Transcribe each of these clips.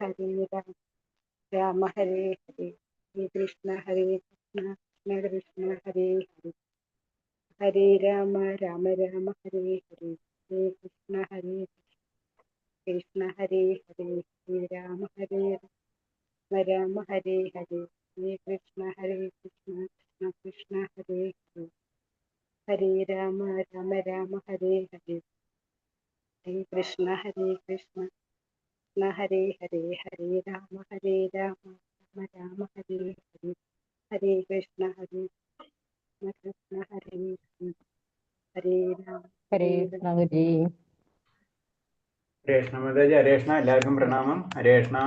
ഹരേ രാമ രാമ ഹരേ ഹരേ ഹരേ കൃഷ്ണ കൃഷ്ണ കൃഷ്ണ ഹരേ ഹരേ ഹരേ രാമ രാമ രാമ ഹരേ ഹരേ ഹരേ കൃഷ്ണ കൃഷ്ണ ഹരേ ഹരേ ഹരേ രാമ ഹരേ രാമ ഹരേ ഹരേ ഹരേ കൃഷ്ണ കൃഷ്ണ കൃഷ്ണ ഹരേ ഹരേ ഹരേ രാമ രാമ രാമ ഹരേ ഹരേ ഹരേ കൃഷ്ണ കൃഷ്ണ ഹരേ ഹരേ ഹരേ രാമ രാമ രാമ ഹരേ ഹരേ ഹരേ കൃഷ്ണ കൃഷ്ണ ഹരേ ഹരേ രാമ ഹരേ കൃഷ്ണ ഗുരുജി. ഹരേ കൃഷ്ണ മാതാജി. ഹരേ കൃഷ്ണ. എല്ലാവർക്കും പ്രണാമം. ഹരേ കൃഷ്ണ.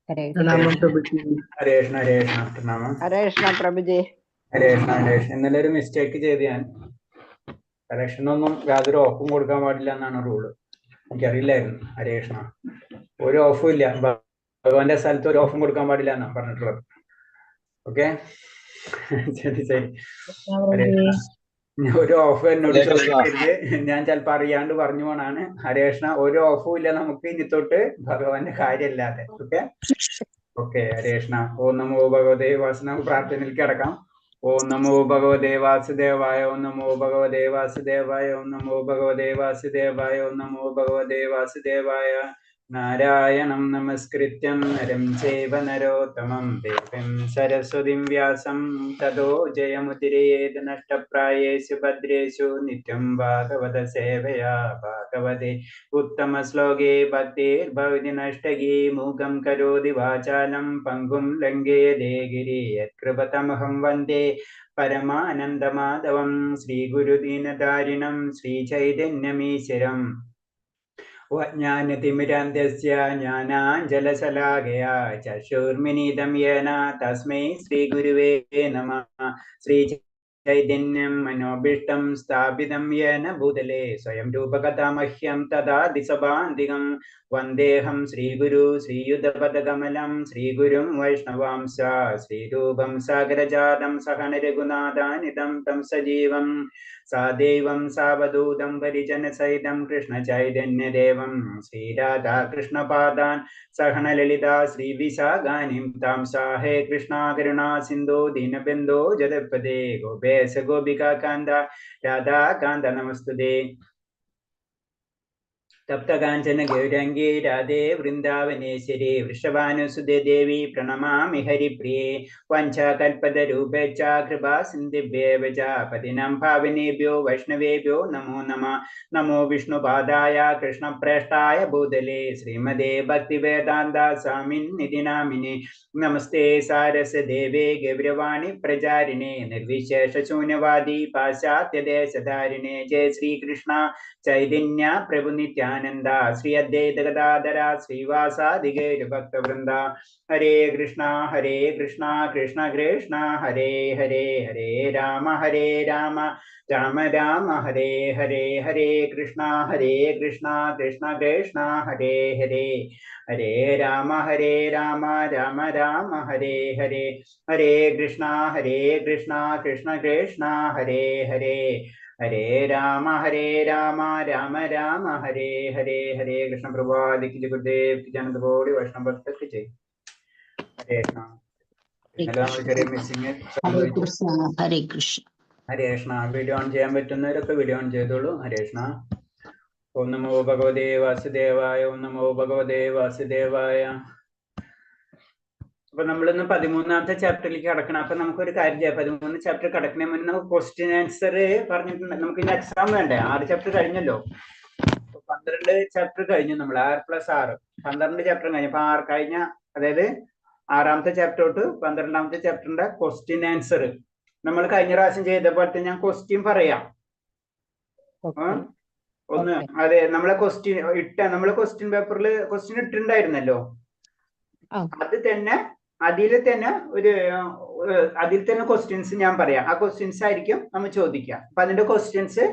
ഹരേ പ്രണാമം പ്രഭുജി. ഹരേ കൃഷ്ണ. ഹരേ കൃഷ്ണ. പ്രണാമം. ഹരേ കൃഷ്ണ പ്രഭുജി. ഹരേ കൃഷ്ണ. ഹരേ കൃഷ്ണ. ഇന്നലെ ഒരു മിസ്റ്റേക്ക് ചെയ്ത് ഞാൻ കലക്ഷനൊന്നും യാതൊരു ഓഫും കൊടുക്കാൻ പാടില്ല എന്നാണ് റൂള്. എനിക്കറിയില്ലായിരുന്നു. ഹരേ കൃഷ്ണ. ഒരു ഓഫും ഇല്ല. ഭഗവാന്റെ സ്ഥലത്ത് ഒരു ഓഫും കൊടുക്കാൻ പാടില്ല എന്നാണ് പറഞ്ഞിട്ടുള്ളത്. ഓക്കെ, ശരി ശരി. ഹരേ കൃഷ്ണ. ഒരു ഓഫ് എന്നോട് ചോദിക്കരുത്, ഞാൻ ചിലപ്പോ അറിയാണ്ട് പറഞ്ഞു പോണാണ്. ഹരേ കൃഷ്ണ. ഒരു ഓഫും ഇല്ല നമുക്ക് ഇനി തൊട്ട് ഭഗവാന്റെ കാര്യമില്ലാതെ. Okay okay. ഹരേ കൃഷ്ണ. ഓം നമോ ഭഗവതേ വാസുദേവായ. പ്രാർത്ഥനയിലേക്ക് കിടക്കാം. ഓം നമോ ഭഗവതേ വാസുദേവായ. ഓം നമോ ഭഗവതേ വാസുദേവായ. ഓം നമോ ഭഗവതേ വാസുദേവായ. ഓം നമോ ഭഗവതേ വാസുദേവായ. നാരായണം നമസ്കൃത്യം നരം ചൈവ നരോത്തമം ദേവീം സരസ്വതീം വ്യാസം തതോ ജയമുദിരയേത് നഷ്ടപ്രായേഷു ഭദ്രേഷു നിത്യം ഭാഗവത സേവയാ ഭാഗവതേ ഉത്തമ ശ്ലോകേ ഭക്തിർഭവതി നഷ്ടകീ മൂകം കരോതി വാചാലം പങ്കും ലംഘയതേ ഗിരി യത്കൃപതമഹം വന്ദേ പരമാനന്ദമാധവം ശ്രീഗുരുദീനധാരിണം ശ്രീചൈതന്യമീശ്വരം ജ്ഞാനതിമിരാന്ധ്യസ്യ ജ്ഞാനാഞ്ജലശലാകയാ ചക്ഷുർമിലിതം യേന തസ്മൈ ശ്രീഗുരുവേ നമഃ. ശ്രീചൈതന്യം മനോഭീഷ്ടം സ്ഥാപിതം യേന ഭൂതലേ സ്വയം രൂപകഥാമഹ്യം തഥാ ദിശഭാന്തികം വന്ദേഹം ശ്രീഗുരു ശ്രീയുതപദകമലം ശ്രീഗുരും വൈഷ്ണവാംശ ശ്രീരൂപം സാഗരജാതം സഹന രഘുനാഥാനിതം തം സജീവം സാദൈവം സാവധൂതം പരിജനസഹിതം കൃഷ്ണചൈതന്യദേവം ശ്രീരാധാകൃഷ്ണപാദാൻ സഹന ലളിതാ ശ്രീവിശാഖാനിം താം സാഹേ കൃഷ്ണ കരുണാ സിന്ധോ ദീനബന്ധോ ജഗത്പദേ ഗോപേശ ഗോപികാ കാന്ത രാധാകാന്ത നമസ്തുതേ. തപ്തകാഞ്ചന ഗൗരാംഗേ രാധേ വൃന്ദാവനേശ്വരി വൃഷഭാനുസുതേ ദേവി പ്രണമാമി ഹരിപ്രിയേ. വഞ്ചാകൽപതരൂപേച്ഛ കൃപാ സിന്ധിഭ്യേവ ച പതിനം ഭാവിനേഭ്യോ വൈഷ്ണവേഭ്യോ നമോ നമഃ. നമോ വിഷ്ണുപാദായ കൃഷ്ണപ്രേഷ്ഠായ ഭൂതലേ ശ്രീമതേ ഭക്തിവേദാന്ത സ്വാമിന്നിധി നാമിനേ. നമസ്തേ സാരസ്വതദേവേ ഗൗരവാണി പ്രചാരിണേ നിർവിശേഷ ശൂന്യവാദി പാശ്ചാത്യദേശധാരിണേ. ജയ ശ്രീകൃഷ്ണ ചൈതന്യ പ്രഭു നിത്യാനന്ദ ശ്രീ അദ്വൈത ഗദാധര ശ്രീവാസാദി ഗൗരഭക്തവൃന്ദ. ഹരേ കൃഷ്ണ കൃഷ്ണ കൃഷ്ണ ഹരേ ഹരേ ഹരേ രാമ രാമ രാമ ഹരേ ഹരേ. ഹരേ കൃഷ്ണ കൃഷ്ണ കൃഷ്ണ ഹരേ ഹരേ ഹരേ രാമ രാമ രാമ ഹരേ ഹരേ. ഹരേ കൃഷ്ണ കൃഷ്ണ കൃഷ്ണ ഹരേ ഹരേ ഹരേ രാമ രാമ രാമ ഹരേ ഹരേ. ഹരേ കൃഷ്ണ. പ്രഭാതിക്ക് ഗുരുദേവ് ജനതോടി വൈഷ്ണവ ഭക്തർക്ക് ജയ്. ഹരേ കൃഷ്ണ. ചെറിയ missing. Hare Krishna. Hare Krishna. Video on ചെയ്യാൻ പറ്റുന്നവരൊക്കെ വീഡിയോ ഓൺ ചെയ്തോളൂ. ഹരേ കൃഷ്ണ. ഓം നമോ ഭഗവതേ വാസുദേവായ. ഓം നമോ ഭഗവതേ വാസുദേവായ. അപ്പൊ നമ്മളിന്ന് 13ാമത്തെ ചാപ്റ്ററിലേക്ക് കടക്കണം. അപ്പൊ നമുക്കൊരു കാര്യം ചെയ്യാം. 13 ചാപ്റ്റർ കടക്കണേ മുന്നേ നമുക്ക് ക്വസ്റ്റ്യൻ ആൻസർ പറഞ്ഞിട്ടുണ്ട്. നമുക്ക് ഇനി എക്സാം വേണ്ടേ? 6 ചാപ്റ്റർ കഴിഞ്ഞല്ലോ. 12 ചാപ്റ്റർ കഴിഞ്ഞു. നമ്മൾ 6+6 12 ചാപ്റ്റർ കഴിഞ്ഞു. അപ്പൊ 6 കഴിഞ്ഞ, അതായത് 6ാമത്തെ ചാപ്റ്റർ തൊട്ട് 12ാമത്തെ ചാപ്റ്ററിന്റെ ക്വസ്റ്റ്യൻ ആൻസർ നമ്മൾ കഴിഞ്ഞ പ്രാവശ്യം ചെയ്ത പോലെ ഞാൻ ക്വസ്റ്റ്യൻ പറയാം. ഒന്ന് അതെ, നമ്മളെ ക്വസ്റ്റ്യൻ പേപ്പറിൽ ക്വസ്റ്റ്യൻ ഇട്ടിട്ടുണ്ടായിരുന്നല്ലോ. അതിൽ തന്നെ ക്വസ്റ്റ്യൻസ് ഞാൻ പറയാം. ആ ക്വസ്റ്റ്യൻസ് ആയിരിക്കും നമ്മൾ ചോദിക്കാം. അപ്പൊ അതിന്റെ ക്വസ്റ്റ്യൻസ്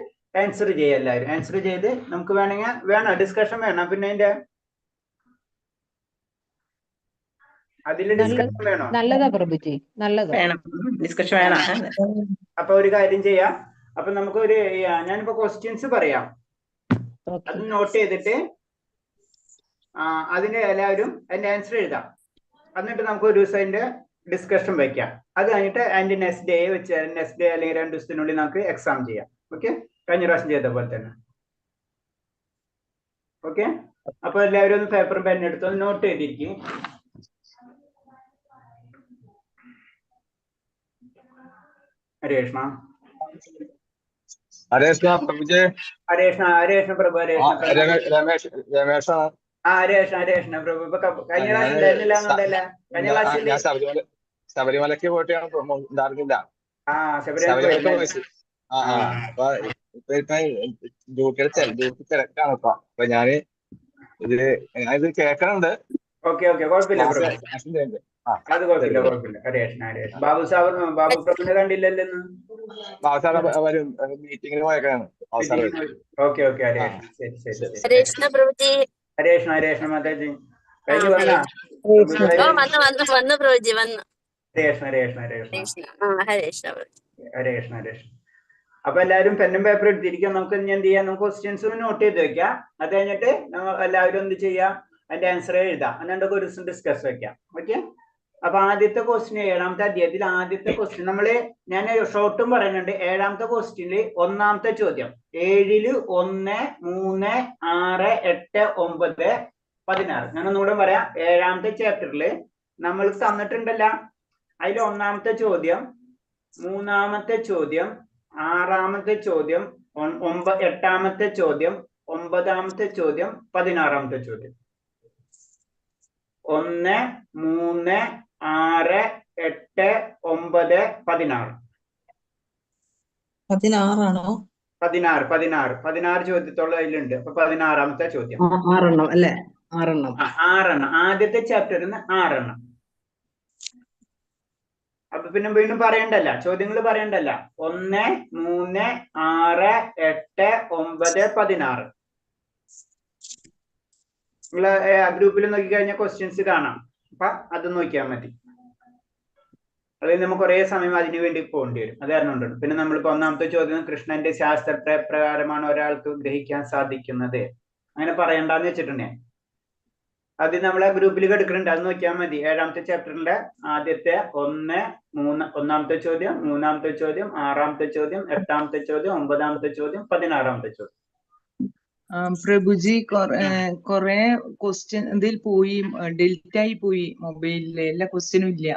ആൻസർ ചെയ്യാം. എല്ലാവരും ആൻസർ ചെയ്ത് നമുക്ക് വേണം ഡിസ്കഷൻ വേണം. പിന്നെ അതിൽ ഡിസ്കഷൻ വേണോ? നല്ലതാ പ്രഭുജി, നല്ലതാ. ഡിസ്കഷൻ വേണം. അപ്പൊ ഒരു കാര്യം ചെയ്യാം. അപ്പൊ നമുക്ക് ഞാനിപ്പോ ക്വസ്റ്റ്യൻസ് പറയാം. അത് നോട്ട് ചെയ്തിട്ട് അതിന്റെ എല്ലാവരും അതിന്റെ ആൻസർ എഴുതാം. എന്നിട്ട് നമുക്ക് ഒരു ദിവസം അതിന്റെ ഡിസ്കഷൻ വെക്കാം. അത് കഴിഞ്ഞിട്ട് അതിന്റെ നെക്സ്റ്റ് ഡേ വെച്ച് നെക്സ്റ്റ് ഡേ അല്ലെങ്കിൽ 2 ദിവസത്തിനുള്ളിൽ നമുക്ക് എക്സാം ചെയ്യാം. ഓക്കെ, കഴിഞ്ഞ പ്രാവശ്യം ചെയ്ത പോലെ തന്നെ. ഓക്കെ, അപ്പൊ എല്ലാവരും ഒന്ന് പേപ്പറും പെൻ എടുത്ത് നോട്ട് ചെയ്തിരിക്കും. ഹരേഷ്ണ ഹരേഷ്ണ പ്രഭുജി, ഹരേഷ്ണ പ്രഭു, രമേഷാണ്. ഹരേഷ്ണ പ്രഭു. ഇപ്പൊ കഴിഞ്ഞ പ്രാവശ്യം ഉണ്ടായിരുന്നില്ല. കഴിഞ്ഞ ക്ലാസ്സിൽ ഞാൻ ശബരിമലക്ക് പോയിട്ട് ഉണ്ടായിരുന്നില്ല. ശബരിമലക്ക് പോയി. അപ്പൊ ഡ്യൂട്ടി തിരക്കാണ് ഇപ്പൊ. അപ്പൊ ഞാന് ഇത് കേൾക്കണുണ്ട്. ഓക്കെ, കുഴപ്പമില്ല പ്രഭു, അത് കുഴപ്പമില്ല. ഹരേഷ്ണ ബാബു പ്രഭുവിനെ കണ്ടില്ലല്ലോ ഇന്ന്. മീറ്റിങ്ങിന് പോയേക്കാണ്. ഓക്കെ, ഹരേഷ്ണ പ്രഭുജി. ഹരേഷ്ണ മാതാജി കഴിഞ്ഞു വന്നാ? ഹരേഷ്ണ. അപ്പൊ എല്ലാവരും പെന്നും പേപ്പർ എടുത്തിരിക്കാം. നമുക്ക് ഇനി എന്ത് ചെയ്യാം, നമുക്ക് ക്വസ്റ്റ്യൻസ് നോട്ട് ചെയ്ത് വെക്കാം. അത് കഴിഞ്ഞിട്ട് എല്ലാവരും എന്ത് ചെയ്യാം, അതിന്റെ ആൻസർ എഴുതാം. എന്നിട്ട് ഒരു ദിവസം ഡിസ്കസ് വെക്കാം. ഓക്കെ, അപ്പൊ ആദ്യത്തെ ക്വസ്റ്റ്യൻ 7ാമത്തെ അധ്യായത്തിൽ ആദ്യത്തെ ക്വസ്റ്റ്യൻ ഞാൻ ഷോർട്ടും പറയുന്നുണ്ട്. 7ാമത്തെ ക്വസ്റ്റ്യനിൽ 1ാമത്തെ ചോദ്യം 7ല് 1, 3, 6, 8, 9, 16. ഞാൻ ഒന്നുകൂടെ പറയാം. 7ാമത്തെ ചാപ്റ്ററില് നമ്മൾ തന്നിട്ടുണ്ടല്ല, അതിൽ 1ാമത്തെ ചോദ്യം, 3ാമത്തെ ചോദ്യം, 6ാമത്തെ ചോദ്യം, 8ാമത്തെ ചോദ്യം, 9ാമത്തെ ചോദ്യം, 16ാമത്തെ ചോദ്യം. 1, 3, 6, 8, 9, 16. 16 16 ചോദ്യത്തോളം അതിലുണ്ട്. അപ്പൊ 16ാമത്തെ ചോദ്യം. 6 അല്ലേ? 6 ആദ്യത്തെ ചാപ്റ്ററിൽ നിന്ന് 6. അപ്പൊ പിന്നെ വീണ്ടും പറയണ്ടല്ല, ചോദ്യങ്ങൾ പറയണ്ടല്ല. 1, 3, 6, 8, 9, 16. നിങ്ങള് ഗ്രൂപ്പിൽ നോക്കിക്കഴിഞ്ഞാൽ ക്വസ്റ്റ്യൻസ് കാണാം. അപ്പൊ അത് നോക്കിയാൽ മതി. അതായത് നമുക്ക് ഒരേ സമയം അതിനു വേണ്ടി പോകേണ്ടി വരും. അത് കാരണം ഉണ്ട്. പിന്നെ നമ്മളിപ്പോ 1ാമത്തെ ചോദ്യം, കൃഷ്ണന്റെ ശാസ്ത്ര പ്രകാരമാണ് ഒരാൾക്ക് ഗ്രഹിക്കാൻ സാധിക്കുന്നത്, അങ്ങനെ പറയണ്ടെന്ന് വെച്ചിട്ടുണ്ടേ. അത് നമ്മളെ ഗ്രൂപ്പിൽ എടുക്കുന്നുണ്ട്. അത് നോക്കിയാൽ മതി. 7ാമത്തെ ചാപ്റ്ററിന്റെ ആദ്യത്തെ 1ാമത്തെ ചോദ്യം, 3ാമത്തെ ചോദ്യം, 6ാമത്തെ ചോദ്യം, 8ാമത്തെ ചോദ്യം, 9ാമത്തെ ചോദ്യം, 16ാമത്തെ ചോദ്യം. പ്രഭുജി കൊറേ ക്വസ്റ്റ്യൻ ഇതിൽ പോയി, ഡിലീറ്റ് ആയി പോയി മൊബൈലില്. എല്ലാ ക്വസ്റ്റ്യനും ഇല്ല.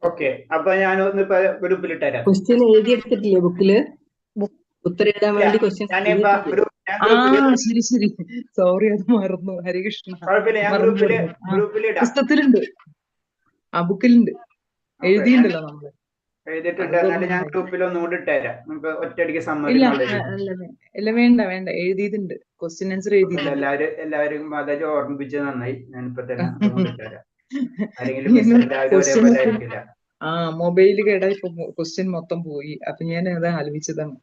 ഓക്കെ, അപ്പൊ ഞാൻ ഒന്ന് ഗ്രൂപ്പിൽ ഇട്ടുതരാം. ക്വസ്റ്റ്യൻ എഴുതിയെടുത്തിട്ടില്ലേ ബുക്കില്? ഉത്തരം എഴുതാൻ വേണ്ടി ക്വസ്റ്റ്യൻ. ശരി, സോറി, അത് മറന്നു. ഹരികൃഷ്ണ, പുസ്തകത്തിലുണ്ട്, ബുക്കിലുണ്ട്, എഴുതിയിട്ടുണ്ടല്ലോ നമ്മള്. എഴുതിയിട്ടുണ്ട്. എന്നാലും ഞാൻ ഗ്രൂപ്പിൽ ഒന്നുകൂടി ഇട്ടുതരാം. നമുക്ക് ഒറ്റയടിക്ക് ഇല്ല, വേണ്ട, എഴുതിയിട്ടുണ്ട്. ക്വസ്റ്റ്യൻ ആൻസർ എഴുതിയിട്ടുണ്ട്. എല്ലാവരും അതായത് ഓർമ്മിപ്പിച്ചത് നന്നായി. ഞാനിപ്പോ തന്നെ ഇട്ടുതരാം. മൊബൈല് കേടായി ക്വസ്റ്റ്യൻ മൊത്തം പോയി. അപ്പൊ ഞാൻ അത് ആലോചിച്ചതാണ്.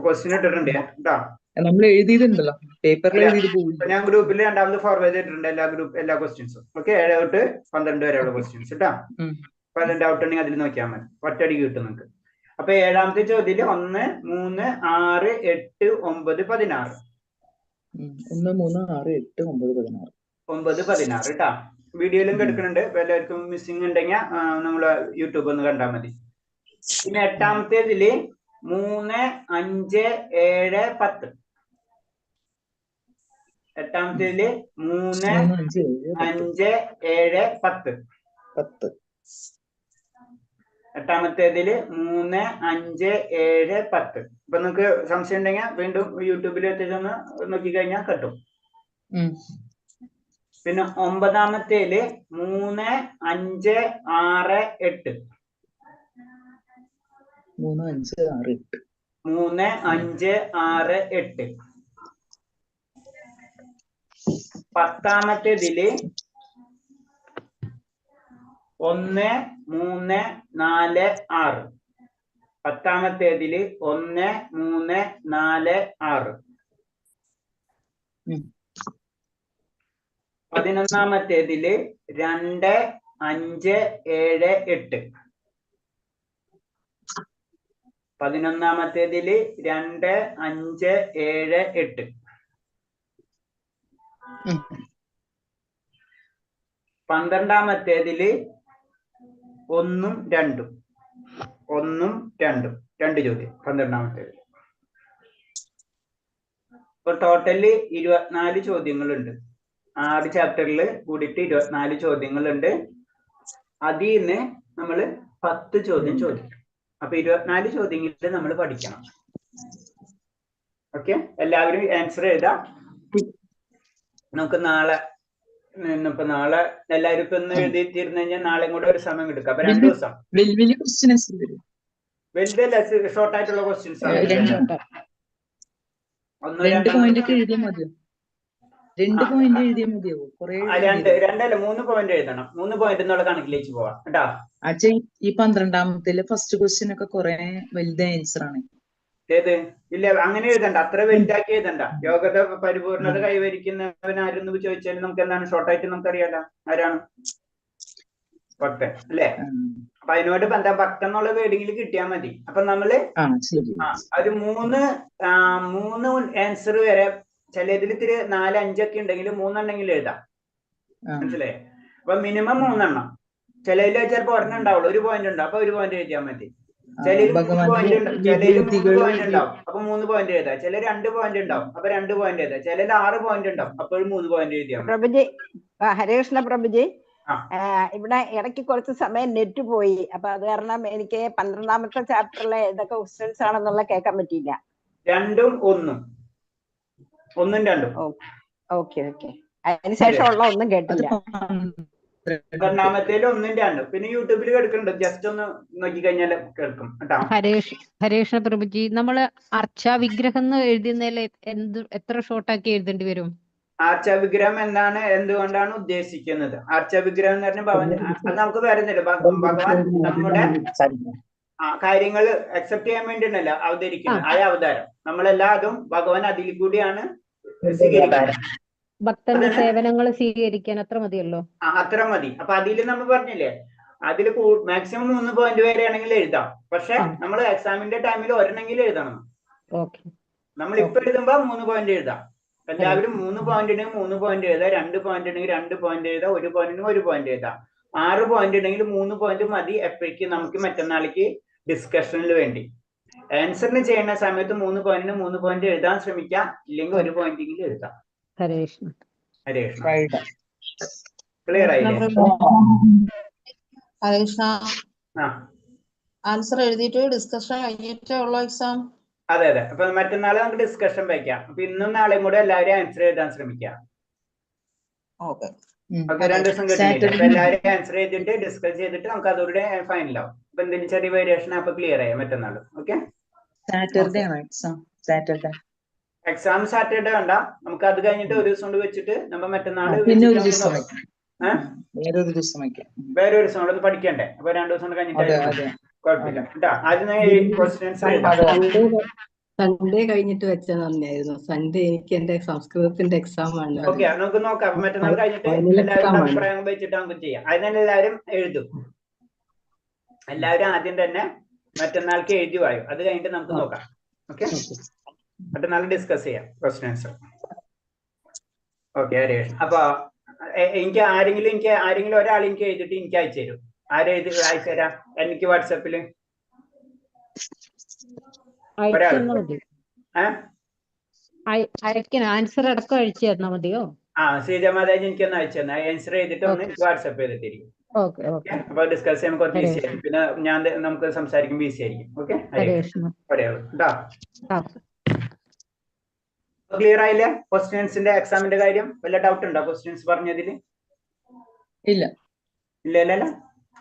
ക്വസ്റ്റ്യൻ ഇട്ടിട്ടുണ്ട് കേട്ടോ. നമ്മൾ എഴുതിയിട്ടുണ്ടല്ലോ, പേപ്പറിൽ എഴുതിയിട്ട് പോയി. ഞാൻ ഗ്രൂപ്പിൽ 2ാമത് ഫോർവേഡ് ചെയ്തിട്ടുണ്ട് എല്ലാ ക്വസ്റ്റ്യൻസും. ഓക്കെ, 7 തൊട്ട് 12 വരെയുള്ള ക്വസ്റ്റ്യൻസ് കേട്ടോ. അപ്പൊ അതിന്റെ ഡൗട്ട് ഉണ്ടെങ്കിൽ അതിൽ നോക്കിയാൽ മതി. ഒറ്റയടിക്ക് കിട്ടും നിങ്ങൾക്ക്. അപ്പൊ 7ാമത്തെ ചോദ്യത്തില് 1, 3, 6, 8, 9, 16. 1, 3, 6, 8, 9, 16 കേട്ടാ. വീഡിയോയിലും എടുക്കുന്നുണ്ട്. ഇപ്പൊ എല്ലാവർക്കും മിസ്സിംഗ് ഉണ്ടെങ്കിൽ നമ്മള് യൂട്യൂബ് ഒന്ന് കണ്ടാൽ മതി. പിന്നെ 8ാമത്തേതില് 3, 5, 7, 10. 8ാമത്തേതില് 3, 5, 7, 10. 8ാമത്തേതില് 3, 5, 7, 10. ഇപ്പൊ നിങ്ങൾക്ക് സംശയം ഉണ്ടെങ്കിൽ വീണ്ടും യൂട്യൂബിൽ എത്തിച്ചൊന്ന് നോക്കിക്കഴിഞ്ഞാൽ കിട്ടും. പിന്നെ 9ാമത്തേല് 3, 5, 6, 8. 3, 5, 6, 8. 3, 5, 6, 8. 10ാമത്തേതില് 1, 3, 4, 6. 10ാമത്തേതില് 1, 3, 4, 6. 11ാമത്തേതില് 2, 5, 7, 8. 11ാമത്തേതില് 2, 5, 7, 8. ഉം. 12-ാമത്തേതില് 1 ഉം 2 ഉം 1 ഉം 2 ഉം 2 ചോദ്യം 12-ാമത്തേത്. ഇപ്പൊ ടോട്ടല് 24 ചോദ്യങ്ങളുണ്ട്. 6 ചാപ്റ്ററിൽ കൂടിയിട്ട് 24 ചോദ്യങ്ങളുണ്ട്. അതിൽ നിന്ന് നമ്മൾ 10 ചോദ്യം ചോദിക്കും. അപ്പൊ 24 ചോദ്യങ്ങളിൽ നമ്മൾ പഠിക്കണം. ഓക്കെ, എല്ലാവരും ആൻസർ എഴുതാം. നമുക്ക് നാളെ നാളെ എല്ലാവരും ഇപ്പൊ ഇന്ന് എഴുതിയിരുന്ന് കഴിഞ്ഞാൽ നാളെയും കൂടെ ഒരു സമയം എടുക്കാം. അപ്പൊ 2 ദിവസം വലിയ ക്വസ്റ്റ്യൻസ് വരും. വലിയ ഷോർട്ട് ആയിട്ടുള്ള ക്വസ്റ്റ്യൻസ് ആണ്. 2 പോയിന്റ് ഒക്കെ എഴുതിയാൽ മതിയോ? 2 പോയിന്റ് എഴുതിയാൽ മതിയോ? കുറെ 3 പോയിന്റ് എഴുതണം. 3 പോയിന്റ് എന്നുള്ള കണക്കിലേക്ക് പോവാം കേട്ടാ. അച്ഛാ, ഈ 12-ാമത്തില് ഫസ്റ്റ് ക്വസ്റ്റ്യൻ ഒക്കെ കുറെ വലുത് ആൻസർ ആണ്. ഏത്? ഇല്ല, അങ്ങനെ എഴുതണ്ട, അത്ര വലുതാക്കി എഴുതണ്ട. യോഗ്യത പരിപൂർണത കൈവരിക്കുന്നവൻ ആരെന്ന് ചോദിച്ചാൽ നമുക്ക് എന്താണ് ഷോർട്ടായിട്ട് നമുക്കറിയാലോ ആരാണ്. ഭക്തൻ അല്ലേ? അപ്പൊ അതിനോട് എന്താ ഭക്തൻ എന്നുള്ള വേർഡിങ്ങിൽ കിട്ടിയാൽ മതി. അപ്പൊ നമ്മള് ഒരു 3 ആൻസർ വരെ, ചിലതിൽ ഇത്തിരി 4, 5 ഒക്കെ ഉണ്ടെങ്കിൽ 3 എണ്ണെങ്കിലും എഴുതാം. മനസ്സിലായേ? അപ്പൊ മിനിമം 3 എണ്ണം. ചിലതിൽ ചിലപ്പോ ഒരെണ്ണം ഉണ്ടാവുള്ളൂ, 1 പോയിന്റ് ഉണ്ടാവും. അപ്പൊ 1 പോയിന്റ് എഴുതിയാൽ മതി. ചിലയിൽ 3 പോയിന്റ് ഉണ്ടാവും, ചിലയിൽ 3 പോയിന്റ് ഉണ്ടാവും, അപ്പൊ 3 പോയിന്റ് എഴുതാം. ചില 2 പോയിന്റ് ഉണ്ടാവും, അപ്പൊ 2 പോയിന്റ് എഴുതാം. ചിലയിൽ 6 പോയിന്റ് ഉണ്ടാവും, അപ്പോഴും 3 പോയിന്റ് എഴുതിയാൽ മതി. പ്രഭുജി, ഹരേകൃഷ്ണ പ്രഭുജി, ഇവിടെ ഇടയ്ക്ക് കുറച്ച് സമയം നെറ്റ് പോയി. അപ്പൊ അത് കാരണം എനിക്ക് 12-ാമത്തെ ചാപ്റ്ററിലെ ഏതൊക്കെ ക്വസ്റ്റ്യൻസ് ആണെന്നുള്ള കേൾക്കാൻ പറ്റിയില്ല. 2 ഉം 1 ഉം 2 ഉം. ഓക്കെ. അതിനുശേഷം ഉള്ള ഒന്നും കേട്ടില്ല. 12-ാമത്തേല് 1 ഉം 2 ഉം. പിന്നെ യൂട്യൂബിൽ കേൾക്കുന്നുണ്ട്, ജസ്റ്റ് ഒന്ന് നോക്കി കഴിഞ്ഞാൽ കേൾക്കും കേട്ടോ. ഹരേകൃഷ്ണ പ്രഭുജി, നമ്മള് അർച്ചാ വിഗ്രഹം എന്ന് എഴുതുന്നതിൽ എത്ര ഷോർട്ടാക്കി എഴുതേണ്ടി വരും? ആർച്ചാവിഗ്രഹം എന്താണ്, എന്തുകൊണ്ടാണ് ഉദ്ദേശിക്കുന്നത്? ആർച്ചാവിഗ്രഹം എന്ന് പറഞ്ഞ അത് നമുക്ക് വരുന്നില്ല. ഭഗവാൻ നമ്മുടെ കാര്യങ്ങൾ അക്സെപ്റ്റ് ചെയ്യാൻ വേണ്ടിയിട്ടല്ല അവതരിക്കുന്നത്. ആ അവതാരം നമ്മളെല്ലാതും ഭഗവാൻ അതിൽ കൂടിയാണ് സ്വീകരിക്കുന്നത്. ഭക്തന്റെ സേവനങ്ങൾ സ്വീകരിക്കാൻ അത്ര മതിയല്ലോ. അത്ര മതി. അപ്പൊ അതിൽ നമ്മൾ പറഞ്ഞില്ലേ, അതിൽ മാക്സിമം 3 പോയിന്റ് വരെ ആണെങ്കിൽ എഴുതാം. പക്ഷെ നമ്മൾ എക്സാമിന്റെ ടൈമിൽ ഒരെണ്ണെങ്കിലും എഴുതണം. നമ്മൾ ഇപ്പൊ എഴുതുമ്പോ 3 പോയിന്റ് എഴുതാം. എല്ലാവരും 3 പോയിന്റ് ഉണ്ടെങ്കിൽ 3 പോയിന്റ് എഴുതാം, 2 പോയിന്റ് ഉണ്ടെങ്കിൽ 2 പോയിന്റ് എഴുതാം, 1 പോയിന്റ് ഉണ്ടെങ്കിൽ 1 പോയിന്റ് എഴുതാം. 6 പോയിന്റ് ഉണ്ടെങ്കിൽ 3 പോയിന്റ് മതി എപ്പോഴേക്കും നമുക്ക് മറ്റന്നാൾക്ക് ഡിസ്കഷനിൽ വേണ്ടി. ആൻസറിന് ചെയ്യുന്ന സമയത്ത് 3 പോയിന്റിന് 3 പോയിന്റ് എഴുതാൻ ശ്രമിക്കാം, ഇല്ലെങ്കിൽ 1 പോയിന്റെങ്കിലും എഴുതാം. ഹരേകൃഷ്ണ ക്ലിയർ ആയില്ലേ? ഹരേകൃഷ്ണ, ആൻസർ എഴുതിയിട്ട് ഡിസ്കഷൻ കഴിഞ്ഞിട്ടേ ഉള്ളൂ എക്സാം? അതെ. അപ്പൊ മറ്റന്നാളെ നമുക്ക് ഡിസ്കഷൻ വയ്ക്കാം. അപ്പൊ ഇന്നും നാളെയും കൂടെ എല്ലാവരും ആൻസർ എഴുതാൻ ശ്രമിക്കാം. ഓക്കെ, 2 ദിവസം കിട്ടില്ല. അപ്പൊ എല്ലാവരും ആൻസർ ചെയ്തിട്ട് ഡിസ്കസ് ചെയ്തിട്ട് നമുക്ക് അതോടെ ഫൈനലാവും. അപ്പൊ എന്തെങ്കിലും ചെറിയ വേരിയേഷൻ അപ്പൊ ക്ലിയർ ആയി മറ്റന്നാൾ. ഓക്കെ, സാറ്റർഡേ ആണോ എക്സാം? എക്സാം സാറ്റർഡേ വേണ്ട, നമുക്ക് അത് കഴിഞ്ഞിട്ട് ഒരു ദിവസം കൊണ്ട് വെച്ചിട്ട് നമ്മൾ മറ്റന്നാൾ വേറൊരു ദിവസം കൊണ്ട് പഠിക്കണ്ടേ. അപ്പൊ 2 ദിവസം കൊണ്ട് കഴിഞ്ഞിട്ട് കുഴപ്പമില്ല കേട്ടോ. ആദ്യം ക്വസ്റ്റ്യൻസ് സൺഡേ കഴിഞ്ഞിട്ട് വെച്ചാൽ നന്നായിരുന്നു. സൺഡേ എനിക്ക് എന്റെ സംസ്കൃതത്തിന്റെ എക്സാം ആണ്. ഓക്കെ, നമുക്ക് നോക്കാം. മറ്റന്നാൾ കഴിഞ്ഞിട്ട് എല്ലാവരും അഭിപ്രായം വെച്ചിട്ട് നമുക്ക് ചെയ്യാം. അതിന് എല്ലാവരും എഴുതും. എല്ലാവരും ആദ്യം തന്നെ മറ്റന്നാൾക്ക് എഴുതി വായും. അത് കഴിഞ്ഞിട്ട് നമുക്ക് നോക്കാം. ഓക്കെ, മറ്റന്നാൾ ഡിസ്കസ് ചെയ്യാം ക്വസ്റ്റ്യൻസ്. ഓക്കെ ഹരേഷ്, അപ്പൊ എനിക്ക് ആരെങ്കിലും ഒരാൾ എനിക്ക് എഴുതിട്ട് എനിക്ക് അയച്ചു തരും. ആരെഴുതി അയച്ചു തരാം? എനിക്ക് വാട്സാപ്പില് ആൻസർ അടക്കം അയച്ചു തന്നാ മതിയോ? ശ്രീജമാതാജി എനിക്കൊന്ന് അയച്ചു തന്നെ ആൻസർ ചെയ്തിട്ട് ഒന്ന് എനിക്ക് വാട്സാപ്പ് ചെയ്തിട്ടിരിക്കും. അപ്പൊ ഡിസ്കസ് ചെയ്യാൻ കുറച്ച് ഈസി ആയിരിക്കും. പിന്നെ നമുക്ക് സംസാരിക്കുമ്പോൾ ഈസി ആയിരിക്കും. ഓക്കെ, ക്ലിയർ ആയില്ലേ? ക്വസ്റ്റ്യൻസിന്റെ എക്സാമിന്റെ കാര്യം വല്ല ഡൗട്ട് ഉണ്ടോ? ക്വസ്റ്റ്യൻസ് പറഞ്ഞതിൽ ഇല്ല.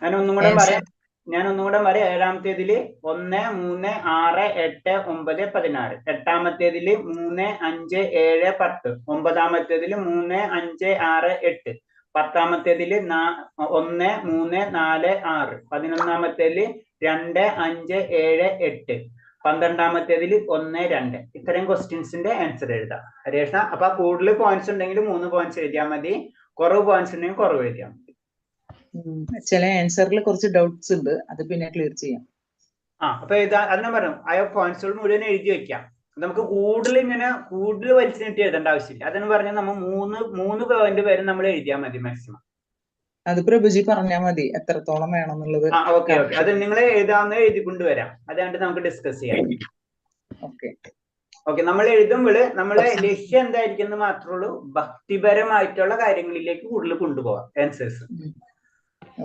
ഞാൻ ഒന്നും കൂടെ പറയാം. 7-ാമത്തേതില് 1, 3, 6, 8, 9, 16. 8-ാമത്തേതില് 3, 5, 7, 10. 9-ാമത്തേതില് 3, 5, 6, 8. 10-ാമത്തേതില് 1, 3, 4, 6. 11-ാമത്തേതില് 2, 5, 7, 8. 12-ാമത്തേതില് 1, 2. ഇത്രയും ക്വസ്റ്റ്യൻസിന്റെ ആൻസർ എഴുതാം ഹരേഷ. അപ്പൊ കൂടുതൽ പോയിന്റ്സ് ഉണ്ടെങ്കിൽ 3 പോയിന്റ്സ് എഴുതിയാൽ മതി, കുറവ് പോയിന്റ്സ് ഉണ്ടെങ്കിൽ കുറവ് എഴുതിയാൽ മതി. ചില ആൻസറിൽ കുറച്ച് ഡൗട്ട്സ് ഉണ്ട്, അത് പിന്നെ ക്ലിയർ ചെയ്യാം. അപ്പൊ അതിനെ പറഞ്ഞു പോയിന്റ്സുകൾ മുഴുവൻ എഴുതി വെക്കാം. നമുക്ക് കൂടുതൽ വലിച്ചു നീട്ടി എഴുതേണ്ട ആവശ്യമില്ല. അതെന്ന് പറഞ്ഞാൽ നമ്മൾ മൂന്ന് പോയിന്റ് വരെ നമ്മൾ എഴുതിയാൽ മതി മാക്സിമം. അത് പ്രഭുജി പറഞ്ഞാൽ മതി എത്രത്തോളം വേണം എന്നുള്ളത്. ഓക്കെ അത് നിങ്ങൾ എഴുതാവുന്ന എഴുതിക്കൊണ്ട് വരാം. അതുകൊണ്ട് നമുക്ക് ഡിസ്കസ് ചെയ്യാം. ഓക്കെ നമ്മൾ എഴുതുമ്പോൾ നമ്മളെ ലക്ഷ്യം എന്തായിരിക്കും എന്ന് മാത്രമേ ഉള്ളൂ. ഭക്തിപരമായിട്ടുള്ള കാര്യങ്ങളിലേക്ക് കൂടുതൽ കൊണ്ടുപോകാം ആൻസേഴ്സ്.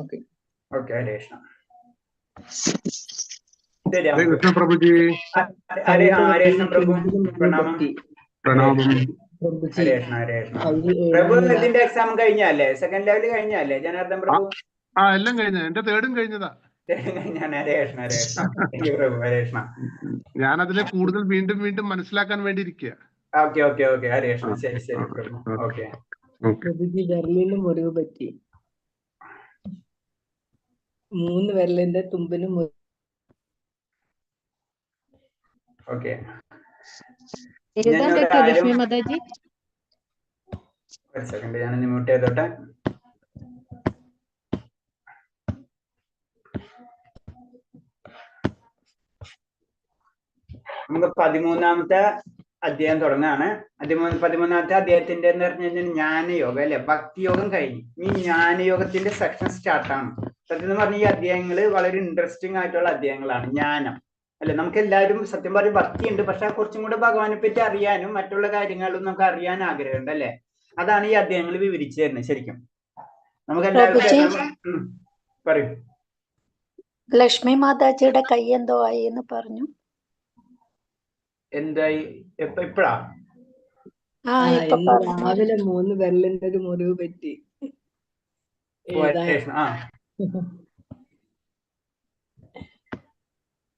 ഓക്കെ ഹരേ കൃഷ്ണ. പ്രഭുജി ഹരേ കൃഷ്ണ പ്രഭു. പ്രണാമം. ഹരേ കൃഷ്ണ ഹരേ കൃഷ്ണ. പ്രഭു ഇതിന്റെ എക്സാം കഴിഞ്ഞല്ലേ? സെക്കൻഡ് ലെവൽ കഴിഞ്ഞല്ലേ ജനാർദ്ദൻ പ്രഭു? എല്ലാം കഴിഞ്ഞ. എന്റെ തേർഡും കഴിഞ്ഞതാ. ഹരേ കൃഷ്ണ ഹരേ കൃഷ്ണ. പ്രഭു ഹരേ കൃഷ്ണ. ഞാൻ അതിനെ കൂടുതൽ വീണ്ടും മനസ്സിലാക്കാൻ വേണ്ടി ഇരിക്കുക. ഓക്കെ ഹരേ കൃഷ്ണ. ശരി പ്രഭു. ഓക്കെ പ്രഭുജി വിരലിന് മുറിവ് പറ്റി. 3 വിരലിന്റെ തുമ്പിനും ഓക്കെ. എഴുതാൻ പറ്റുമോ ലക്ഷ്മി മാതാജി? ഒരു സെക്കൻഡ് ഞാനൊന്ന് മ്യൂട്ട് ചെയ്തോട്ടെ. നമുക്ക് 13ാമത്തെ അധ്യായം തുടങ്ങാണ്. 13ാമത്തെ അധ്യായത്തിന്റെ എന്ന് പറഞ്ഞു കഴിഞ്ഞാൽ ജ്ഞാനയോഗം അല്ലെ? ഭക്തിയോഗം കഴിഞ്ഞു. ഈ ജ്ഞാനയോഗത്തിന്റെ സെക്ഷൻ സ്റ്റാർട്ടാണ്. സത്യം പറഞ്ഞ ഈ അധ്യായങ്ങള് വളരെ ഇൻട്രസ്റ്റിംഗ് ആയിട്ടുള്ള അധ്യായങ്ങളാണ്. ജ്ഞാനം അല്ലെ? നമുക്ക് എല്ലാവരും സത്യം പറഞ്ഞ ഭക്തിയുണ്ട്, പക്ഷെ കുറച്ചും കൂടെ ഭഗവാനെ പറ്റി അറിയാനും മറ്റുള്ള കാര്യങ്ങളും നമുക്ക് അറിയാൻ ആഗ്രഹമുണ്ട് അല്ലെ? അതാണ് ഈ അധ്യായങ്ങൾ വിവരിച്ചു തരുന്നത്. ശരിക്കും നമുക്ക് എല്ലാവരും പറയൂ. ലക്ഷ്മി മാതാജിയുടെ കൈ എന്തോ ആയി എന്ന് പറഞ്ഞു. എന്തായി? ഇപ്പഴാ? രാവിലെ 3 വിരലിന്റെ ഒരു മുറിവ് പറ്റി.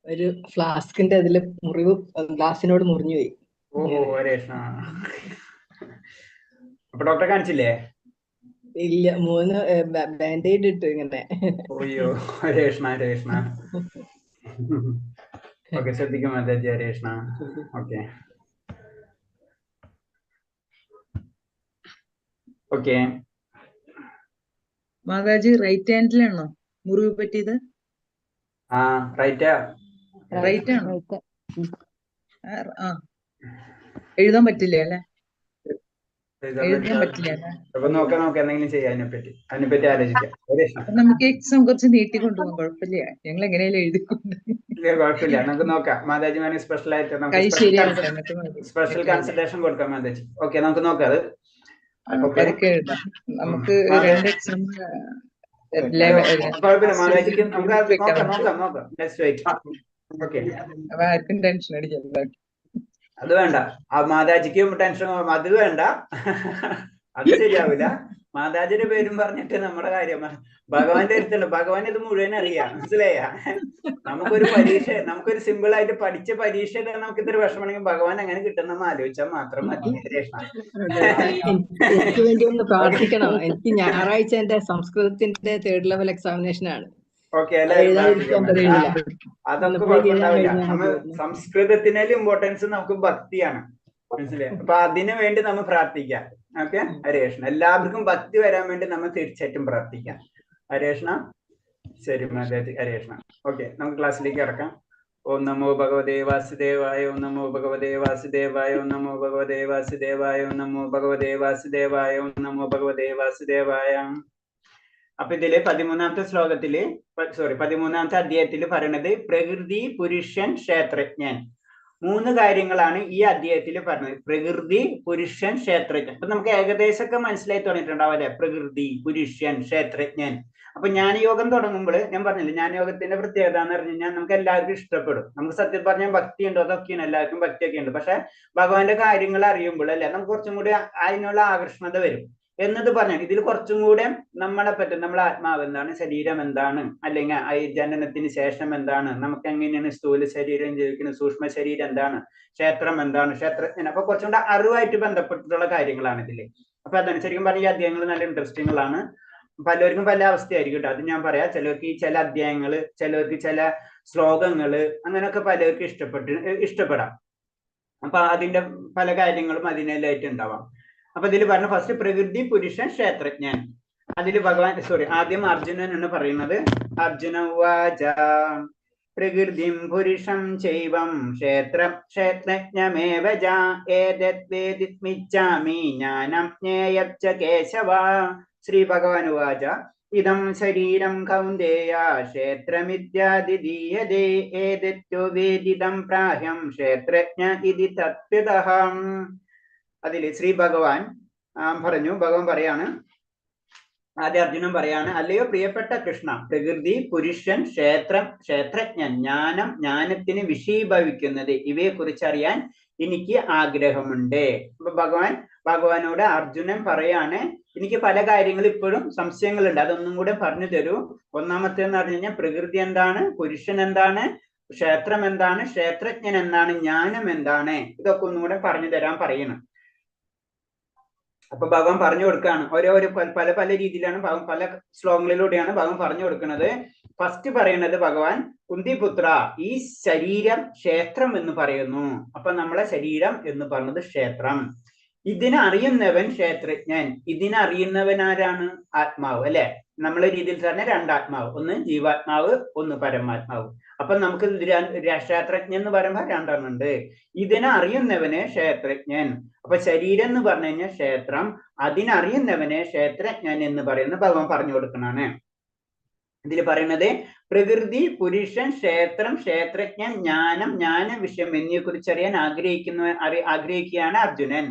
ഒരു ഫ്ലാസ്കിന്റെ അതില് മുറിവ് ഗ്ലാസിനോട് മുറിഞ്ഞു പോയി. അപ്പൊ ഡോക്ടറെ കാണിച്ചില്ലേ? ഇല്ല, 3 ബാൻഡേഡ് ഇട്ട് ഇങ്ങനെ. ഓയ്യോ ഹരേ കൃഷ്ണ ഹരേ കൃഷ്ണ. ഓക്കെ ശ്രദ്ധിക്കും മാതാജി. ഹരേ കൃഷ്ണ. Okay okay. മാതാജി റൈറ്റ് ഹാൻഡിലാണോ മുറിവ് പറ്റിയത്? റൈറ്റ് ആണോ? എഴുതാൻ പറ്റില്ല അല്ലെ? എഴുതാൻ പറ്റില്ല. നോക്കാം എന്തെങ്കിലും ചെയ്യാം. അതിനെപ്പറ്റി ആലോചിക്കാം. നമുക്ക് എക്സാം കുറച്ച് നീട്ടി കൊണ്ടുപോകാം. കുഴപ്പമില്ല, ഞങ്ങൾ എങ്ങനെയാലും എഴുതിക്കൊണ്ട്. കുഴപ്പമില്ല, നമുക്ക് നോക്കാം. മാതാജി വേണമെങ്കിൽ സ്പെഷ്യൽ ആയിട്ട് സ്പെഷ്യൽ കൺസൾട്ടേഷൻ കൊടുക്കാം മാതാജി. ഓക്കെ നമുക്ക് നോക്കാം. അത് നമുക്ക് 2 എക്സാം കുഴപ്പമില്ല മാതാജിക്ക് നോക്കാം. ആർക്കും ടെൻഷൻ അടിക്കണ്ട. അത് വേണ്ട. ആ മാതാജിക്കും ടെൻഷൻ അത് വേണ്ട. അത് ശരിയാവില്ല. മാതാജിയുടെ പേരും പറഞ്ഞിട്ട് നമ്മുടെ കാര്യം ഭഗവാന്റെ അടുത്തുണ്ട്. ഭഗവാൻ ഇത് മുഴുവൻ അറിയാം. മനസ്സിലായ? നമുക്കൊരു സിമ്പിൾ ആയിട്ട് പഠിച്ച പരീക്ഷ നമുക്ക് ഇത്ര വിഷമമാണെങ്കിൽ ഭഗവാൻ അങ്ങനെ കിട്ടുന്ന ആലോചിച്ചാൽ മാത്രം മതി. എനിക്ക് വേണ്ടി ഒന്ന് പ്രാർത്ഥിക്കണം. എനിക്ക് ഞായറാഴ്ച എന്റെ സംസ്കൃതത്തിന്റെ 3rd ലെവൽ എക്സാമിനേഷൻ ആണ്. അതൊക്കെ കുഴപ്പമുണ്ടാവില്ല. സംസ്കൃതത്തിനേലും ഇമ്പോർട്ടൻസ് നമുക്ക് ഭക്തിയാണ്. മനസ്സിലായി? അപ്പൊ അതിനു വേണ്ടി നമ്മൾ പ്രാർത്ഥിക്കാം. ഓക്കെ ഹരേ കൃഷ്ണ. എല്ലാവർക്കും ഭക്തി വരാൻ വേണ്ടി നമ്മൾ തീർച്ചയായിട്ടും പ്രാർത്ഥിക്കാം. ഹരേ കൃഷ്ണ. ശരി മാതാജി. ഹരേ കൃഷ്ണ. ഓക്കെ നമുക്ക് ക്ലാസ്സിലേക്ക് കിടക്കാം. ഓം നമോ ഭഗവതേ വാസുദേവായ. ഓം നമോ ഭഗവതേ വാസുദേവായ. ഓം നമോ ഭഗവതേ വാസുദേവായ. ഓം നമോ ഭഗവതേ വാസുദേവായ. ഓം നമോ ഭഗവതേ വാസുദേവായ. അപ്പൊ ഇതില് 13ാമത്തെ അധ്യായത്തില് പറയണത് പ്രകൃതി, പുരുഷൻ, ക്ഷേത്രജ്ഞൻ. 3 കാര്യങ്ങളാണ് ഈ അധ്യായത്തിൽ പറഞ്ഞത്. പ്രകൃതി, പുരുഷൻ, ക്ഷേത്രജ്ഞൻ. അപ്പൊ നമുക്ക് ഏകദേശമൊക്കെ മനസ്സിലായി തുടങ്ങിയിട്ടുണ്ടാവും അല്ലെ? പ്രകൃതി, പുരുഷൻ, ക്ഷേത്രജ്ഞൻ. അപ്പൊ ജ്ഞാനയോഗം തുടങ്ങുമ്പോൾ ഞാൻ പറഞ്ഞില്ല, ജ്ഞാനയോഗത്തിന്റെ പ്രത്യേകത എന്ന് പറഞ്ഞു കഴിഞ്ഞാൽ നമുക്ക് എല്ലാവർക്കും ഇഷ്ടപ്പെടും. നമുക്ക് സത്യം പറഞ്ഞാൽ ഭക്തി ഉണ്ടോ? അതൊക്കെയാണ്, എല്ലാവർക്കും ഭക്തിയൊക്കെ ഉണ്ട്. പക്ഷെ ഭഗവാന്റെ കാര്യങ്ങൾ അറിയുമ്പോൾ അല്ലെ നമുക്ക് കുറച്ചും കൂടി അതിനുള്ള ആകർഷണത വരും എന്നത് പറഞ്ഞു. ഇതിൽ കുറച്ചും കൂടെ നമ്മളെ പറ്റും, നമ്മളെ ആത്മാവ് എന്താണ്, ശരീരം എന്താണ്, അല്ലെങ്കിൽ ജനനത്തിന് ശേഷം എന്താണ്, നമുക്ക് എങ്ങനെയാണ് സ്ഥൂല ശരീരം ജീവിക്കുന്നത്, സൂക്ഷ്മ ശരീരം എന്താണ്, ക്ഷേത്രം എന്താണ്, ക്ഷേത്രജ്ഞൻ. അപ്പൊ കുറച്ചും കൂടെ അറിവായിട്ട് ബന്ധപ്പെട്ടിട്ടുള്ള കാര്യങ്ങളാണ് ഇതില്. അപ്പൊ അതാണ് ശരിക്കും പറഞ്ഞ ഈ അധ്യായങ്ങൾ നല്ല ഇൻട്രസ്റ്റിംഗുകളാണ്. പലർക്കും പല അവസ്ഥയായിരിക്കും കേട്ടോ. അത് ഞാൻ പറയാം. ചിലർക്ക് ഈ ചില അധ്യായങ്ങള്, ചിലർക്ക് ചില ശ്ലോകങ്ങള്, അങ്ങനെയൊക്കെ പലർക്കും ഇഷ്ടപ്പെടാം. അപ്പൊ അതിന്റെ പല കാര്യങ്ങളും അതിനെല്ലായിട്ട് ഉണ്ടാവാം. അപ്പൊ ഇതിൽ പറഞ്ഞ ഫസ്റ്റ് പ്രകൃതി, പുരുഷൻ, ക്ഷേത്രജ്ഞൻ. അതിൽ ആദ്യം അർജുനൻ എന്ന് പറയുന്നത്. അർജുന ഉവാച പ്രകൃതിം പുരുഷം ചൈവം ക്ഷേത്രജ്ഞമേവ ച ഏതദ്വേദിത്മിച്ഛാമി ജ്ഞാനം ജ്ഞേയശ്ച കേശവ. ശ്രീ ഭഗവാൻ ഉവാച ഇദം ശരീരം കൗന്ദേയ ക്ഷേത്രമിത്യാദിദീയതേ ഏതത്തു വേദിതം പ്രാഹ്യം ക്ഷേത്രജ്ഞ ഇതി തത്വതഃ. അതിൽ ശ്രീ ഭഗവാൻ ഭഗവാൻ പറയാണ്, ആദ്യ അർജുനൻ പറയാണ്, അല്ലയോ പ്രിയപ്പെട്ട കൃഷ്ണ, പ്രകൃതി, പുരുഷൻ, ക്ഷേത്രം, ക്ഷേത്രജ്ഞൻ, ജ്ഞാനം, ജ്ഞാനത്തിന് വിഷയീഭവിക്കുന്നത്, ഇവയെ കുറിച്ച് അറിയാൻ എനിക്ക് ആഗ്രഹമുണ്ട്. അപ്പൊ ഭഗവാനോട് അർജുനൻ പറയാണ്, എനിക്ക് പല കാര്യങ്ങളും ഇപ്പോഴും സംശയങ്ങളുണ്ട്, അതൊന്നും കൂടെ പറഞ്ഞു തരൂ. ഒന്നാമത്തേന്ന് പറഞ്ഞു കഴിഞ്ഞാൽ പ്രകൃതി എന്താണ്, പുരുഷൻ എന്താണ്, ക്ഷേത്രം എന്താണ്, ക്ഷേത്രജ്ഞൻ എന്താണ്, ജ്ഞാനം എന്താണ്, ഇതൊക്കെ ഒന്നും കൂടെ പറഞ്ഞു തരാൻ പറയണം. അപ്പൊ ഭഗവാൻ പറഞ്ഞു കൊടുക്കുകയാണ്. ഓരോ പല പല രീതിയിലാണ് ഭഗവാൻ, പല ശ്ലോകങ്ങളിലൂടെയാണ് ഭഗവാൻ പറഞ്ഞു കൊടുക്കുന്നത്. ഫസ്റ്റ് പറയുന്നത് ഭഗവാൻ, കുന്തിപുത്ര, ഈ ശരീരം ക്ഷേത്രം എന്ന് പറയുന്നു. അപ്പൊ നമ്മളെ ശരീരം എന്ന് പറയുന്നത് ക്ഷേത്രം. ഇതിനെ അറിയുന്നവൻ ക്ഷേത്രജ്ഞൻ. ഇതിനെ അറിയുന്നവൻ ആരാണ്? ആത്മാവ്, അല്ലെ? നമ്മളെ രീതിയിൽ തന്നെ രണ്ടാത്മാവ്, ഒന്ന് ജീവാത്മാവ്, ഒന്ന് പരമാത്മാവ്. അപ്പൊ നമുക്ക് ക്ഷേത്രജ്ഞൻ എന്ന് പറയുമ്പോൾ രണ്ടെണ്ണം ഉണ്ട്. ഇതിനെ അറിയുന്നവനെ ക്ഷേത്രജ്ഞൻ. അപ്പൊ ശരീരം എന്ന് പറഞ്ഞു കഴിഞ്ഞാൽ ക്ഷേത്രം, അതിനറിയുന്നവനെ ക്ഷേത്രജ്ഞൻ എന്ന് പറയുന്ന ഭഗവാൻ പറഞ്ഞു കൊടുക്കണാണ്. ഇതിൽ പറയുന്നത് പ്രകൃതി, പുരുഷൻ, ക്ഷേത്രം, ക്ഷേത്രജ്ഞൻ, ജ്ഞാനം, ജ്ഞാന വിഷയം എന്നിവയെ കുറിച്ച് അറിയാൻ ആഗ്രഹിക്കുകയാണ് അർജുനൻ.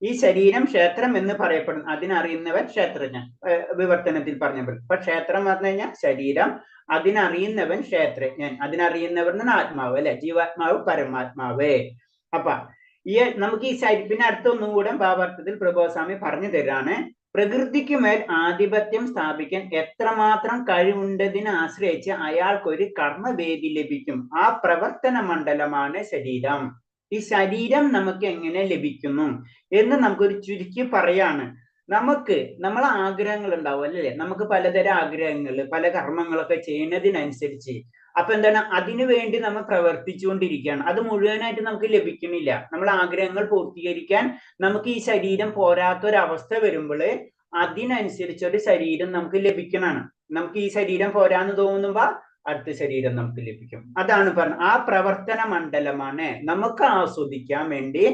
ഈ ശരീരം ക്ഷേത്രം എന്ന് പറയപ്പെടുന്നു, അതിനറിയുന്നവൻ ക്ഷേത്രജ്ഞൻ. വിവർത്തനത്തിൽ പറഞ്ഞപ്പോൾ ഇപ്പൊ ക്ഷേത്രം പറഞ്ഞു കഴിഞ്ഞാൽ ശരീരം, അതിനറിയുന്നവൻ ക്ഷേത്രജ്ഞൻ, അതിനറിയുന്നവർ ആത്മാവ്, അല്ലെ? ജീവാത്മാവ്, പരമാത്മാവ്. അപ്പൊ നമുക്ക് ഈ പിന്നെ അടുത്തൊന്നും കൂടെ ഭാവാർത്ഥത്തിൽ പ്രഭുസ്വാമി പറഞ്ഞു തരാണ്. പ്രകൃതിക്ക് മേൽ ആധിപത്യം സ്ഥാപിക്കാൻ എത്രമാത്രം കഴിവുണ്ടതിനെ ആശ്രയിച്ച് അയാൾക്കൊരു കർമ്മവേദി ലഭിക്കും. ആ പ്രവർത്തന മണ്ഡലമാണ് ശരീരം. ഈ ശരീരം നമുക്ക് എങ്ങനെ ലഭിക്കുന്നു എന്ന് നമുക്കൊരു ചുരുക്കി പറയാണ്. നമ്മളെ ആഗ്രഹങ്ങൾ ഉണ്ടാവും, അല്ലേ? നമുക്ക് പലതരം ആഗ്രഹങ്ങൾ, പല കർമ്മങ്ങളൊക്കെ ചെയ്യുന്നതിനനുസരിച്ച് അപ്പൊ എന്താണ്, അതിനു വേണ്ടി നമ്മൾ പ്രവർത്തിച്ചുകൊണ്ടിരിക്കുകയാണ്. അത് മുഴുവനായിട്ട് നമുക്ക് ലഭിക്കുന്നില്ല. നമ്മളെ ആഗ്രഹങ്ങൾ പൂർത്തീകരിക്കാൻ നമുക്ക് ഈ ശരീരം പോരാത്തൊരവസ്ഥ വരുമ്പോൾ അതിനനുസരിച്ചൊരു ശരീരം നമുക്ക് ലഭിക്കണമാണ്. നമുക്ക് ഈ ശരീരം പോരാന്ന് തോന്നുമ്പോ അടുത്ത ശരീരം നമുക്ക് ലഭിക്കും. അതാണ് പറഞ്ഞത്, ആ പ്രവർത്തന മണ്ഡലമാണ് നമുക്ക് ആസ്വദിക്കാൻ വേണ്ടി.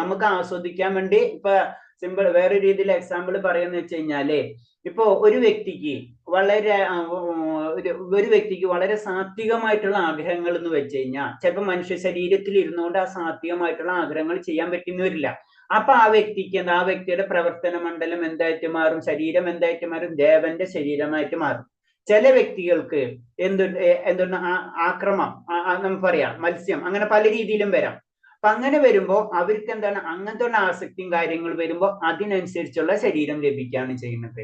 നമുക്ക് ആസ്വദിക്കാൻ വേണ്ടി ഇപ്പൊ സിമ്പിൾ വേറെ രീതിയിൽ എക്സാമ്പിൾ പറയുന്ന വെച്ച് കഴിഞ്ഞാല്, ഇപ്പൊ ഒരു വ്യക്തിക്ക് വളരെ സാത്വികമായിട്ടുള്ള ആഗ്രഹങ്ങൾ എന്ന് വെച്ച് കഴിഞ്ഞാൽ ചിലപ്പോൾ മനുഷ്യ ശരീരത്തിൽ ഇരുന്നുകൊണ്ട് ആ സാത്വികമായിട്ടുള്ള ആഗ്രഹങ്ങൾ ചെയ്യാൻ പറ്റുന്ന വരില്ല. അപ്പൊ ആ വ്യക്തിയുടെ പ്രവർത്തന മണ്ഡലം എന്തായിട്ട് മാറും? ശരീരം എന്തായിട്ട് മാറും? ദേവന്റെ ശരീരമായിട്ട് മാറും. ചില വ്യക്തികൾക്ക് എന്തുണ്ട് ആക്രമം, നമുക്ക് പറയാം മത്സ്യം, അങ്ങനെ പല രീതിയിലും വരാം. അപ്പൊ അങ്ങനെ വരുമ്പോ അവർക്ക് എന്താണ്, അങ്ങനത്തെ ഉള്ള ആസക്തിയും കാര്യങ്ങൾ വരുമ്പോ അതിനനുസരിച്ചുള്ള ശരീരം ലഭിക്കുകയാണ് ചെയ്യുന്നത്.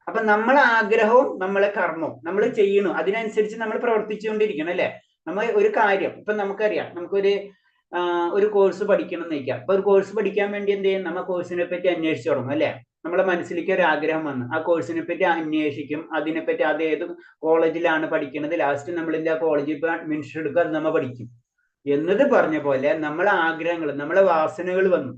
അപ്പൊ നമ്മളെ ആഗ്രഹവും നമ്മളെ കർമ്മവും നമ്മൾ ചെയ്യണു, അതിനനുസരിച്ച് നമ്മൾ പ്രവർത്തിച്ചുകൊണ്ടിരിക്കണം, അല്ലെ? നമ്മൾ ഒരു കാര്യം ഇപ്പൊ നമുക്കറിയാം, ഒരു കോഴ്സ് പഠിക്കണം എന്ന് വയ്ക്കാം. അപ്പൊ ഒരു കോഴ്സ് പഠിക്കാൻ വേണ്ടി എന്ത് ചെയ്യും? നമ്മൾ കോഴ്സിനെ പറ്റി അന്വേഷിച്ചു തുടങ്ങും, അല്ലെ? നമ്മളെ മനസ്സിലേക്ക് ഒരു ആഗ്രഹം വന്ന് ആ കോഴ്സിനെ പറ്റി അന്വേഷിക്കും, അതിനെപ്പറ്റി അത് ഏത് കോളേജിലാണ് പഠിക്കുന്നത്, ലാസ്റ്റ് നമ്മൾ ആ കോളേജിൽ ഇപ്പൊ അഡ്മിഷൻ എടുക്കുക, അത് നമ്മൾ പഠിക്കും എന്നത് പറഞ്ഞ പോലെ നമ്മളെ ആഗ്രഹങ്ങൾ, നമ്മളെ വാസനകൾ വന്നു.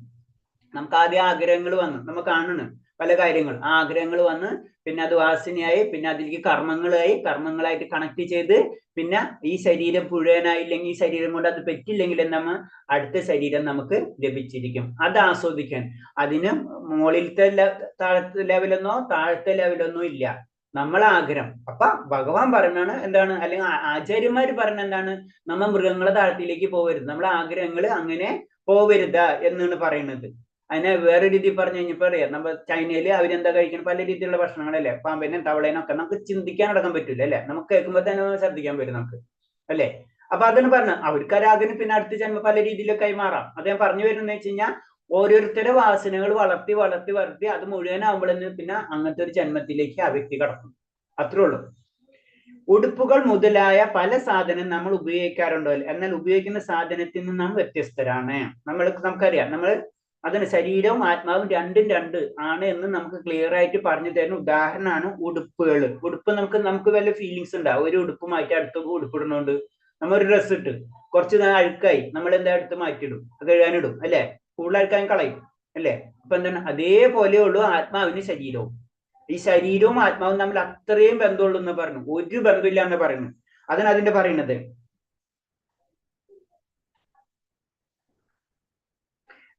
നമുക്ക് ആദ്യം ആഗ്രഹങ്ങൾ വന്നു, നമ്മൾ കാണണം പല കാര്യങ്ങൾ, ആ ആഗ്രഹങ്ങൾ വന്ന് പിന്നെ അത് വാസനയായി, പിന്നെ അതിലേക്ക് കർമ്മങ്ങളായിട്ട് കണക്ട് ചെയ്ത് പിന്നെ ഈ ശരീരം മുഴുവനായില്ലെങ്കിൽ, ഈ ശരീരം കൊണ്ട് അത് പറ്റില്ലെങ്കിൽ നമ്മൾ അടുത്ത ശരീരം നമുക്ക് ലഭിച്ചിരിക്കും. അത് ആസ്വദിക്കാൻ അതിന് മുകളിലത്തെ താഴത്തെ ലെവലൊന്നും ഇല്ല, നമ്മളെ ആഗ്രഹം. അപ്പൊ ഭഗവാൻ പറഞ്ഞാണ് എന്താണ്, അല്ലെങ്കിൽ ആചാര്യന്മാര് പറഞ്ഞ എന്താണ്, നമ്മൾ മൃഗങ്ങളെ താഴത്തിലേക്ക് പോകരുത്, നമ്മളെ ആഗ്രഹങ്ങൾ അങ്ങനെ പോവരുത് എന്നാണ് പറയുന്നത്. അതിനെ വേറെ രീതിയിൽ പറഞ്ഞു കഴിഞ്ഞപ്പോ അറിയാം, നമ്മൾ ചൈനയില് അവരെന്താ കഴിക്കണം, പല രീതിയിലുള്ള ഭക്ഷണങ്ങളല്ലേ, പാമ്പിനും തവളേനും ഒക്കെ നമുക്ക് ചിന്തിക്കാൻ അടക്കാൻ പറ്റൂല, അല്ലെ? നമുക്ക് കേൾക്കുമ്പോൾ തന്നെ ശ്രദ്ധിക്കാൻ പറ്റും നമുക്ക്, അല്ലെ? അപ്പൊ അതിന് പറഞ്ഞ അവർക്കൊരാഗ്രഹം പിന്നെ അടുത്ത ജന്മം പല രീതിയിലൊക്കെ കൈമാറാം. അത് ഞാൻ പറഞ്ഞു വരുന്നത് വെച്ച് കഴിഞ്ഞാൽ ഓരോരുത്തരുടെ വാസനകൾ വളർത്തി അത് മുഴുവനാകുമ്പോഴെന്ന് പിന്നെ അങ്ങനത്തെ ഒരു ജന്മത്തിലേക്ക് ആ വ്യക്തി കടക്കും. അത്രേ ഉള്ളൂ. ഉടുപ്പുകൾ മുതലായ പല സാധനം നമ്മൾ ഉപയോഗിക്കാറുണ്ടോ? എന്നാൽ ഉപയോഗിക്കുന്ന സാധനത്തിൽ നിന്ന് നാം വ്യത്യസ്തരാണ്. നമുക്കറിയാം, അതിന് ശരീരവും ആത്മാവും രണ്ട് ആണ് എന്ന് നമുക്ക് ക്ലിയർ ആയിട്ട് പറഞ്ഞു തരുന്ന ഉദാഹരണമാണ് ഉടുപ്പുകൾ. ഉടുപ്പ് നമുക്ക് വല്ല ഫീലിങ്സ് ഉണ്ടാവും. ഒരു ഉടുപ്പ് മാറ്റി അടുത്ത ഉടുപ്പിടുന്നോണ്ട് നമ്മൾ ഒരു ഡ്രസ്സ് ഇട്ട് കുറച്ച് അഴുക്കായി, നമ്മൾ എന്താ അടുത്ത് മാറ്റിയിടും, കഴുകാനിടും, അല്ലെ? കൂടുതൽ അഴുക്കാൻ കളയും, അല്ലെ? അപ്പൊ എന്താണ്, അതേപോലെ ഉള്ളൂ ആത്മാവിന് ശരീരവും. ഈ ശരീരവും ആത്മാവും തമ്മിൽ അത്രയും ബന്ധമുള്ളൂ എന്ന് പറഞ്ഞു, ഒരു ബന്ധമില്ല എന്ന് പറയുന്നു. അതാണ് അതിന്റെ പറയുന്നത്.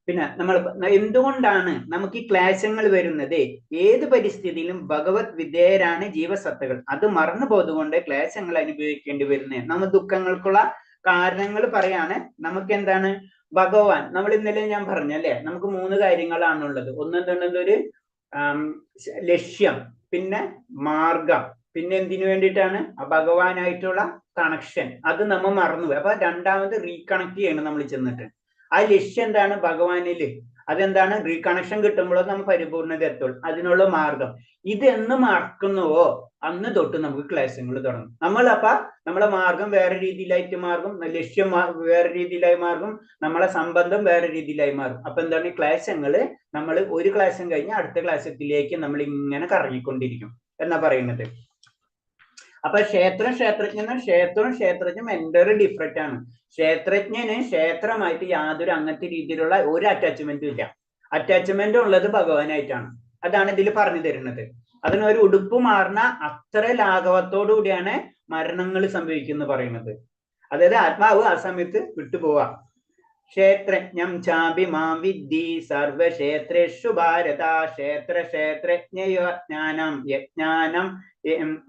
പിന്നെ നമ്മൾ എന്തുകൊണ്ടാണ് നമുക്ക് ഈ ക്ലേശങ്ങൾ വരുന്നത്? ഏത് പരിസ്ഥിതിയിലും ഭഗവത് വിധേയരാണ് ജീവസത്തകൾ. അത് മറന്നു പോയതുകൊണ്ട് ക്ലേശങ്ങൾ അനുഭവിക്കേണ്ടി വരുന്നത്. നമ്മൾ ദുഃഖങ്ങൾക്കുള്ള കാരണങ്ങൾ പറയാണ്. നമുക്ക് എന്താണ് ഭഗവാൻ, നമ്മൾ ഇന്നലെ ഞാൻ പറഞ്ഞല്ലേ, നമുക്ക് 3 കാര്യങ്ങളാണുള്ളത്. ഒന്ന് എന്താണ്, ഒരു ലക്ഷ്യം, പിന്നെ മാർഗം, പിന്നെ എന്തിനു വേണ്ടിയിട്ടാണ് ഭഗവാനായിട്ടുള്ള കണക്ഷൻ. അത് നമ്മൾ മറന്നുപോയി. അപ്പൊ രണ്ടാമത് റീകണക്ട് ചെയ്യണം നമ്മൾ ചെന്നിട്ട്. ആ ലക്ഷ്യം എന്താണ്? ഭഗവാനില്. അതെന്താണ്? റീകണക്ഷൻ കിട്ടുമ്പോഴോ നമ്മൾ പരിപൂർണത എത്തുള്ളൂ. അതിനുള്ള മാർഗം. ഇത് എന്ന് മറക്കുന്നുവോ അന്ന് തൊട്ട് നമുക്ക് ക്ലേശങ്ങൾ തുടങ്ങും. നമ്മളെ മാർഗം വേറെ രീതിയിലായിട്ട് മാറും, ലക്ഷ്യം വേറെ രീതിയിലായി മാറും, നമ്മളെ സംബന്ധം വേറെ രീതിയിലായി മാറും. അപ്പൊ എന്താണ്? ക്ലേശങ്ങള് നമ്മൾ ഒരു ക്ലേശം കഴിഞ്ഞ് അടുത്ത ക്ലേശത്തിലേക്ക് നമ്മൾ ഇങ്ങനെ കറങ്ങിക്കൊണ്ടിരിക്കും എന്നാ പറയുന്നത്. അപ്പൊ ക്ഷേത്രവും ക്ഷേത്രജ്ഞനും എൻ്റർ ഡിഫറെന്റ് ആണ്. ക്ഷേത്രജ്ഞന് ക്ഷേത്രമായിട്ട് യാതൊരു അങ്ങനത്തെ രീതിയിലുള്ള ഒരു അറ്റാച്ച്മെന്റും ഇല്ല. അറ്റാച്ച്മെന്റ് ഉള്ളത് ഭഗവാനായിട്ടാണ്. അതാണ് ഇതിൽ പറഞ്ഞു തരുന്നത്. അതിനൊരു ഉടുപ്പ് മാറുന്ന അത്ര ലാഘവത്തോടു കൂടിയാണ് മരണങ്ങൾ സംഭവിക്കുന്നത് പറയുന്നത്. അതായത് ആത്മാവ് ആ സമയത്ത് വിട്ടുപോവാ. ക്ഷേത്രജ്ഞം ചാപി മാം വിദ്ധി സർവക്ഷേത്രേഷു ഭാരത ക്ഷേത്രജ്ഞാനം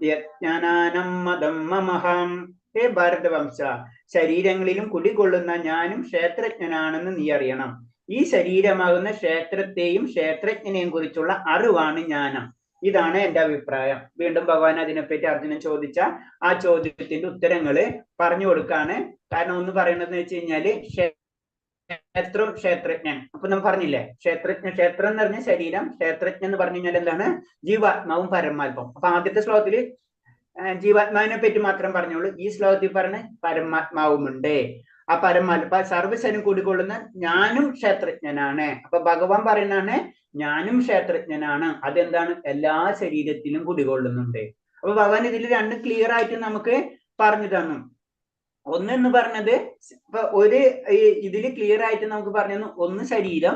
യജ്ഞാനം മതം മമഹം. ഹേ ഭാരതവംശ, ശരീരങ്ങളിലും കുടികൊള്ളുന്ന ഞാനും ക്ഷേത്രജ്ഞനാണെന്ന് നീ അറിയണം. ഈ ശരീരമാകുന്ന ക്ഷേത്രത്തെയും ക്ഷേത്രജ്ഞനെയും കുറിച്ചുള്ള അറിവാണ് ജ്ഞാനം. ഇതാണ് എന്റെ അഭിപ്രായം. വീണ്ടും ഭഗവാൻ അതിനെപ്പറ്റി അർജുനൻ ചോദിച്ച ആ ചോദ്യത്തിന്റെ ഉത്തരങ്ങള് പറഞ്ഞു കൊടുക്കാണ്. കാരണം ഒന്ന് പറയുന്നത് വെച്ച് കഴിഞ്ഞാല് ക്ഷേത്രവും ക്ഷേത്രജ്ഞൻ. അപ്പൊ നമ്മൾ പറഞ്ഞില്ലേ, ക്ഷേത്രം എന്ന് പറഞ്ഞ ശരീരം, ക്ഷേത്രജ്ഞൻ എന്ന് പറഞ്ഞു കഴിഞ്ഞാൽ എന്താണ്? ജീവാത്മാവും പരമാത്മാവും. അപ്പൊ ആദ്യത്തെ ശ്ലോകത്തില് ജീവാത്മാവിനെ പറ്റി മാത്രം പറഞ്ഞോളൂ. ഈ ശ്ലോകത്തിൽ പറഞ്ഞ പരമാത്മാവുമുണ്ട്. ആ പരമാത്മ സർവ്വശനും കൂടിക്കൊള്ളുന്ന ഞാനും ക്ഷേത്രജ്ഞനാണ്. അപ്പൊ ഭഗവാൻ പറയുന്നതാണ് ഞാനും ക്ഷേത്രജ്ഞനാണ്. അതെന്താണ്? എല്ലാ ശരീരത്തിലും കുടികൊള്ളുന്നുണ്ട്. അപ്പൊ ഭഗവാൻ ഇതിൽ രണ്ട് ക്ലിയർ ആയിട്ട് നമുക്ക് പറഞ്ഞു തന്നു. ഒന്നെന്ന് പറഞ്ഞത് ഇപ്പൊ ഇതിൽ ക്ലിയർ ആയിട്ട് നമുക്ക് പറഞ്ഞു തന്നു, ഒന്ന് ശരീരം,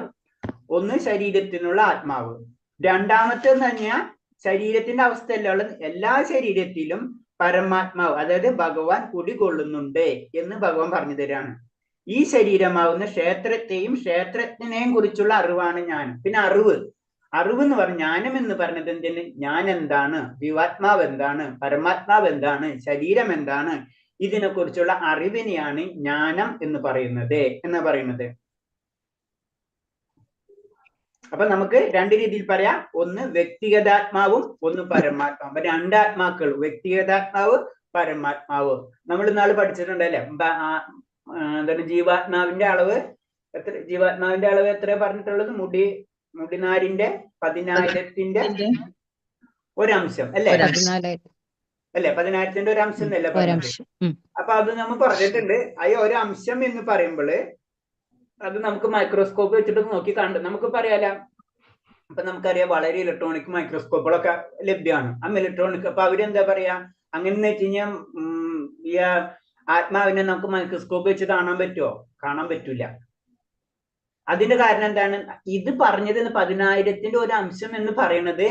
ഒന്ന് ശരീരത്തിനുള്ള ആത്മാവ്. രണ്ടാമത്തെ തന്നെയാ ശരീരത്തിന്റെ അവസ്ഥയല്ല ഉള്ളത്, എല്ലാ ശരീരത്തിലും പരമാത്മാവ് അതായത് ഭഗവാൻ കുടികൊള്ളുന്നുണ്ട് എന്ന് ഭഗവാൻ പറഞ്ഞു തരാണ്. ഈ ശരീരമാവുന്ന ക്ഷേത്രത്തെയും ക്ഷേത്രജ്ഞനെയും കുറിച്ചുള്ള അറിവാണ് ജ്ഞാനം. പിന്നെ അറിവ് എന്ന് പറഞ്ഞ ജ്ഞാനം എന്ന് പറഞ്ഞത് എന്തിന്? ഞാൻ എന്താണ്, ജീവാത്മാവ് എന്താണ്, പരമാത്മാവ് എന്താണ്, ശരീരം എന്താണ്, ഇതിനെ കുറിച്ചുള്ള അറിവിനെയാണ് ജ്ഞാനം എന്ന് പറയുന്നത്. അപ്പൊ നമുക്ക് രണ്ട് രീതിയിൽ പറയാം. ഒന്ന് വ്യക്തിഗതാത്മാവും ഒന്ന് പരമാത്മാവും. അപ്പൊ രണ്ടാത്മാക്കൾ, വ്യക്തിഗതാത്മാവ്, പരമാത്മാവ്. നമ്മൾ ഇന്നാള് പഠിച്ചിട്ടുണ്ടല്ലേ, എന്താണ് ജീവാത്മാവിന്റെ അളവ് എത്ര പറഞ്ഞിട്ടുള്ളത്? മുടിനാരിന്റെ 10,000ന്റെ ഒരംശം അല്ലേ? 10,000ന്റെ ഒരു അംശം എന്നല്ലേ പറഞ്ഞത്? അപ്പൊ അത് നമ്മൾ പറഞ്ഞിട്ടുണ്ട്. ആ ഒരു അംശം എന്ന് പറയുമ്പോള് അത് നമുക്ക് മൈക്രോസ്കോപ്പ് വെച്ചിട്ട് നോക്കി കണ്ട് നമുക്ക് പറയാല. അപ്പൊ നമുക്കറിയാം വളരെ ഇലക്ട്രോണിക് മൈക്രോസ്കോപ്പുകളൊക്കെ ലഭ്യമാണ്. ആ ഇലക്ട്രോണിക് അപ്പൊ അവരെന്താ പറയാ, അങ്ങനെ വെച്ച് കഴിഞ്ഞാൽ ഈ ആത്മാവിനെ നമുക്ക് മൈക്രോസ്കോപ്പ് വെച്ച് കാണാൻ പറ്റുമോ? കാണാൻ പറ്റൂല. അതിന്റെ കാരണം എന്താണ്? ഇത് പറഞ്ഞത് 10,000ന്റെ ഒരു അംശം എന്ന് പറയുന്നത്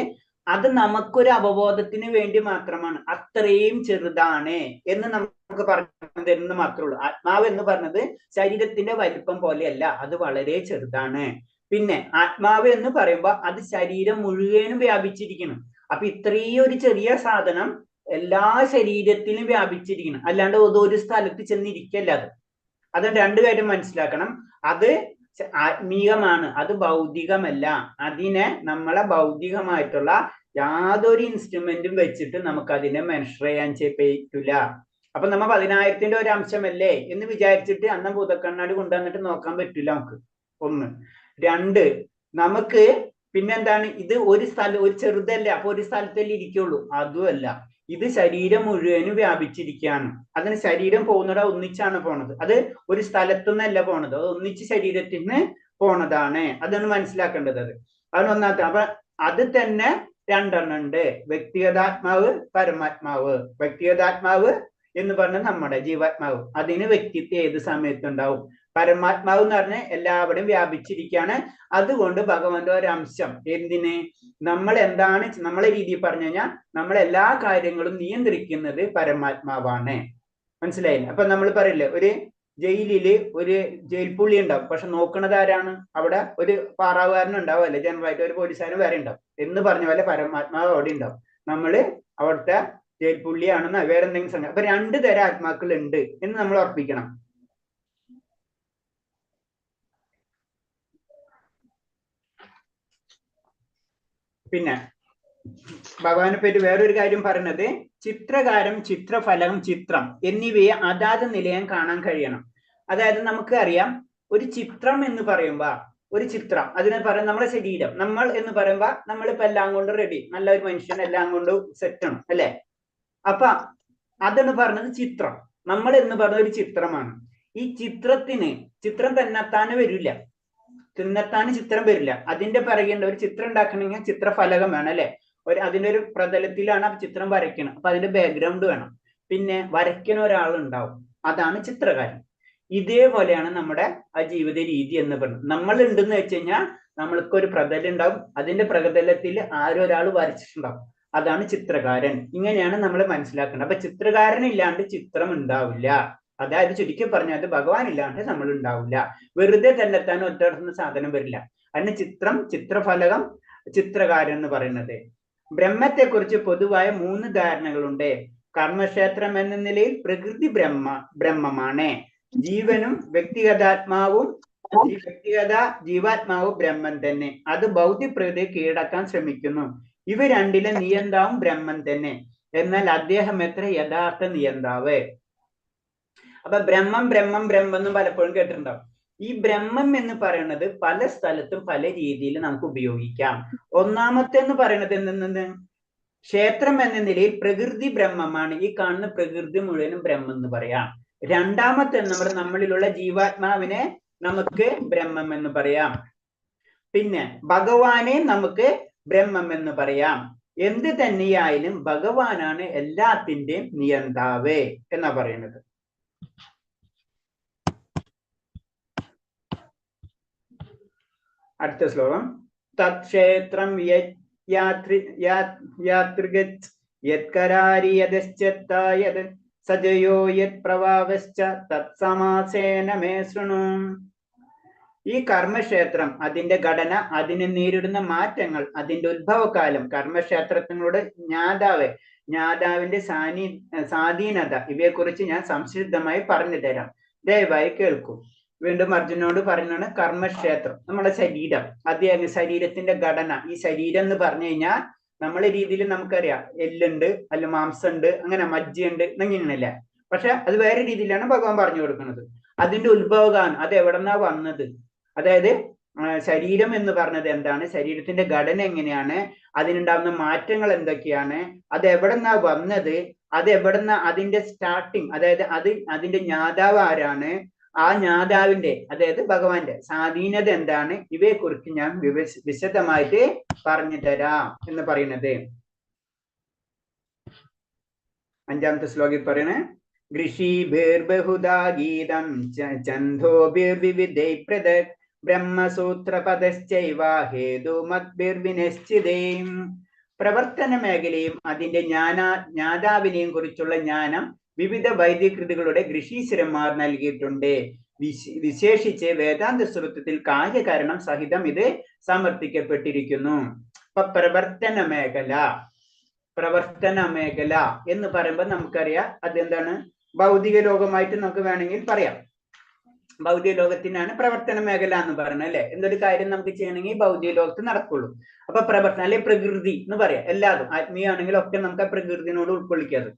അത് നമുക്കൊരു അവബോധത്തിന് വേണ്ടി മാത്രമാണ്. അത്രയും ചെറുതാണ് എന്ന് നമുക്ക് പറഞ്ഞു തരുന്നത് മാത്രമേ ഉള്ളൂ. ആത്മാവ് എന്ന് പറഞ്ഞത് ശരീരത്തിന്റെ വലിപ്പം പോലെയല്ല, അത് വളരെ ചെറുതാണ്. പിന്നെ ആത്മാവ് എന്ന് പറയുമ്പോൾ അത് ശരീരം മുഴുവനും വ്യാപിച്ചിരിക്കണം. അപ്പൊ ഇത്രയും ഒരു ചെറിയ സാധനം എല്ലാ ശരീരത്തിലും വ്യാപിച്ചിരിക്കണം. അല്ലാണ്ട് ഒരു സ്ഥലത്ത് ചെന്നിരിക്കല്ല. അത് രണ്ട് കാര്യം മനസ്സിലാക്കണം. അത് ആത്മീയമാണ്, അത് ഭൗതികമല്ല. അതിനെ നമ്മളെ ഭൗതികമായിട്ടുള്ള യാതൊരു ഇൻസ്ട്രുമെന്റും വെച്ചിട്ട് നമുക്ക് അതിനെ മെഷർ ചെയ്യാൻ പറ്റില്ല. അപ്പൊ നമ്മ 10,000ന്റെ ഒരു അംശമല്ലേ എന്ന് വിചാരിച്ചിട്ട് അന്ന ഭൂതക്കണ്ണാടി കൊണ്ടുവന്നിട്ട് നോക്കാൻ പറ്റില്ല നമുക്ക്. ഒന്ന്. രണ്ട്, നമുക്ക് പിന്നെന്താണ്, ഇത് ഒരു ചെറുതല്ല, അപ്പൊ ഒരു സ്ഥലത്തല്ലേ ഇരിക്കുള്ളൂ. അതുമല്ല, ഇത് ശരീരം മുഴുവനും വ്യാപിച്ചിരിക്കുകയാണ്. അതിന് ശരീരം പോകുന്നത് ഒന്നിച്ചാണ് പോണത്. അത് ഒരു സ്ഥലത്തുനിന്നല്ല പോണത്, അത് ഒന്നിച്ച് ശരീരത്തിന് പോണതാണ്. അതാണ് മനസ്സിലാക്കേണ്ടത്. അതാണ് ഒന്നാമത്തെ. അപ്പൊ അത് തന്നെ രണ്ടെണ്ണം ഉണ്ട്, വ്യക്തിഗതാത്മാവ്, പരമാത്മാവ്. വ്യക്തിഗതാത്മാവ് എന്ന് പറഞ്ഞാൽ നമ്മുടെ ജീവാത്മാവ്, അതിന് വ്യക്തിത്വം ഏത് സമയത്തുണ്ടാവും. പരമാത്മാവ് എന്ന് പറഞ്ഞാൽ എല്ലാവരും വ്യാപിച്ചിരിക്കുകയാണ്. അതുകൊണ്ട് ഭഗവാന്റെ ഒരു അംശം എന്തിന്, നമ്മൾ എന്താണ് നമ്മളെ രീതിയിൽ പറഞ്ഞു കഴിഞ്ഞാൽ നമ്മളെല്ലാ കാര്യങ്ങളും നിയന്ത്രിക്കുന്നത് പരമാത്മാവാണ്. മനസ്സിലായില്ല? അപ്പൊ നമ്മൾ പറയില്ലേ, ഒരു ജയിലില് ഒരു ജയിൽ പുള്ളി ഉണ്ടാവും, പക്ഷെ നോക്കുന്നത് ആരാണ്? അവിടെ ഒരു പാറാവുകാരൻ ഉണ്ടാവും, അല്ലെ ജനറലായിട്ട് ഒരു പോലീസുകാരൻ വേറെ ഉണ്ടാവും എന്ന് പറഞ്ഞ പോലെ പരമാത്മാവ് അവിടെ ഉണ്ടാവും. നമ്മള് അവിടുത്തെ ജയിൽ പുള്ളിയാണെന്ന് വേറെ എന്തെങ്കിലും സംഘം. അപ്പൊ 2 തരം ആത്മാക്കൾ ഉണ്ട് എന്ന് നമ്മൾ ഉറപ്പിക്കണം. പിന്നെ ഭഗവാനെ പറ്റി വേറൊരു കാര്യം പറയുന്നത്, ചിത്രകാരം, ചിത്രഫലകം, ചിത്രം എന്നിവയെ അതാത് നിലയം കാണാൻ കഴിയണം. അതായത് നമുക്ക് അറിയാം, ഒരു ചിത്രം എന്ന് പറയുമ്പോ, ഒരു ചിത്രം അതിനെ പറയാം നമ്മുടെ ശരീരം. നമ്മൾ എന്ന് പറയുമ്പോ നമ്മളിപ്പോ എല്ലാം കൊണ്ട് റെഡി, നല്ലൊരു മനുഷ്യൻ എല്ലാം കൊണ്ടും സെറ്റാണ്, അല്ലെ? അപ്പൊ അതാണ് പറഞ്ഞത് ചിത്രം. നമ്മൾ എന്ന് പറഞ്ഞ ഒരു ചിത്രമാണ്. ഈ ചിത്രം തന്നെത്താന് വരില്ല, തിന്നെത്താന് ചിത്രം വരില്ല. അതിന്റെ പിറകെ ഒരു ചിത്രം ഉണ്ടാക്കണമെങ്കിൽ ചിത്രഫലകം വേണം, അല്ലെ? അതിന്റെ ഒരു പ്രതലത്തിലാണ് ആ ചിത്രം വരയ്ക്കണം. അപ്പൊ അതിന്റെ ബാക്ക്ഗ്രൗണ്ട് വേണം, പിന്നെ വരയ്ക്കുന്ന ഒരാളുണ്ടാവും, അതാണ് ചിത്രകാരൻ. ഇതേപോലെയാണ് നമ്മുടെ ആ ജീവിത രീതി എന്ന് പറയുന്നത്. നമ്മൾ ഉണ്ടെന്ന് വെച്ച് കഴിഞ്ഞാൽ നമ്മൾക്ക് ഒരു പ്രതലം ഉണ്ടാവും, അതിന്റെ പ്രതലത്തിൽ ആരൊരാൾ വരച്ചിട്ടുണ്ടാവും, അതാണ് ചിത്രകാരൻ. ഇങ്ങനെയാണ് നമ്മൾ മനസ്സിലാക്കുന്നത്. അപ്പൊ ചിത്രകാരൻ ഇല്ലാണ്ട് ചിത്രം ഉണ്ടാവില്ല. അതായത് ചുരുക്കി പറഞ്ഞാൽ ഭഗവാൻ ഇല്ലാണ്ട് നമ്മൾ ഉണ്ടാവില്ല. വെറുതെ തന്നെത്താൻ ഒറ്റ സാധനം വരില്ല. അതിന് ചിത്രം, ചിത്രഫലകം, ചിത്രകാരൻ എന്ന് പറയുന്നത്. ബ്രഹ്മത്തെ കുറിച്ച് പൊതുവായ 3 ധാരണകളുണ്ട്. കർമ്മക്ഷേത്രം എന്ന നിലയിൽ പ്രകൃതി ബ്രഹ്മമാണ്. ജീവനും വ്യക്തിഗതാത്മാവും ജീവാത്മാവും ബ്രഹ്മൻ തന്നെ. അത് ഭൗതിക പ്രകൃതിയെ കീഴടക്കാൻ ശ്രമിക്കുന്നു. ഇവ രണ്ടിലെ നിയന്താവും ബ്രഹ്മൻ തന്നെ. എന്നാൽ അദ്ദേഹം എത്ര യഥാർത്ഥ നിയന്താവ്? അപ്പൊ ബ്രഹ്മം ബ്രഹ്മം ബ്രഹ്മം എന്ന് പലപ്പോഴും കേട്ടിട്ടുണ്ടാവും. ഈ ബ്രഹ്മം എന്ന് പറയുന്നത് പല സ്ഥലത്തും പല രീതിയിൽ നമുക്ക് ഉപയോഗിക്കാം. ഒന്നാമത്തെ എന്ന് പറയുന്നത് എന്തെന്ന്, ക്ഷേത്രം എന്ന നിലയിൽ പ്രകൃതി ബ്രഹ്മമാണ്. ഈ കാണുന്ന പ്രകൃതി മുഴുവനും ബ്രഹ്മം എന്ന് പറയാം. രണ്ടാമത്തെ നമ്മളിലുള്ള ജീവാത്മാവിനെ നമുക്ക് ബ്രഹ്മം എന്ന് പറയാം. പിന്നെ ഭഗവാനെ നമുക്ക് ബ്രഹ്മം എന്ന് പറയാം. എന്ത് തന്നെയായാലും ഭഗവാനാണ് എല്ലാത്തിന്റെയും നിയന്താവ് എന്നാ പറയുന്നത്. അടുത്ത ശ്ലോകം. തത്ക്ഷേത്രം യാത്രികത് യത്കരാരി യദശ്ചത്തായത് സജയോ യത് പ്രവാവശ്ച തത്സമാസേന മേ ശൃണു. ഈ കർമ്മക്ഷേത്രം, അതിന്റെ ഘടന, അതിനെ നേരിടുന്ന മാറ്റങ്ങൾ, അതിന്റെ ഉത്ഭവകാലം, കർമ്മക്ഷേത്രങ്ങളുടെ ജ്ഞാതാവിന്റെ സ്വാധീനത, ഇവയെക്കുറിച്ച് ഞാൻ സംക്ഷിപ്തമായി പറഞ്ഞു തരാം, ദയവായി കേൾക്കൂ. വീണ്ടും അർജുനോട് പറയുന്നതാണ് കർമ്മക്ഷേത്രം, നമ്മുടെ ശരീരം. അത് ശരീരത്തിന്റെ ഘടന. ഈ ശരീരം എന്ന് പറഞ്ഞു കഴിഞ്ഞാൽ നമ്മളെ രീതിയിൽ നമുക്കറിയാം, എല്ലുണ്ട്, അല്ല മാംസമുണ്ട്, അങ്ങനെ മജ്ജയുണ്ട്, അങ്ങനെയാണല്ലേ. പക്ഷെ അത് വേറെ രീതിയിലാണ് ഭഗവാൻ പറഞ്ഞു കൊടുക്കുന്നത്. അതിന്റെ ഉത്ഭവകാലം, അത് എവിടെന്നാ വന്നത്, അതായത് ശരീരം എന്ന് പറഞ്ഞത് എന്താണ്, ശരീരത്തിന്റെ ഘടന എങ്ങനെയാണ്, അതിനുണ്ടാകുന്ന മാറ്റങ്ങൾ എന്തൊക്കെയാണ്, അത് എവിടെന്നാ വന്നത്, അത് എവിടെന്നാ അതിന്റെ സ്റ്റാർട്ടിങ്, അതായത് അതിന്റെ ജ്ഞാതാവ് ആരാണ്, ആ ജ്ഞാതാവിന്റെ, അതായത് ഭഗവാന്റെ സ്വാധീനത എന്താണ്, ഇവയെക്കുറിച്ച് ഞാൻ വിശദമായിട്ട് പറഞ്ഞു തരാം എന്ന് പറയുന്നത്. 5ാമത്തെ ശ്ലോകിൽ പറയണേ, ഋഷിഭിർബഹുധാ ഗീതം ഛന്ദോഭിർവിവിധൈ പൃഥക് ബ്രഹ്മസൂത്രപദശ്ചൈവ ഹേതുമദ്ഭിർവിനിശ്ചിതൈ. പ്രവർത്തന മേഖലയും അതിന്റെ ജ്ഞാതാവിനെയും കുറിച്ചുള്ള ജ്ഞാനം വിവിധ വൈദികൃതികളുടെ ഋഷീശ്വരന്മാർ നൽകിയിട്ടുണ്ട്. വിശേഷിച്ച് വേദാന്ത സൂത്രത്തിൽ കാര്യകാരണം സഹിതം ഇത് സമർത്ഥിക്കപ്പെട്ടിരിക്കുന്നു. അപ്പൊ പ്രവർത്തന മേഖല എന്ന് പറയുമ്പോൾ നമുക്കറിയാം അതെന്താണ്, ഭൗതിക ലോകമായിട്ട് നമുക്ക് വേണമെങ്കിൽ പറയാം. ഭൗതിക ലോകത്തിനാണ് പ്രവർത്തന മേഖല എന്ന് പറയുന്നത്, അല്ലെ? എന്തൊരു കാര്യം നമുക്ക് ചെയ്യണമെങ്കിൽ ഭൗതിക ലോകത്ത് നടക്കുള്ളൂ. അപ്പൊ പ്രവർത്തനം, അല്ലെ പ്രകൃതി എന്ന് പറയാം. എല്ലാതും ആത്മീയമാണെങ്കിലും ഒക്കെ നമുക്ക് ആ പ്രകൃതിനോട് ഉൾക്കൊള്ളിക്കാറ്.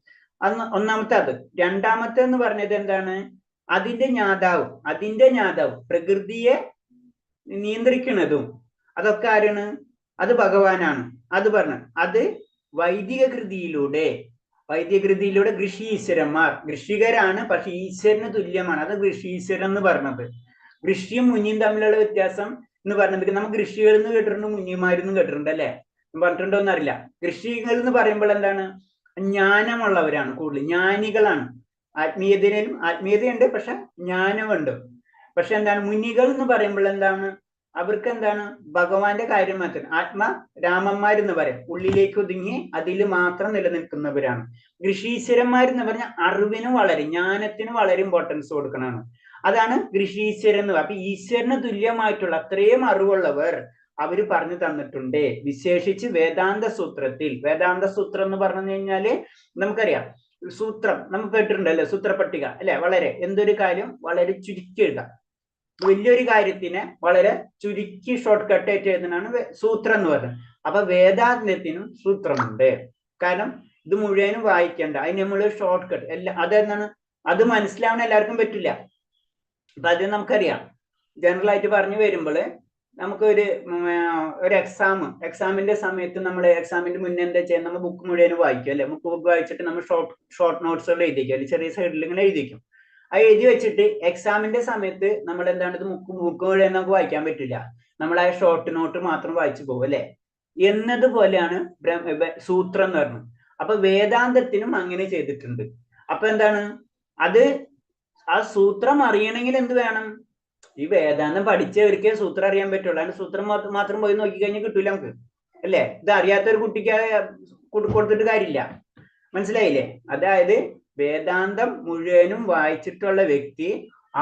ഒന്നാമത്തെ അത്. രണ്ടാമത്തെ എന്ന് പറഞ്ഞത് എന്താണ്, അതിന്റെ ജ്ഞാതാവ് പ്രകൃതിയെ നിയന്ത്രിക്കുന്നതും അതൊക്കെ ആരാണ്, അത് ഭഗവാനാണ്. അത് പറഞ്ഞു, അത് വൈദിക കൃതിയിലൂടെ ഋഷീശ്വരന്മാർ, ഋഷികരാണ് പക്ഷെ ഈശ്വരന് തുല്യമാണ്. അത് ഋഷീശ്വരൻ എന്ന് പറഞ്ഞത്. ഋഷിയും മുനിയും തമ്മിലുള്ള വ്യത്യാസം എന്ന് പറഞ്ഞത്, നമുക്ക് ഋഷികൾ എന്ന് കേട്ടിട്ടുണ്ട്, മുനിമാരെന്ന് കേട്ടിട്ടുണ്ട്, അല്ലെ? പറഞ്ഞിട്ടുണ്ടോ എന്നറിയില്ല. ഋഷികൾ എന്ന് പറയുമ്പോൾ എന്താണ്, ജ്ഞാനമുള്ളവരാണ്, കൂടുതൽ ജ്ഞാനികളാണ്. ആത്മീയതയുണ്ട് പക്ഷെ ജ്ഞാനമുണ്ട്. പക്ഷെ എന്താണ്, മുനികൾ എന്ന് പറയുമ്പോൾ എന്താണ്, അവർക്ക് എന്താണ് ഭഗവാന്റെ കാര്യം മാത്രം. രാമന്മാരെന്ന് പറയാം, ഉള്ളിലേക്ക് ഒതുങ്ങി അതിൽ മാത്രം നിലനിൽക്കുന്നവരാണ്. ഋഷീശ്വരന്മാരെന്ന് പറഞ്ഞാൽ അറിവിന് വളരെ, ജ്ഞാനത്തിന് വളരെ ഇമ്പോർട്ടൻസ് കൊടുക്കണതാണ്. അതാണ് ഋഷീശ്വരൻ എന്ന് പറയുന്നത്. അപ്പൊ ഈശ്വരന് തുല്യമായിട്ടുള്ള അത്രയും അറിവുള്ളവർ അവര് പറഞ്ഞു തന്നിട്ടുണ്ട്. വിശേഷിച്ച് വേദാന്ത സൂത്രത്തിൽ. വേദാന്ത സൂത്രം എന്ന് പറഞ്ഞു കഴിഞ്ഞാല് നമുക്കറിയാം, സൂത്രം നമുക്ക് കേട്ടിട്ടുണ്ടല്ലോ, സൂത്രപട്ടിക അല്ലെ. വളരെ എന്തൊരു കാര്യം വളരെ ചുരുക്കി എഴുതാം, വലിയൊരു കാര്യത്തിനെ വളരെ ചുരുക്കി ഷോർട്ട് കട്ട് ആയിട്ട് എഴുതുന്നതാണ് സൂത്രം എന്ന് പറയുന്നത്. അപ്പൊ വേദാന്തത്തിനും സൂത്രമുണ്ട്. കാരണം ഇത് മുഴുവനും വായിക്കേണ്ട, അതിന് നമ്മൾ ഷോർട്ട് കട്ട് എല്ലാം അതെന്താണ്, അത് മനസ്സിലാവണ എല്ലാവർക്കും പറ്റില്ല. അപ്പൊ അത് നമുക്കറിയാം. ജനറൽ ആയിട്ട് പറഞ്ഞു വരുമ്പോൾ നമുക്ക് ഒരു എക്സാമിന്റെ സമയത്ത് നമ്മൾ എക്സാമിന്റെ മുന്നേ എന്താ ചെയ്യാൻ, നമ്മൾ ബുക്ക് മുഴുവനും വായിക്കും അല്ലെ. ബുക്ക് വായിച്ചിട്ട് നമ്മൾ ഷോർട്ട് നോട്ട്സുകൾ എഴുതിക്കും, അല്ലെങ്കിൽ ചെറിയ സൈഡിൽ ഇങ്ങനെ എഴുതിക്കും. അത് എഴുതി വെച്ചിട്ട് എക്സാമിന്റെ സമയത്ത് നമ്മൾ എന്താണ്, ഇത് ബുക്ക് മുഴുവൻ നമുക്ക് വായിക്കാൻ പറ്റില്ല, നമ്മൾ ആ ഷോർട്ട് നോട്ട് മാത്രം വായിച്ചു പോകും അല്ലെ. എന്നതുപോലെയാണ് സൂത്രം എന്ന് പറഞ്ഞത്. അപ്പൊ വേദാന്തത്തിനും അങ്ങനെ ചെയ്തിട്ടുണ്ട്. അപ്പൊ എന്താണ് അത്, ആ സൂത്രം അറിയണമെങ്കിൽ എന്ത് വേണം, ഈ വേദാന്തം പഠിച്ചവർക്ക് സൂത്രം അറിയാൻ പറ്റുള്ളൂ. അതിന് സൂത്രം മാത്രം പോയി നോക്കിക്കഴിഞ്ഞാൽ കിട്ടൂല നമുക്ക് അല്ലേ. ഇത് അറിയാത്ത ഒരു കുട്ടിക്ക് കൊടുത്തിട്ട് കാര്യമില്ല. മനസ്സിലായില്ലേ? അതായത് വേദാന്തം മുഴുവനും വായിച്ചിട്ടുള്ള വ്യക്തി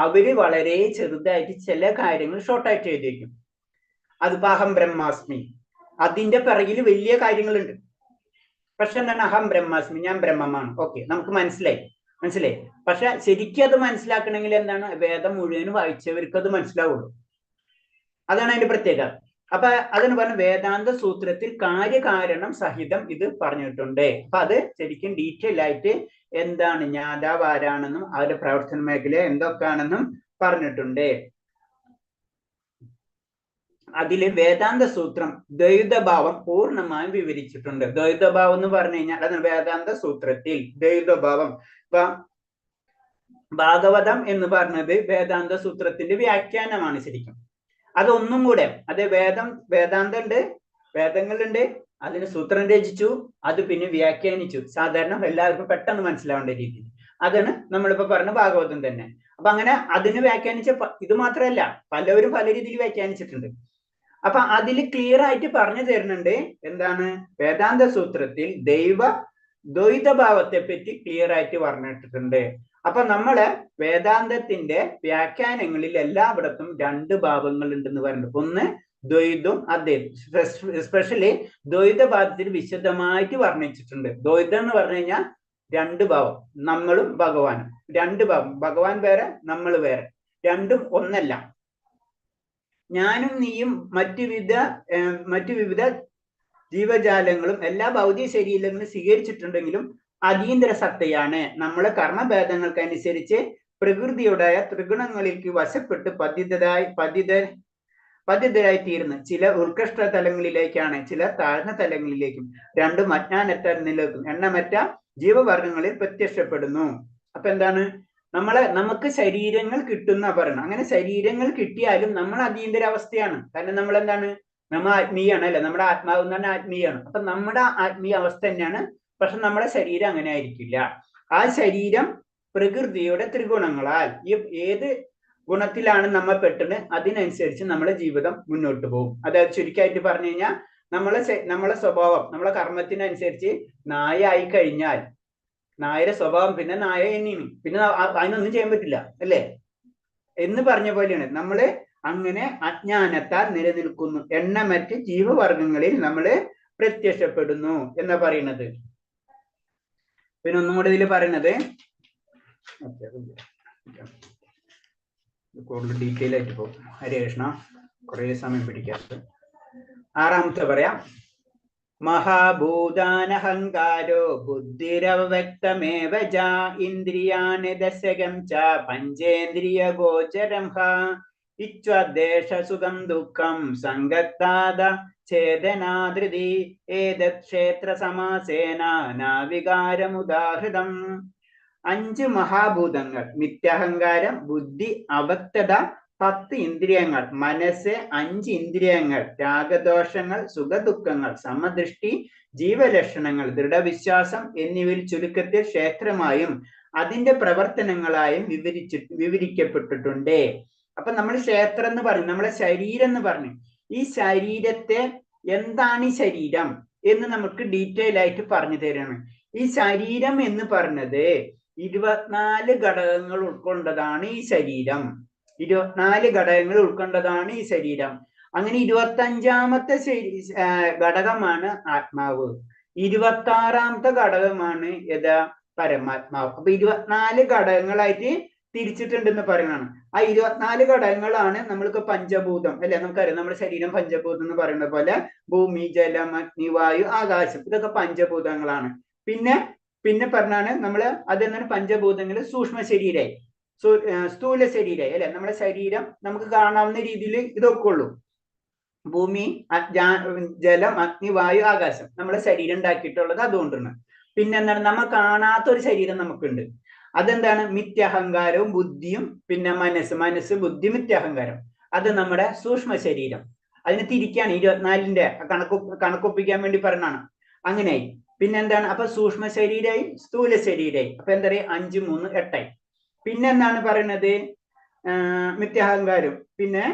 അവര് വളരെ ചെറുതായിട്ട് ചില കാര്യങ്ങൾ ഷോർട്ടായിട്ട് എഴുതി വയ്ക്കും. അതിപ്പോ അഹം ബ്രഹ്മാസ്മി, അതിന്റെ പിറകിൽ വലിയ കാര്യങ്ങളുണ്ട്. പക്ഷെ എന്താണ്, അഹം ബ്രഹ്മാസ്മി, ഞാൻ ബ്രഹ്മമാണ്, ഓക്കെ, നമുക്ക് മനസ്സിലായി. പക്ഷെ ശരിക്കും അത് മനസ്സിലാക്കണമെങ്കിൽ എന്താണ്, വേദം മുഴുവനും വായിച്ചവർക്ക് അത് മനസ്സിലാവുള്ളൂ. അതാണ് അതിന്റെ പ്രത്യേകത. അപ്പൊ അതിന് പറഞ്ഞ വേദാന്ത സൂത്രത്തിൽ കാര്യകാരണം സഹിതം ഇത് പറഞ്ഞിട്ടുണ്ട്. അപ്പൊ അത് ശരിക്കും ഡീറ്റെയിൽ ആയിട്ട് എന്താണ് ജ്ഞാതാവ് ആരാണെന്നും അവരുടെ പ്രവർത്തന മേഖല എന്തൊക്കെയാണെന്നും പറഞ്ഞിട്ടുണ്ട്. അതില് വേദാന്ത സൂത്രം ദ്വൈതഭാവം പൂർണ്ണമായും വിവരിച്ചിട്ടുണ്ട്. ദ്വൈതഭാവം എന്ന് പറഞ്ഞു കഴിഞ്ഞാൽ അതാണ് വേദാന്ത സൂത്രത്തിൽ ദ്വൈതഭാവം. ഇപ്പൊ ഭാഗവതം എന്ന് പറഞ്ഞത് വേദാന്ത സൂത്രത്തിന്റെ വ്യാഖ്യാനമാണ് ശരിക്കും. അതൊന്നും കൂടെ, അത് വേദാന്തം ഉണ്ട്, വേദങ്ങളുണ്ട്, അതിന് സൂത്രം രചിച്ചു, അത് പിന്നെ വ്യാഖ്യാനിച്ചു. സാധാരണ എല്ലാവർക്കും പെട്ടെന്ന് മനസ്സിലാവേണ്ട രീതിയിൽ. അതാണ് നമ്മളിപ്പോ പറഞ്ഞ ഭാഗവതം തന്നെ. അപ്പൊ അങ്ങനെ അതിന് വ്യാഖ്യാനിച്ച ഇത് മാത്രമല്ല, പലവരും പല രീതിയിൽ വ്യാഖ്യാനിച്ചിട്ടുണ്ട്. അപ്പൊ അതിൽ ക്ലിയർ ആയിട്ട് പറഞ്ഞു തരുന്നുണ്ട് എന്താണ്, വേദാന്ത സൂത്രത്തിൽ ദ്വൈതഭാവത്തെ പറ്റി ക്ലിയർ ആയിട്ട് പറഞ്ഞിട്ടുണ്ട്. അപ്പൊ നമ്മള് വേദാന്തത്തിന്റെ വ്യാഖ്യാനങ്ങളിൽ എല്ലായിടത്തും രണ്ട് ഭാവങ്ങൾ ഉണ്ടെന്ന് പറയുന്നുണ്ട്. ഒന്ന് ദ്വൈതവും അദ്വൈതം. എസ്പെഷ്യലി ദ്വൈതഭാവത്തിൽ വിശദമായിട്ട് വർണ്ണിച്ചിട്ടുണ്ട്. ദ്വൈതം എന്ന് പറഞ്ഞു കഴിഞ്ഞാൽ രണ്ട് ഭാവം, നമ്മളും ഭഗവാനും. രണ്ട് ഭാവം, ഭഗവാൻ വേറെ, നമ്മൾ വേറെ, രണ്ടും ഒന്നല്ല. ഞാനും നീയും മറ്റു വിവിധ ജീവജാലങ്ങളും എല്ലാ ഭൗതിക ശരീരങ്ങളും സ്വീകരിച്ചിട്ടുണ്ടെങ്കിലും അതീന്ദ്ര സത്തയാണ്. നമ്മളെ കർമ്മഭേദങ്ങൾക്കനുസരിച്ച് പ്രകൃതിയുടേതായ ത്രിഗുണങ്ങളിലേക്ക് വശപ്പെട്ട് പതിതരായി തീരുന്നു. ചില ഉത്കൃഷ്ട തലങ്ങളിലേക്കാണ്, ചില താഴ്ന്ന തലങ്ങളിലേക്കും, രണ്ടും അജ്ഞാനത്താൽ നിലനിൽക്കും എണ്ണമറ്റ ജീവവർഗങ്ങളിൽ പ്രത്യക്ഷപ്പെടുന്നു. അപ്പൊ എന്താണ്, നമുക്ക് ശരീരങ്ങൾ കിട്ടുന്ന പറയണം. അങ്ങനെ ശരീരങ്ങൾ കിട്ടിയാലും നമ്മൾ അതീന്ദ്രാവസ്ഥയാണ്. കാരണം നമ്മൾ എന്താണ്, നമ്മൾ ആത്മീയാണ് അല്ലെ, നമ്മുടെ ആത്മാവ് എന്ന് പറഞ്ഞാൽ ആത്മീയാണ്. അപ്പൊ നമ്മുടെ ആത്മീയ അവസ്ഥ തന്നെയാണ്. പക്ഷെ നമ്മുടെ ശരീരം അങ്ങനെ ആയിരിക്കില്ല. ആ ശരീരം പ്രകൃതിയുടെ ത്രിഗുണങ്ങളാൽ ഏത് ഗുണത്തിലാണ് നമ്മൾ പെട്ടത് അതിനനുസരിച്ച് നമ്മുടെ ജീവിതം മുന്നോട്ട് പോകും. അതായത് ചുരുക്കമായിട്ട് പറഞ്ഞു കഴിഞ്ഞാൽ നമ്മളെ സ്വഭാവം, നമ്മളെ കർമ്മത്തിനനുസരിച്ച് നായ ആയി കഴിഞ്ഞാൽ നായയുടെ സ്വഭാവം പിന്നെ നായ തന്നെയാണ്, പിന്നെ അതിനൊന്നും ചെയ്യാൻ പറ്റില്ല അല്ലേ എന്ന് പറഞ്ഞ പോലെയാണ്. നമ്മള് അങ്ങനെ അജ്ഞാനത്താൽ നിലനിൽക്കുന്നു, എണ്ണമറ്റ ജീവവർഗങ്ങളിൽ നമ്മള് പ്രത്യക്ഷപ്പെടുന്നു എന്നാ പറയുന്നത്. പിന്നെ ഒന്നും കൂടെ ഇതിൽ പറയുന്നത് കൂടുതൽ ഡീറ്റെയിൽ ആയിട്ട് പോകും. ഹരേ കൃഷ്ണ, കുറെ സമയം പിടിക്കാത്തത്. ആറാമത്തെ പറയാം. മഹാഭൂതാനഹങ്കാരോ ബുദ്ധിരവ്യക്തമേവ ച ഇന്ദ്രിയാണി ദശകം ച പഞ്ചേന്ദ്രിയ ഗോചരം ഹ ഇച്ഛ്വദ്ദേശ സുഖം ദുഃഖം സംഗത്താദ ഛേദനാധൃതി ഏതത് ക്ഷേത്ര സമാസേന നാവികാരമുദാഹൃതം. 5 മഹാഭൂതങ്ങൾ, മിഥ്യാഹങ്കാരം, ബുദ്ധി, അവക്തത, 10 ഇന്ദ്രിയങ്ങൾ, മനസ്സ്, 5 ഇന്ദ്രിയങ്ങൾ, രാഗദോഷങ്ങൾ, സുഖദുഃഖങ്ങൾ, സമദൃഷ്ടി, ജീവലക്ഷണങ്ങൾ, ദൃഢവിശ്വാസം എന്നിവയിൽ ചുരുക്കത്തിൽ ക്ഷേത്രമായും അതിന്റെ പ്രവർത്തനങ്ങളായും വിവരിക്കപ്പെട്ടിട്ടുണ്ട്. അപ്പൊ നമ്മൾ ക്ഷേത്രം എന്ന് പറഞ്ഞു, നമ്മളെ ശരീരം എന്ന് പറഞ്ഞു. ഈ ശരീരത്തെ എന്താണ് ഈ ശരീരം എന്ന് നമുക്ക് ഡീറ്റെയിൽ ആയിട്ട് പറഞ്ഞു തരാണ്. ഈ ശരീരം എന്ന് പറഞ്ഞത് 24 ഘടകങ്ങൾ ഉൾക്കൊണ്ടതാണ് ഈ ശരീരം. 24 ഘടകങ്ങൾ ഉൾക്കൊണ്ടതാണ് ഈ ശരീരം. അങ്ങനെ 25ാമത്തെ ഘടകമാണ് ആത്മാവ്. 26ാമത്തെ ഘടകമാണ് യഥാ പരമാത്മാവ്. അപ്പൊ 24 ഘടകങ്ങളായിട്ട് തിരിച്ചിട്ടുണ്ടെന്ന് പറയുന്നതാണ്. ആ 24 ഘടകങ്ങളാണ് നമ്മൾക്ക് പഞ്ചഭൂതം അല്ലെ. നമുക്കറിയാം നമ്മുടെ ശരീരം പഞ്ചഭൂതം എന്ന് പറയുന്ന പോലെ ഭൂമി, ജലം, അഗ്നി, വായു, ആകാശം, ഇതൊക്കെ പഞ്ചഭൂതങ്ങളാണ്. പിന്നെ പറഞ്ഞാണ് നമ്മള് അതെന്നാണ് പഞ്ചഭൂതങ്ങള് സൂക്ഷ്മ ശരീരമായി, സ്ഥൂല ശരീരമായി അല്ലെ. നമ്മുടെ ശരീരം നമുക്ക് കാണാവുന്ന രീതിയിൽ ഇതൊക്കെ ഉള്ളൂ. ഭൂമി, ജലം, അഗ്നി, വായു, ആകാശം നമ്മളെ ശരീരം ഉണ്ടാക്കിയിട്ടുള്ളത് അതുകൊണ്ടാണ്. പിന്നെ എന്താണ്, നമ്മൾ കാണാത്ത ഒരു ശരീരം നമുക്കുണ്ട്. അതെന്താണ്? മിഥ്യാഹങ്കാരവും ബുദ്ധിയും പിന്നെ മനസ്സ്, ബുദ്ധി, മിഥ്യാഹങ്കാരം. അത് നമ്മുടെ സൂക്ഷ്മ ശരീരം. അതിന് തിരിക്കാണ് 24ന്റെ കണക്കൊപ്പിക്കാൻ വേണ്ടി പറഞ്ഞാണ്. അങ്ങനെയായി. പിന്നെ എന്താണ്? അപ്പൊ സൂക്ഷ്മ ശരീരമായി, സ്ഥൂല ശരീരമായി. അപ്പൊ എന്താ പറയുക? 5, 3, 8ആയി. പിന്നെ എന്താണ് പറയുന്നത്? മിഥ്യാഹങ്കാരം. പിന്നെ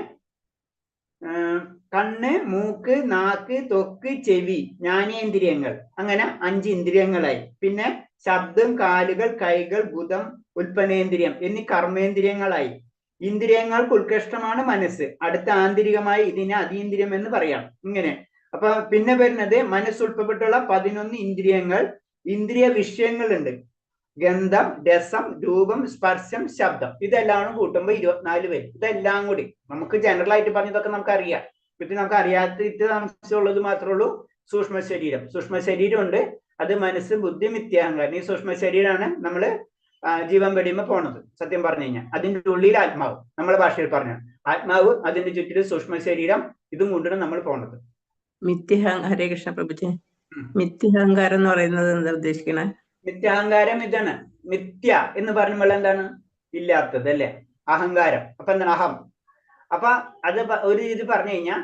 കണ്ണ്, മൂക്ക്, നാക്ക്, ത്വക്ക്, ചെവി, ജ്ഞാനേന്ദ്രിയങ്ങൾ, അങ്ങനെ 5 ഇന്ദ്രിയങ്ങളായി. പിന്നെ ശബ്ദം, കാലുകൾ, കൈകൾ, ബുധം, ഉൽപ്പന്നേന്ദ്രിയം എന്നീ കർമ്മേന്ദ്രിയങ്ങളായി. ഇന്ദ്രിയങ്ങൾക്ക് ഉത്കൃഷ്ടമാണ് മനസ്സ്. അടുത്ത ആന്തരികമായി ഇതിനെ അതീന്ദ്രിയം എന്ന് പറയാം. ഇങ്ങനെ. അപ്പൊ പിന്നെ വരുന്നത് മനസ്സുൾപ്പെട്ടുള്ള 11 ഇന്ദ്രിയങ്ങൾ, ഇന്ദ്രിയ വിഷയങ്ങളുണ്ട്. ഗന്ധം, രസം, രൂപം, സ്പർശം, ശബ്ദം, ഇതെല്ലാം കൂട്ടുമ്പോൾ 24 വരും. ഇതെല്ലാം കൂടി നമുക്ക് ജനറൽ ആയിട്ട് പറഞ്ഞതൊക്കെ നമുക്കറിയാം. പിന്നെ നമുക്ക് അറിയാത്ത അംശമുള്ളത് മാത്രമേ ഉള്ളൂ സൂക്ഷ്മ ശരീരം. സൂക്ഷ്മ ശരീരം ഉണ്ട്, അത് മനസ്സ്, ബുദ്ധി, മിഥ്യാഹങ്കാരം. ഈ സൂക്ഷ്മ ശരീരമാണ് നമ്മള് ജീവൻ വെടിയുമ്പോ പോണത്. സത്യം പറഞ്ഞു കഴിഞ്ഞാൽ അതിന്റെ ഉള്ളിൽ ആത്മാവ്, നമ്മളെ ഭാഷയിൽ പറഞ്ഞ ആത്മാവ്, അതിന്റെ ചുറ്റില് സൂക്ഷ്മ ശരീരം, ഇതും കൊണ്ടാണ് നമ്മൾ പോണത്. ഹരേ കൃഷ്ണ പ്രഭുജി, മിഥ്യാഹങ്കാരം എന്ന് പറയുന്നത് എന്താ ഉദ്ദേശിക്കണേ? മിഥ്യാഹങ്കാരം ഇതാണ്. മിഥ്യ എന്ന് പറയുമ്പോൾ എന്താണ്? ഇല്ലാത്തത് അല്ലെ, അഹങ്കാരം. അപ്പൊ എന്താണ്? അഹം. അപ്പൊ അത് ഒരു രീതി പറഞ്ഞു കഴിഞ്ഞാൽ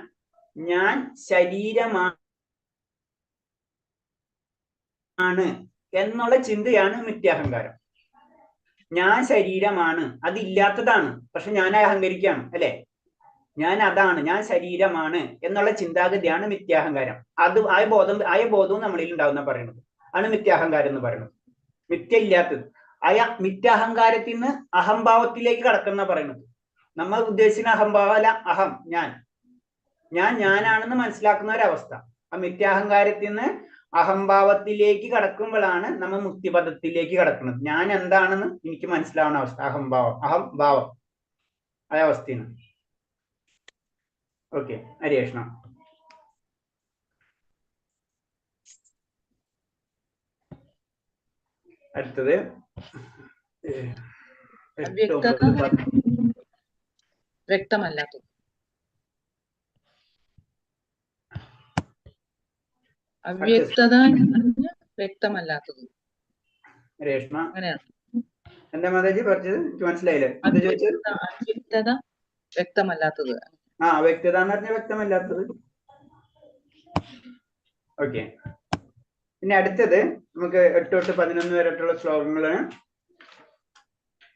ഞാൻ ശരീരമാണ് എന്നുള്ള ചിന്തയാണ് മിഥ്യാഹങ്കാരം. ഞാൻ ശരീരമാണ്, അതില്ലാത്തതാണ്, പക്ഷെ ഞാൻ അഹങ്കരിക്കുകയാണ് അല്ലെ. ഞാൻ അതാണ്, ഞാൻ ശരീരമാണ് എന്നുള്ള ചിന്താഗതിയാണ് മിഥ്യാഹങ്കാരം. അത് ആയ ബോധവും നമ്മളിൽ ഉണ്ടാവുന്ന പറയുന്നത് ആണ് മിഥ്യാഹങ്കാരം എന്ന് പറയുന്നത്. മിഥ്യ ഇല്ലാത്തത് ആയ മിഥ്യാഹങ്കാരത്തിൽ നിന്ന് അഹംഭാവത്തിലേക്ക് കടക്കുന്ന പറയുന്നത്. നമ്മൾ ഉദ്ദേശിക്കുന്ന അഹംഭാവമല്ല, അഹം, ഞാനാണെന്ന് മനസ്സിലാക്കുന്ന ഒരവസ്ഥ. ആ മിഥ്യാഹങ്കാരത്തിൽ നിന്ന് അഹംഭാവത്തിലേക്ക് കടക്കുമ്പോഴാണ് നമ്മൾ മുക്തിപദത്തിലേക്ക് കടക്കുന്നത്. ഞാൻ എന്താണെന്ന് എനിക്ക് മനസ്സിലാവുന്ന അവസ്ഥ അഹംഭാവം ആ അവസ്ഥയാണ്. ഓക്കെ, ഹരേ കൃഷ്ണ. അടുത്തത് വ്യക്തമല്ലാത്തത്. അവ്യക്തത വ്യക്തമല്ലാത്തത്. രേഷ്മ എന്താ മാതാജി പറഞ്ഞത്? മനസ്സിലായില്ലേ? അവ്യക്തത വ്യക്തമല്ലാത്തത്. വ്യക്തത എന്ന് പറഞ്ഞാൽ വ്യക്തമല്ലാത്തത്. ഓക്കെ. പിന്നെ അടുത്തത് നമുക്ക് 8 തൊട്ട് 11 വരെയുള്ള ശ്ലോകങ്ങളാണ്.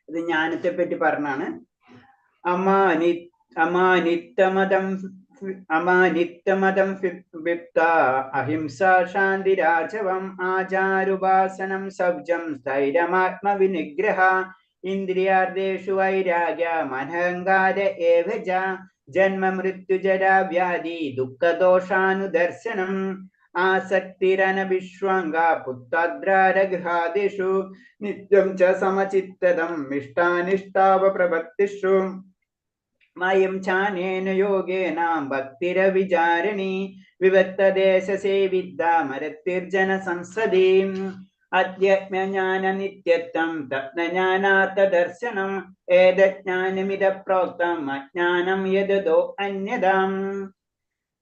ഇത് ജ്ഞാനത്തെ പറ്റി പറഞ്ഞാണ്. അമാനിത്തമദം വിപ്ത അഹിംസ ശാന്തിരാജവം ആചാരുപാസനം സൗജം സ്ഥൈര്യമാത്മവിനിഗ്രഹ ഇന്ദ്രിയാർദ്ദേഷു വൈരാഗ്യ മനഹങ്കാര ഏവ ച ജന്മ മൃത്യുജരാ വ്യാധി ദുഃഖദോഷാനുദർശനം ആസക്തിരനവിശ്വാംഗ പുത്രാദ്രാരഗൃഹാദിഷു നിത്യം ച സമചിത്തതം ഇഷ്ടാനിഷ്ടാവ പ്രവൃത്തിഷു മയം ചാനേന യോഗേന ഭക്തിരവിചാരണി വിവക്തദേശസേവിദ്ദ മരത്തിർജന സംസദി അധ്യാത്മജ്ഞാന നിത്യത്വം തത്വജ്ഞാനാർത്ഥദർശനം ഏതജ്ഞാനമിത പ്രോക്തം അജ്ഞാനം യതോ അന്യതാം.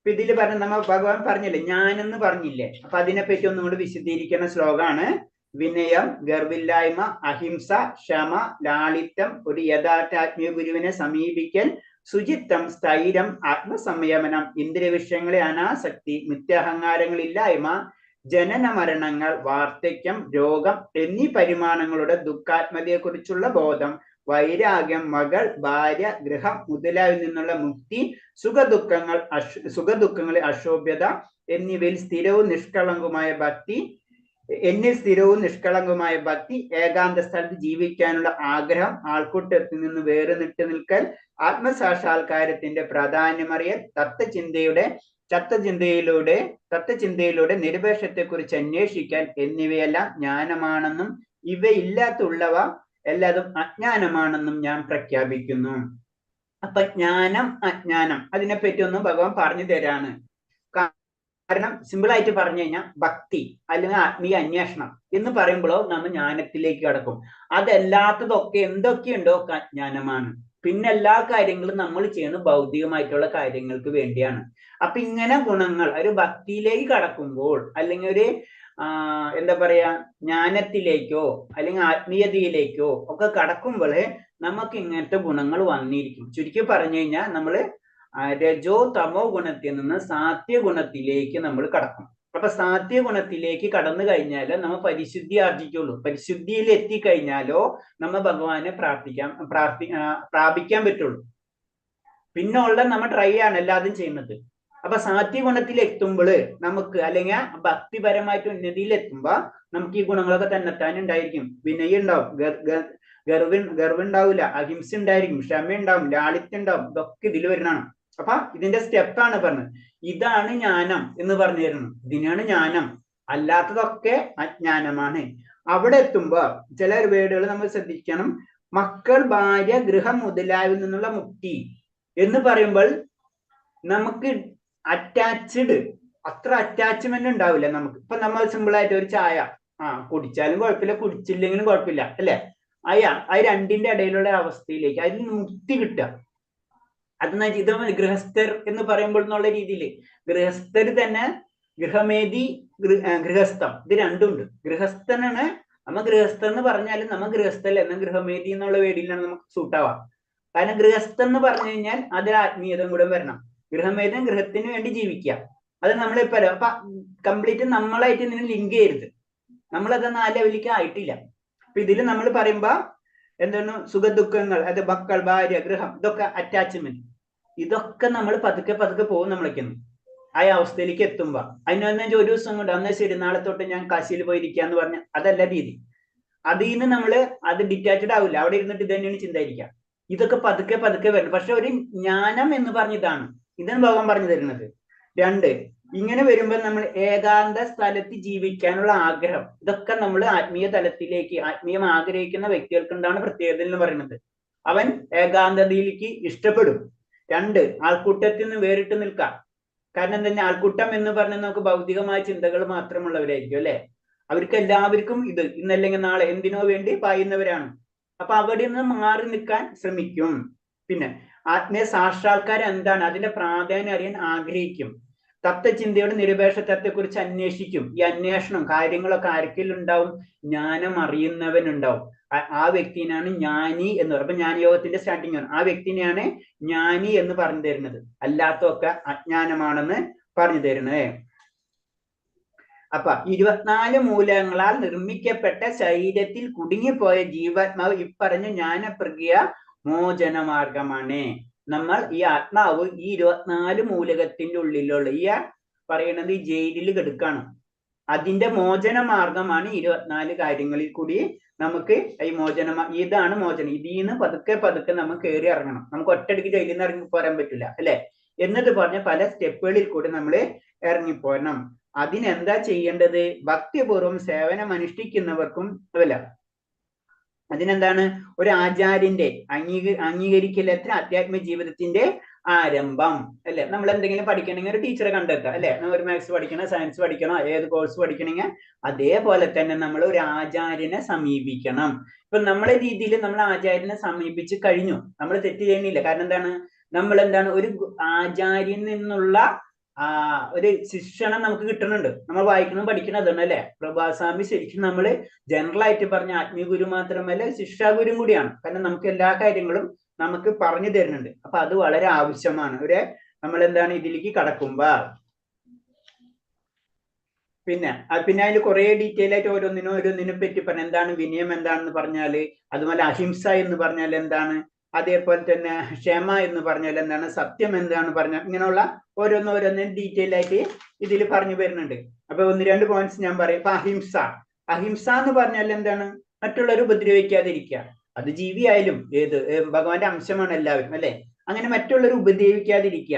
ഇതിൽ പറഞ്ഞ നമ്മൾ ഭഗവാൻ പറഞ്ഞില്ലേ, ഞാനെന്ന് പറഞ്ഞില്ലേ. അപ്പൊ അതിനെപ്പറ്റി ഒന്നും കൂടി വിശദീകരിക്കുന്ന ശ്ലോകമാണ്. വിനയം, ഗർവില്ലായ്മ, അഹിംസ, ക്ഷമ, ലാളിത്യം, ഒരു യഥാർത്ഥ ആത്മീയ ഗുരുവിനെ സമീപിക്കൽ, ശുചിത്വം, സ്ഥൈര്യം, ആത്മസംയമനം, ഇന്ദ്രിയ വിഷയങ്ങളെ അനാസക്തി, മിഥ്യാഹങ്കാരങ്ങളില്ലായ്മ, ജനന മരണങ്ങൾ, വാർദ്ധക്യം, രോഗം എന്നീ പരിമാണങ്ങളുടെ ദുഃഖാത്മതയെക്കുറിച്ചുള്ള ബോധം, വൈരാഗ്യം, മകൾ, ഭാര്യ, ഗൃഹം മുതലായവയിൽ നിന്നുള്ള മുക്തി, സുഖദുഃഖങ്ങളിൽ അക്ഷോഭ്യത എന്നിവയിൽ സ്ഥിരവും നിഷ്കളങ്കവുമായ ഭക്തി, ഏകാന്ത സ്ഥലത്ത് ജീവിക്കാനുള്ള ആഗ്രഹം, ആൾക്കൂട്ടത്തിൽ നിന്ന് വേറിട്ട് നിൽക്കൽ, ആത്മസാക്ഷാത്കാരത്തിന്റെ പ്രാധാന്യമറിയൽ, തത്വചിന്തയിലൂടെ നിരപേക്ഷത്തെക്കുറിച്ച് അന്വേഷിക്കാൻ എന്നിവയെല്ലാം ജ്ഞാനമാണെന്നും ഇവയില്ലാത്തുള്ളവ എല്ലാതും അജ്ഞാനമാണെന്നും ഞാൻ പ്രഖ്യാപിക്കുന്നു. അപ്പൊ ജ്ഞാനം, അജ്ഞാനം അതിനെപ്പറ്റി ഒന്നും ഭഗവാൻ പറഞ്ഞു തരാണ്. കാരണം സിമ്പിൾ ആയിട്ട് പറഞ്ഞു കഴിഞ്ഞാൽ ഭക്തി അല്ലെങ്കിൽ ആത്മീയ അന്വേഷണം എന്ന് പറയുമ്പോഴോ നമ്മൾ ജ്ഞാനത്തിലേക്ക് കടക്കും. അതല്ലാത്തതൊക്കെ എന്തൊക്കെയുണ്ടോ അജ്ഞാനമാണ്. പിന്നെ എല്ലാ കാര്യങ്ങളും നമ്മൾ ചെയ്യുന്ന ഭൗതികമായിട്ടുള്ള കാര്യങ്ങൾക്ക് വേണ്ടിയാണ്. അപ്പൊ ഇങ്ങനെ ഗുണങ്ങൾ ഒരു ഭക്തിയിലേക്ക് കടക്കുമ്പോൾ അല്ലെങ്കിൽ ഒരു എന്താ പറയാ ജ്ഞാനത്തിലേക്കോ അല്ലെങ്കിൽ ആത്മീയതയിലേക്കോ ഒക്കെ കടക്കുമ്പോൾ നമുക്ക് ഇങ്ങനത്തെ ഗുണങ്ങൾ വന്നിരിക്കും. ചുരുക്കി പറഞ്ഞു കഴിഞ്ഞാൽ നമ്മള് രജോ തമോ ഗുണത്തിൽ നിന്ന് സാത്യ ഗുണത്തിലേക്ക് നമ്മൾ കടക്കും. അപ്പൊ സാത്യ ഗുണത്തിലേക്ക് കടന്നു കഴിഞ്ഞാൽ നമ്മൾ പരിശുദ്ധി ആർജിക്കുള്ളൂ. പരിശുദ്ധിയിൽ എത്തിക്കഴിഞ്ഞാലോ നമ്മൾ ഭഗവാനെ പ്രാപിക്കാൻ പറ്റുള്ളൂ. പിന്നെ ഉള്ള നമ്മൾ ട്രൈ ആണ് എല്ലാതും ചെയ്യുന്നത്. അപ്പൊ സാത്യ ഗുണത്തിൽ എത്തുമ്പോൾ നമുക്ക് അല്ലെങ്കിൽ ഭക്തിപരമായിട്ട് ഉന്നതിയിൽ എത്തുമ്പോ നമുക്ക് ഈ ഗുണങ്ങളൊക്കെ തന്നെത്താൻ ഉണ്ടായിരിക്കും. വിനയം ഉണ്ടാവും, ഗർവുണ്ടാവില്ല, അഹിംസ ഉണ്ടായിരിക്കും, ക്ഷമ ഉണ്ടാവും, ലാളിത്യം ഉണ്ടാവും. ഇതൊക്കെ ഇതിൽ വരുന്നതാണ്. അപ്പൊ ഇതിന്റെ സ്റ്റെപ്പാണ് പറഞ്ഞത്. ഇതാണ് ജ്ഞാനം എന്ന് പറഞ്ഞു തരുന്നത്. ഇതിനാണ് ജ്ഞാനം. അല്ലാത്തതൊക്കെ അജ്ഞാനമാണ്. അവിടെ എത്തുമ്പോ ചില വേർഡുകൾ നമ്മൾ ശ്രദ്ധിക്കണം. മക്കൾ, ഭാര്യ, ഗൃഹം മുതലായവയിൽ നിന്നുള്ള മുക്തി എന്ന് പറയുമ്പോൾ നമുക്ക് അത്ര അറ്റാച്ച്മെന്റ് ഉണ്ടാവില്ല നമുക്ക്. ഇപ്പൊ നമ്മൾ സിമ്പിൾ ആയിട്ട് ഒരു ചായ കുടിച്ചാലും കുഴപ്പമില്ല, കുടിച്ചില്ലെങ്കിലും കുഴപ്പമില്ല, അല്ലെ? ആ രണ്ടിന്റെ ഇടയിലുള്ള അവസ്ഥയിലേക്ക് അതിൽ മുക്തി കിട്ടുക. അതെന്ന് വെച്ചാൽ ഇത് ഗൃഹസ്ഥർ എന്ന് പറയുമ്പോൾ എന്നുള്ള രീതിയിൽ ഗൃഹസ്ഥർ തന്നെ ഗൃഹമേധി, ഗൃഹസ്ഥം ഇത് രണ്ടുമുണ്ട്. ഗൃഹസ്ഥനാണ് നമ്മ ഗൃഹസ്ഥ എന്ന് പറഞ്ഞാലും നമ്മ ഗൃഹസ്ഥല്ല എന്ന ഗൃഹമേധി എന്നുള്ള വേടിയിലാണ് നമുക്ക് സൂട്ടാവാം. കാരണം ഗൃഹസ്ഥ എന്ന് പറഞ്ഞു കഴിഞ്ഞാൽ അതിൽ ആത്മീയത കൂടെ വരണം. ഗൃഹമേധം ഗൃഹത്തിന് വേണ്ടി ജീവിക്കുക. അത് നമ്മളിപ്പോ അപ്പൊ കംപ്ലീറ്റ് നമ്മളായിട്ട് ഇതിനെ ലിങ്ക് ചെയ്യരുത്. നമ്മളത് 4 ലെവലിലേക്ക് ആയിട്ടില്ല. അപ്പൊ ഇതിൽ നമ്മൾ പറയുമ്പോ എന്താണ് സുഖദുഃഖങ്ങൾ, അത് മക്കൾ, ഭാര്യ, ഗൃഹം, ഇതൊക്കെ അറ്റാച്ച്മെന്റ്. ഇതൊക്കെ നമ്മൾ പതുക്കെ പോകും നമ്മളേക്കൊന്നും ആ അവസ്ഥയിലേക്ക് എത്തുമ്പോ. അതിനൊന്നും ഒരു ദിവസം കൊണ്ട് അന്ന് ശരി നാളെ തൊട്ട് ഞാൻ കാശിയിൽ പോയിരിക്കാന്ന് പറഞ്ഞ അതല്ല രീതി. അതിൽ നിന്ന് നമ്മള് അത് ഡിറ്റാച്ച്ഡ് ആവില്ല. അവിടെ ഇരുന്നിട്ട് ഇത് തന്നെയാണ് ചിന്തിക്കുക. ഇതൊക്കെ പതുക്കെ വരണം. പക്ഷെ ഒരു ജ്ഞാനം എന്ന് പറഞ്ഞതാണ് ഇതാണ് ഭഗവാൻ പറഞ്ഞു തരുന്നത്. 2 ഇങ്ങനെ വരുമ്പോൾ നമ്മൾ ഏകാന്ത സ്ഥലത്ത് ജീവിക്കാനുള്ള ആഗ്രഹം, ഇതൊക്കെ നമ്മൾ ആത്മീയ തലത്തിലേക്ക് ആത്മീയം ആഗ്രഹിക്കുന്ന വ്യക്തികൾക്കുണ്ടാണ് പ്രത്യേകത എന്ന് പറയുന്നത്. അവൻ ഏകാന്തതയിലേക്ക് ഇഷ്ടപ്പെടും. 2 ആൾക്കൂട്ടത്തിൽ നിന്ന് വേറിട്ട് നിൽക്കാം. കാരണം തന്നെ ആൾക്കൂട്ടം എന്ന് പറഞ്ഞാൽ നമുക്ക് ഭൗതികമായ ചിന്തകൾ മാത്രമുള്ളവരായിരിക്കും, അല്ലെ? അവർക്ക് എല്ലാവർക്കും ഇത് ഇന്നല്ലെങ്കിൽ നാളെ എന്തിനോ വേണ്ടി പായുന്നവരാണ്. അപ്പൊ അവിടെ നിന്ന് മാറി നിൽക്കാൻ ശ്രമിക്കും. പിന്നെ ആത്മീയ സാക്ഷാത്കാരം എന്താണ്, അതിന്റെ പ്രാധാന്യം അറിയാൻ ആഗ്രഹിക്കും. തത്വചിന്തയുടെ നിരപേക്ഷത്വത്തെ കുറിച്ച് അന്വേഷിക്കും. ഈ അന്വേഷണം കാര്യങ്ങളൊക്കെ ആർക്കെങ്കിലും ഉണ്ടാവും, ജ്ഞാനം അറിയുന്നവനുണ്ടാവും. ആ വ്യക്തിനാണ് ജ്ഞാനി എന്ന് പറയുന്നത്. അപ്പൊ ജ്ഞാനയോഗത്തിന്റെ സ്റ്റാർട്ടിംഗ് ആണ്. ആ വ്യക്തിനെയാണ് ജ്ഞാനി എന്ന് പറഞ്ഞു തരുന്നത്. അല്ലാത്തൊക്കെ അജ്ഞാനമാണെന്ന് പറഞ്ഞു തരുന്നത്. അപ്പൊ 24 മൂലങ്ങളാൽ നിർമ്മിക്കപ്പെട്ട ശരീരത്തിൽ കുടുങ്ങിപ്പോയ ജീവാത്മാവ് ഇപ്പറഞ്ഞ ജ്ഞാനപ്രക്രിയ മോചനമാർഗമാണ്. നമ്മൾ ഈ ആത്മാവ് ഈ 24 മൂലകത്തിന്റെ ഉള്ളിലുള്ള ഈ പറയുന്നത് ഈ ജയിലിൽ കിടക്കാണ്. അതിന്റെ മോചന മാർഗമാണ് 24 കാര്യങ്ങളിൽ കൂടി നമുക്ക് ഈ ഇതാണ് മോചനം. ഇതിൽ നിന്ന് പതുക്കെ നമുക്ക് കയറി ഇറങ്ങണം. നമുക്ക് ഒറ്റയടിക്ക് ജയിലിൽ നിന്ന് ഇറങ്ങി പോരാൻ പറ്റില്ല, അല്ലെ? എന്നിട്ട് പറഞ്ഞ പല സ്റ്റെപ്പുകളിൽ കൂടി നമ്മൾ ഇറങ്ങിപ്പോരണം. അതിനെന്താ ചെയ്യേണ്ടത്? ഭക്തിപൂർവ്വം സേവനം അനുഷ്ഠിക്കുന്നവർക്കും അല്ല, അതിനെന്താണ് ഒരു ആചാര്യന്റെ അംഗീകരിക്കലത്ര അധ്യാത്മ ജീവിതത്തിന്റെ ആരംഭം, അല്ലെ? നമ്മൾ എന്തെങ്കിലും പഠിക്കണമെങ്കിൽ ഒരു ടീച്ചറെ കണ്ടെത്തുക, അല്ലെ? ഒരു മാത്സ് പഠിക്കണോ, സയൻസ് പഠിക്കണോ, ഏത് കോഴ്സ് പഠിക്കണമെങ്കിൽ അതേപോലെ തന്നെ നമ്മൾ ഒരു ആചാര്യനെ സമീപിക്കണം. ഇപ്പൊ നമ്മളെ രീതിയിൽ നമ്മൾ ആചാര്യനെ സമീപിച്ച് കഴിഞ്ഞു, നമ്മൾ തെറ്റ് ചെയ്യുന്നില്ല. കാരണം എന്താണ്, നമ്മൾ എന്താണ് ഒരു ആചാര്യനിൽ നിന്നുള്ള ഒരു ശിക്ഷണം നമുക്ക് കിട്ടുന്നുണ്ട്. നമ്മൾ വായിക്കണം പഠിക്കണം അതാണ്, അല്ലെ? പ്രഭാസ്വാമി ശരിക്കും നമ്മള് ജനറൽ ആയിട്ട് പറഞ്ഞ ആത്മീയ ഗുരു മാത്രമല്ല ശിക്ഷാഗുരും കൂടിയാണ്. കാരണം നമുക്ക് എല്ലാ കാര്യങ്ങളും നമുക്ക് പറഞ്ഞു തരുന്നുണ്ട്. അപ്പൊ അത് വളരെ ആവശ്യമാണ്. നമ്മൾ എന്താണ് ഇതിലേക്ക് കടക്കുമ്പോ. പിന്നെ അതിൽ കുറെ ഡീറ്റെയിൽ ആയിട്ട് ഓരോന്നിനെ പറ്റി പറഞ്ഞു. എന്താണ് വിനയം എന്താണെന്ന് പറഞ്ഞാല്, അതുപോലെ അഹിംസ എന്ന് പറഞ്ഞാൽ എന്താണ്, അതേപോലെ തന്നെ ക്ഷമ എന്ന് പറഞ്ഞാൽ എന്താണ്, സത്യം എന്താണ് പറഞ്ഞാൽ, ഇങ്ങനെയുള്ള ഓരോന്നും ഡീറ്റെയിൽ ആയിട്ട് ഇതിൽ പറഞ്ഞു വരുന്നുണ്ട്. അപ്പൊ 1-2 പോയിന്റ്സ് ഞാൻ പറയും. ഇപ്പൊ അഹിംസ എന്ന് പറഞ്ഞാൽ എന്താണ്, മറ്റുള്ളവരെ ഉപദ്രവിക്കാതിരിക്കുക. അത് ജീവിയായാലും ഭഗവാന്റെ അംശമാണ് എല്ലാവരും അല്ലെ. അങ്ങനെ മറ്റുള്ളവരെ ഉപദ്രവിക്കാതിരിക്കുക.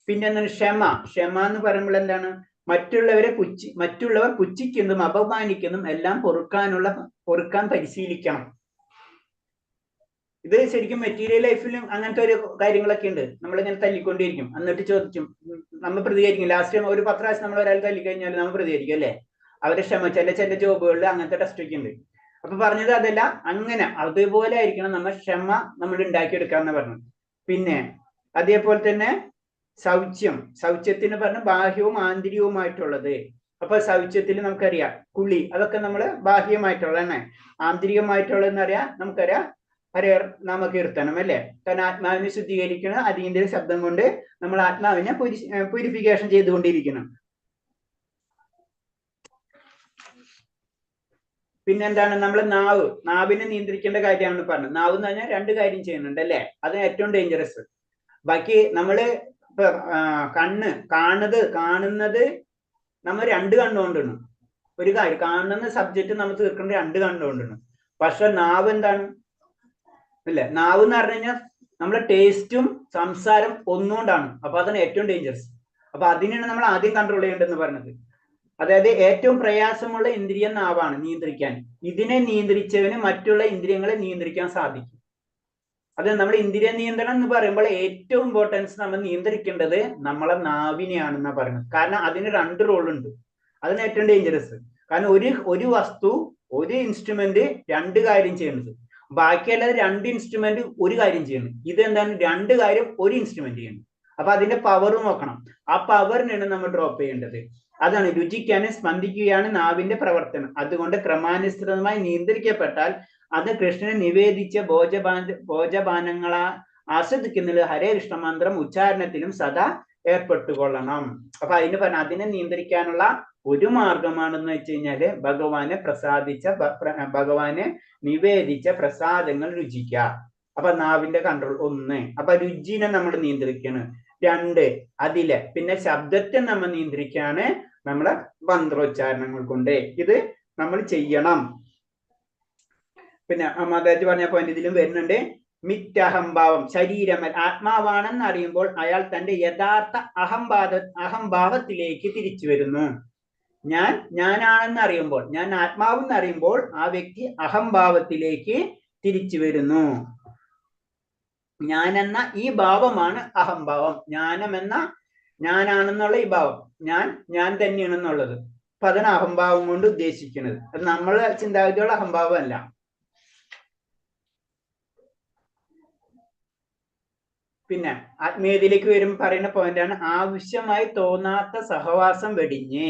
പിന്നെ എന്താണ് ക്ഷമ എന്ന് പറയുമ്പോൾ എന്താണ്, മറ്റുള്ളവർ പുച്ഛിക്കുന്നതും അപമാനിക്കുന്നതും എല്ലാം പൊറുക്കാൻ പരിശീലിക്കണം. ഇത് ശരിക്കും മെറ്റീരിയൽ ലൈഫിലും അങ്ങനത്തെ ഒരു കാര്യങ്ങളൊക്കെ ഉണ്ട്. നമ്മളിങ്ങനെ തല്ലിക്കൊണ്ടിരിക്കും, എന്നിട്ട് ചോദിക്കും, നമ്മൾ പ്രതികരിക്കും. ലാസ്റ്റ് ഒരു 10 പ്രാവശ്യം നമ്മൾ ഒരാൾ തല്ലിക്കഴിഞ്ഞാൽ നമ്മൾ പ്രതികരിക്കും അല്ലെ. അവരെ ചില ജോബുകളിൽ അങ്ങനത്തെ ടെസ്റ്റ് ഒക്കെ ഉണ്ട്. അപ്പൊ പറഞ്ഞത് അതല്ല, അങ്ങനെ അതുപോലെ ആയിരിക്കണം നമ്മൾ ഉണ്ടാക്കിയെടുക്കാന്ന് പറഞ്ഞു. പിന്നെ അതേപോലെ തന്നെ ശൗച്യത്തിന് പറഞ്ഞ ബാഹ്യവും ആന്തരികവുമായിട്ടുള്ളത്. അപ്പൊ ശൗച്യത്തിൽ നമുക്കറിയാം കുളി, അതൊക്കെ നമ്മൾ ബാഹ്യമായിട്ടുള്ളതാണ്. ആന്തരികമായിട്ടുള്ളതെന്ന് നമുക്കറിയാം ഹരേ നാമകീർത്തനം അല്ലെ. കാരണം ആത്മാവിനെ ശുദ്ധീകരിക്കണം. അതീന്ദ്രിയ ശബ്ദം കൊണ്ട് നമ്മൾ ആത്മാവിനെ പ്യൂരിഫിക്കേഷൻ ചെയ്തുകൊണ്ടിരിക്കണം. പിന്നെന്താണ്, നമ്മൾ നാവിനെ നിയന്ത്രിക്കേണ്ട കാര്യമാണ് പറഞ്ഞത്. നാവ് എന്ന് പറഞ്ഞാൽ 2 കാര്യം ചെയ്യുന്നുണ്ട് അല്ലെ. അത് ഏറ്റവും ഡേഞ്ചറസ്. ബാക്കി നമ്മള് കാണുന്നത് നമ്മൾ 2 കണ്ണുകൊണ്ടാണ്. ഒരു കാര്യം കാണുന്ന സബ്ജക്റ്റ് നമ്മൾ തീർക്കേണ്ട 2 കണ്ണുകൊണ്ടാണ്. പക്ഷെ നാവ് എന്താണ് അല്ലെ, നാവ് എന്ന് പറഞ്ഞു കഴിഞ്ഞാൽ നമ്മളെ ടേസ്റ്റും സംസാരം ഒന്നുകൊണ്ടാണ്. അപ്പൊ അതാണ് ഏറ്റവും ഡേഞ്ചറസ്. അപ്പൊ അതിനാണ് നമ്മൾ ആദ്യം കൺട്രോൾ ചെയ്യേണ്ടതെന്ന് പറഞ്ഞത്. അതായത് ഏറ്റവും പ്രയാസമുള്ള ഇന്ദ്രിയം നാവാണ് നിയന്ത്രിക്കാൻ. ഇതിനെ നിയന്ത്രിച്ചവന് മറ്റുള്ള ഇന്ദ്രിയങ്ങളെ നിയന്ത്രിക്കാൻ സാധിക്കും. അത് നമ്മൾ ഇന്ദ്രിയ നിയന്ത്രണം എന്ന് പറയുമ്പോൾ ഏറ്റവും ഇമ്പോർട്ടൻസ് നമ്മൾ നിയന്ത്രിക്കേണ്ടത് നമ്മളെ നാവിനെയാണെന്നാ പറയുന്നത്. കാരണം അതിന് 2 റോളുണ്ട്. അതിന് ഏറ്റവും ഡേഞ്ചറസ്. കാരണം ഒരു വസ്തു, ഒരു ഇൻസ്ട്രുമെന്റ് 2 കാര്യം ചെയ്യുന്നത്. ബാക്കിയല്ലാതെ 2 ഇൻസ്ട്രുമെന്റ് ഒരു കാര്യം ചെയ്യുന്നു. ഇത് എന്താണ്, 2 കാര്യം ഒരു ഇൻസ്ട്രുമെന്റ് ചെയ്യുന്നു. അപ്പൊ അതിന്റെ പവർ നോക്കണം. ആ പവറിനാണ് നമ്മൾ ഡ്രോപ്പ് ചെയ്യേണ്ടത്. അതാണ് രുചിക്കാനും സ്പന്ദിക്കുകയാണ് നാവിന്റെ പ്രവർത്തനം. അതുകൊണ്ട് ക്രമാനുസൃതമായി നിയന്ത്രിക്കപ്പെട്ടാൽ അത് കൃഷ്ണനെ നിവേദിച്ച ഭോജപാനങ്ങളെ ആസ്വദിക്കുന്നതിൽ ഹരേ കൃഷ്ണ മന്ത്രം ഉച്ചാരണത്തിലും സദാ ഏർപ്പെട്ടുകൊള്ളണം. അപ്പൊ അതിനെ നിയന്ത്രിക്കാനുള്ള ഒരു മാർഗമാണെന്ന് വെച്ച് കഴിഞ്ഞാല് ഭഗവാനെ നിവേദിച്ച പ്രസാദങ്ങൾ രുചിക്കുക. അപ്പൊ നാവിന്റെ കൺട്രോൾ 1. അപ്പൊ രുചിനെ നമ്മൾ നിയന്ത്രിക്കണം. 2 പിന്നെ ശബ്ദത്തെ നമ്മൾ നിയന്ത്രിക്കാണ് നമ്മളെ മന്ത്രോച്ചാരണങ്ങൾ കൊണ്ട്. ഇത് നമ്മൾ ചെയ്യണം. പിന്നെ മാതാജി പറഞ്ഞ പോയിന്റ് ഇതിലും വരുന്നുണ്ട്. മിഥ്യഹംഭാവം, ശരീരം ആത്മാവാണെന്ന് അറിയുമ്പോൾ അയാൾ തന്റെ യഥാർത്ഥ അഹംഭാവത്തിലേക്ക് തിരിച്ചു വരുന്നു. ഞാനാണെന്ന് അറിയുമ്പോൾ, ഞാൻ ആത്മാവെന്ന് അറിയുമ്പോൾ ആ വ്യക്തി അഹംഭാവത്തിലേക്ക് തിരിച്ചു വരുന്നു. ഞാനെന്ന ഈ ഭാവമാണ് അഹംഭാവം. ഞാനാണെന്നുള്ള ഈ ഭാവം, ഞാൻ തന്നെയാണെന്നുള്ളത്. അപ്പൊ അതാണ് അഹംഭാവം കൊണ്ട് ഉദ്ദേശിക്കുന്നത്. അത് നമ്മളെ ചിന്താഗതിയുള്ള അഹംഭാവം അല്ല. പിന്നെ ആത്മീയതയിലേക്ക് വരുമ്പോൾ പറയുന്ന പോയിന്റാണ് ആവശ്യമായി തോന്നാത്ത സഹവാസം വെടിഞ്ഞ്.